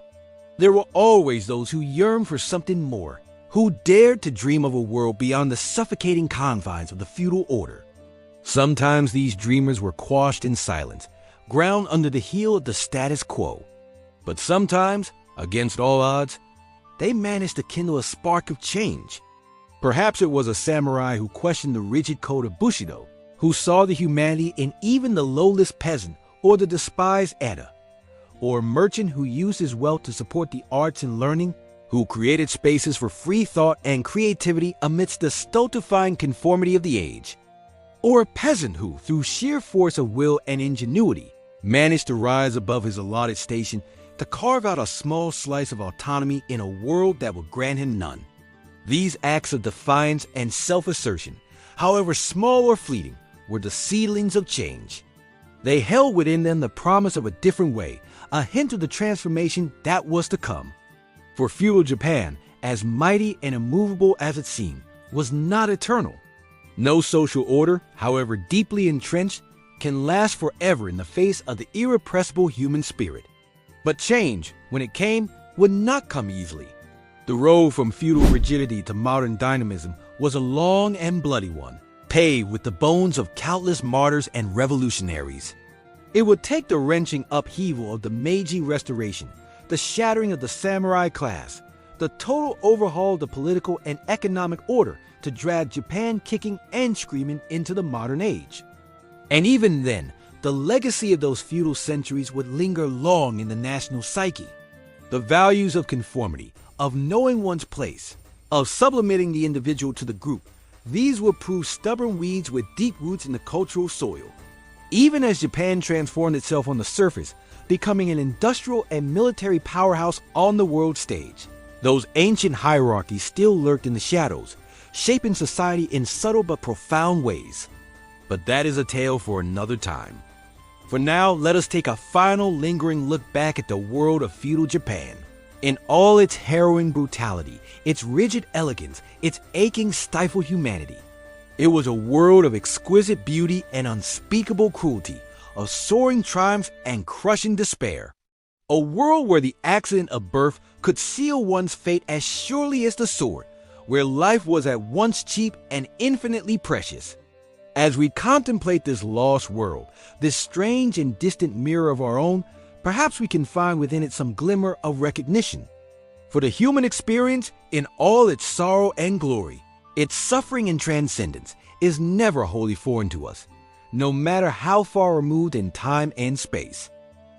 There were always those who yearned for something more, who dared to dream of a world beyond the suffocating confines of the feudal order. Sometimes these dreamers were quashed in silence, ground under the heel of the status quo. But sometimes, against all odds, they managed to kindle a spark of change. Perhaps it was a samurai who questioned the rigid code of Bushido, who saw the humanity in even the lowliest peasant or the despised Ada, or a merchant who used his wealth to support the arts and learning, who created spaces for free thought and creativity amidst the stultifying conformity of the age, or a peasant who, through sheer force of will and ingenuity, managed to rise above his allotted station to carve out a small slice of autonomy in a world that would grant him none. These acts of defiance and self-assertion, however small or fleeting, were the seedlings of change. They held within them the promise of a different way, a hint of the transformation that was to come. For feudal Japan, as mighty and immovable as it seemed, was not eternal. No social order, however deeply entrenched, can last forever in the face of the irrepressible human spirit. But change, when it came, would not come easily. The road from feudal rigidity to modern dynamism was a long and bloody one, paved with the bones of countless martyrs and revolutionaries. It would take the wrenching upheaval of the Meiji Restoration, the shattering of the samurai class, the total overhaul of the political and economic order to drag Japan kicking and screaming into the modern age. And even then, the legacy of those feudal centuries would linger long in the national psyche. The values of conformity, of knowing one's place, of sublimating the individual to the group, these would prove stubborn weeds with deep roots in the cultural soil. Even as Japan transformed itself on the surface, becoming an industrial and military powerhouse on the world stage, those ancient hierarchies still lurked in the shadows, shaping society in subtle but profound ways. But that is a tale for another time. For now, let us take a final lingering look back at the world of feudal Japan. In all its harrowing brutality, its rigid elegance, its aching stifled humanity. It was a world of exquisite beauty and unspeakable cruelty, of soaring triumphs and crushing despair. A world where the accident of birth could seal one's fate as surely as the sword, where life was at once cheap and infinitely precious. As we contemplate this lost world, this strange and distant mirror of our own, perhaps we can find within it some glimmer of recognition. For the human experience, in all its sorrow and glory, its suffering and transcendence, is never wholly foreign to us, no matter how far removed in time and space.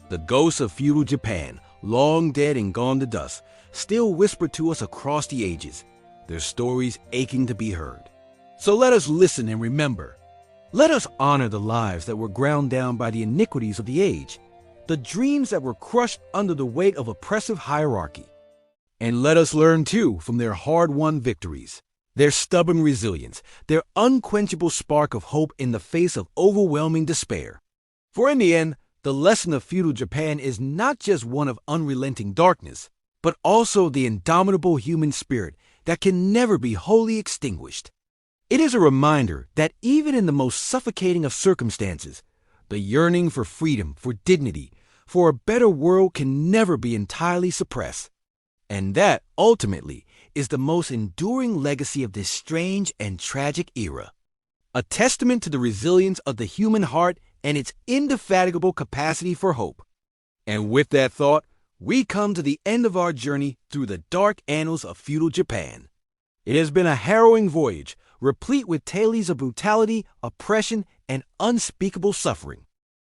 The ghosts of feudal Japan, long dead and gone to dust, still whisper to us across the ages, their stories aching to be heard. So let us listen and remember. Let us honor the lives that were ground down by the iniquities of the age, the dreams that were crushed under the weight of oppressive hierarchy. And let us learn, too, from their hard-won victories, their stubborn resilience, their unquenchable spark of hope in the face of overwhelming despair. For in the end, the lesson of feudal Japan is not just one of unrelenting darkness, but also the indomitable human spirit that can never be wholly extinguished. It is a reminder that even in the most suffocating of circumstances, the yearning for freedom, for dignity, for a better world can never be entirely suppressed. And that, ultimately, is the most enduring legacy of this strange and tragic era. A testament to the resilience of the human heart and its indefatigable capacity for hope. And with that thought, we come to the end of our journey through the dark annals of feudal Japan. It has been a harrowing voyage, replete with tales of brutality, oppression, and unspeakable suffering.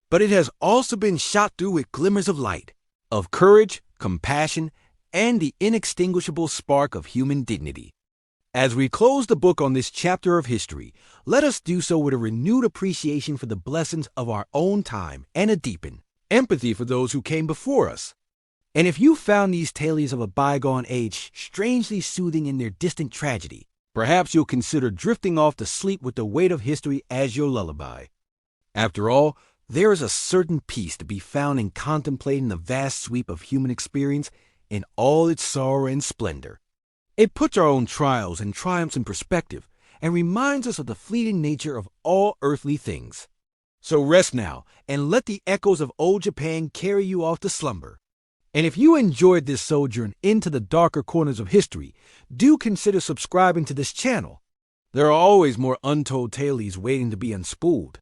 But it has also been shot through with glimmers of light, of courage, compassion, and the inextinguishable spark of human dignity. As we close the book on this chapter of history, let us do so with a renewed appreciation for the blessings of our own time and a deepened empathy for those who came before us. And if you found these tales of a bygone age strangely soothing in their distant tragedy, perhaps you'll consider drifting off to sleep with the weight of history as your lullaby. After all, there is a certain peace to be found in contemplating the vast sweep of human experience in all its sorrow and splendor. It puts our own trials and triumphs in perspective and reminds us of the fleeting nature of all earthly things. So rest now and let the echoes of old Japan carry you off to slumber. And if you enjoyed this sojourn into the darker corners of history, do consider subscribing to this channel. There are always more untold tales waiting to be unspooled.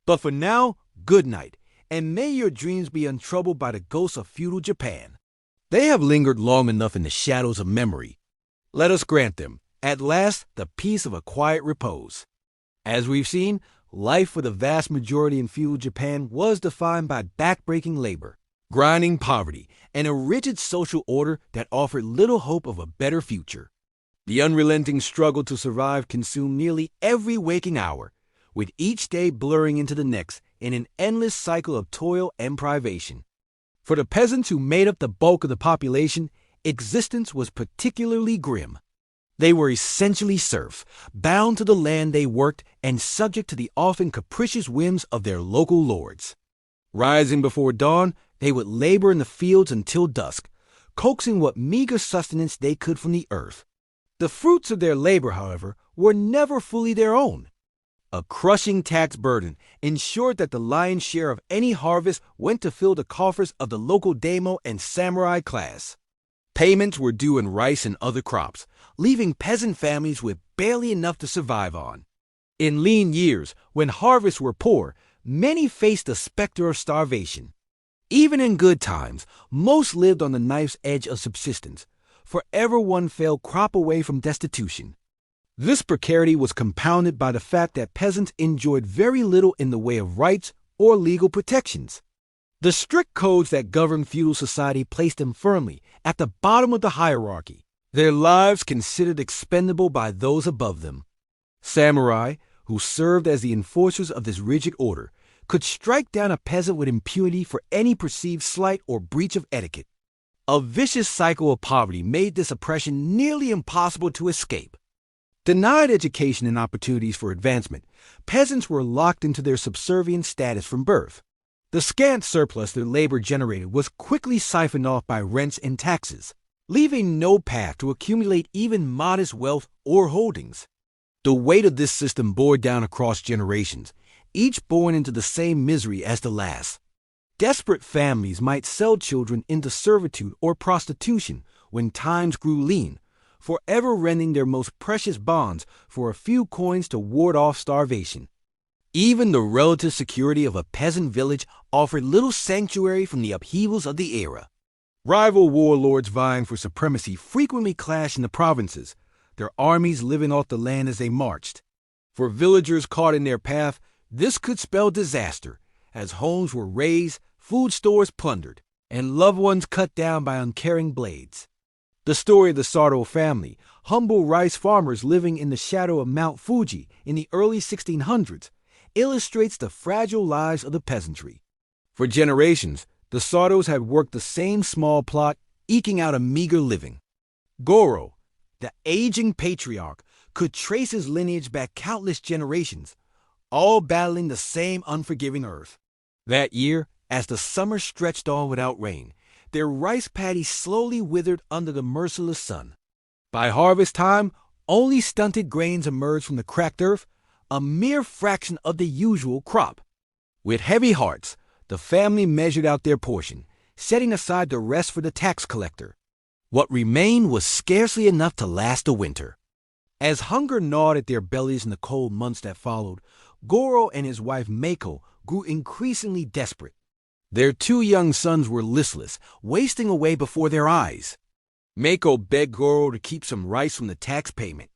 But for now, good night, and may your dreams be untroubled by the ghosts of feudal Japan. They have lingered long enough in the shadows of memory. Let us grant them, at last, the peace of a quiet repose. As we've seen, life for the vast majority in feudal Japan was defined by backbreaking labor, grinding poverty, and a rigid social order that offered little hope of a better future. The unrelenting struggle to survive consumed nearly every waking hour, with each day blurring into the next in an endless cycle of toil and privation. For the peasants who made up the bulk of the population, existence was particularly grim. They were essentially serfs, bound to the land they worked and subject to the often capricious whims of their local lords. Rising before dawn, they would labor in the fields until dusk, coaxing what meager sustenance they could from the earth. The fruits of their labor, however, were never fully their own. A crushing tax burden ensured that the lion's share of any harvest went to fill the coffers of the local daimyo and samurai class. Payments were due in rice and other crops, leaving peasant families with barely enough to survive on. In lean years, when harvests were poor, many faced the specter of starvation. Even in good times, most lived on the knife's edge of subsistence, forever one fell crop away from destitution. This precarity was compounded by the fact that peasants enjoyed very little in the way of rights or legal protections. The strict codes that governed feudal society placed them firmly at the bottom of the hierarchy, their lives considered expendable by those above them. Samurai, who served as the enforcers of this rigid order, could strike down a peasant with impunity for any perceived slight or breach of etiquette. A vicious cycle of poverty made this oppression nearly impossible to escape. Denied education and opportunities for advancement, peasants were locked into their subservient status from birth. The scant surplus their labor generated was quickly siphoned off by rents and taxes, leaving no path to accumulate even modest wealth or holdings. The weight of this system bore down across generations, each born into the same misery as the last. Desperate families might sell children into servitude or prostitution when times grew lean, forever rending their most precious bonds for a few coins to ward off starvation. Even the relative security of a peasant village offered little sanctuary from the upheavals of the era. Rival warlords vying for supremacy frequently clashed in the provinces, their armies living off the land as they marched. For villagers caught in their path, this could spell disaster, as homes were razed, food stores plundered, and loved ones cut down by uncaring blades. The story of the Sato family, humble rice farmers living in the shadow of Mount Fuji in the early 1600s, illustrates the fragile lives of the peasantry. For generations, the Satos had worked the same small plot, eking out a meager living. Goro, the aging patriarch, could trace his lineage back countless generations, all battling the same unforgiving earth. That year, as the summer stretched on without rain, their rice paddies slowly withered under the merciless sun. By harvest time, only stunted grains emerged from the cracked earth, a mere fraction of the usual crop. With heavy hearts, the family measured out their portion, setting aside the rest for the tax collector. What remained was scarcely enough to last the winter. As hunger gnawed at their bellies in the cold months that followed, Goro and his wife Meiko grew increasingly desperate. Their 2 young sons were listless, wasting away before their eyes. Meiko begged Goro to keep some rice from the tax payment.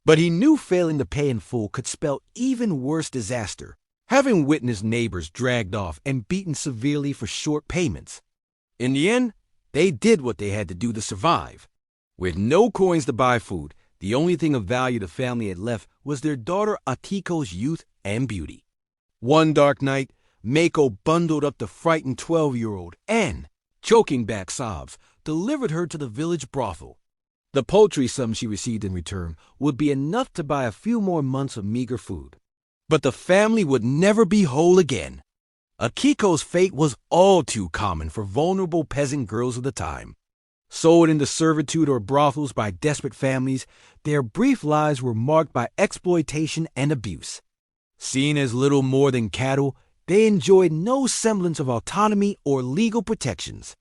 But he knew failing to pay in full could spell even worse disaster, having witnessed neighbors dragged off and beaten severely for short payments. In the end, they did what they had to do to survive. With no coins to buy food, the only thing of value the family had left was their daughter Akiko's youth and beauty. One dark night, Meiko bundled up the frightened 12-year-old and, choking back sobs, delivered her to the village brothel. The paltry sum she received in return would be enough to buy a few more months of meager food. But the family would never be whole again. Akiko's fate was all too common for vulnerable peasant girls of the time. Sold into servitude or brothels by desperate families, their brief lives were marked by exploitation and abuse. Seen as little more than cattle, they enjoyed no semblance of autonomy or legal protections.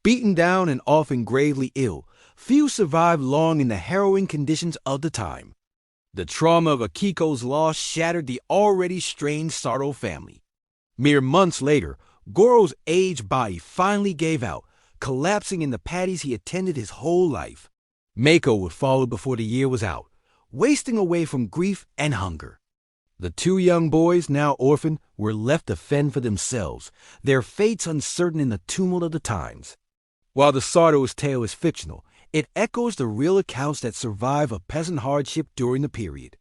Beaten down and often gravely ill, few survived long in the harrowing conditions of the time. The trauma of Akiko's loss shattered the already strained Sato family. Mere months later, Goro's aged body finally gave out, collapsing in the paddies he attended his whole life. Meiko would follow before the year was out, wasting away from grief and hunger. The 2 young boys, now orphaned, were left to fend for themselves, their fates uncertain in the tumult of the times. While the Sato's tale is fictional, it echoes the real accounts that survive of peasant hardship during the period.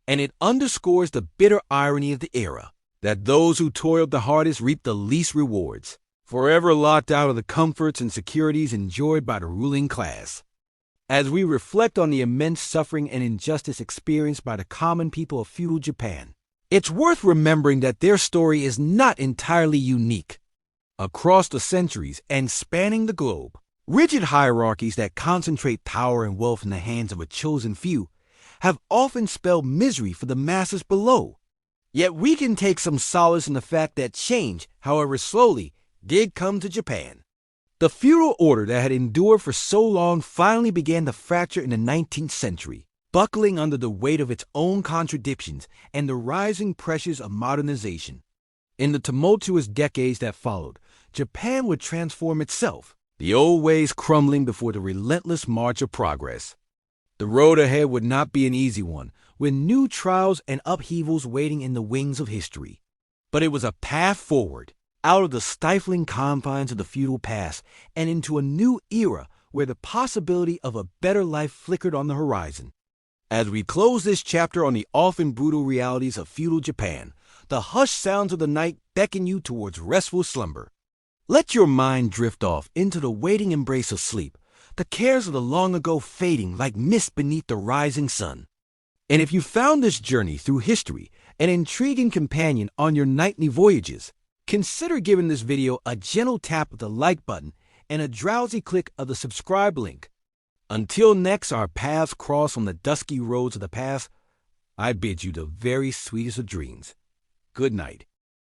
And it underscores the bitter irony of the era. that those who toiled the hardest reap the least rewards, forever locked out of the comforts and securities enjoyed by the ruling class. As we reflect on the immense suffering and injustice experienced by the common people of feudal Japan, it's worth remembering that their story is not entirely unique. Across the centuries and spanning the globe, rigid hierarchies that concentrate power and wealth in the hands of a chosen few have often spelled misery for the masses below. Yet we can take some solace in the fact that change, however slowly, did come to Japan. The feudal order that had endured for so long finally began to fracture in the 19th century, buckling under the weight of its own contradictions and the rising pressures of modernization. In the tumultuous decades that followed, Japan would transform itself, the old ways crumbling before the relentless march of progress. The road ahead would not be an easy one, with new trials and upheavals waiting in the wings of history. But it was a path forward, out of the stifling confines of the feudal past and into a new era where the possibility of a better life flickered on the horizon. As we close this chapter on the often brutal realities of feudal Japan, the hushed sounds of the night beckon you towards restful slumber. Let your mind drift off into the waiting embrace of sleep, the cares of the long ago fading like mist beneath the rising sun. And if you found this journey through history an intriguing companion on your nightly voyages, consider giving this video a gentle tap of the like button and a drowsy click of the subscribe link. Until next our paths cross on the dusky roads of the past, I bid you the very sweetest of dreams. Good night.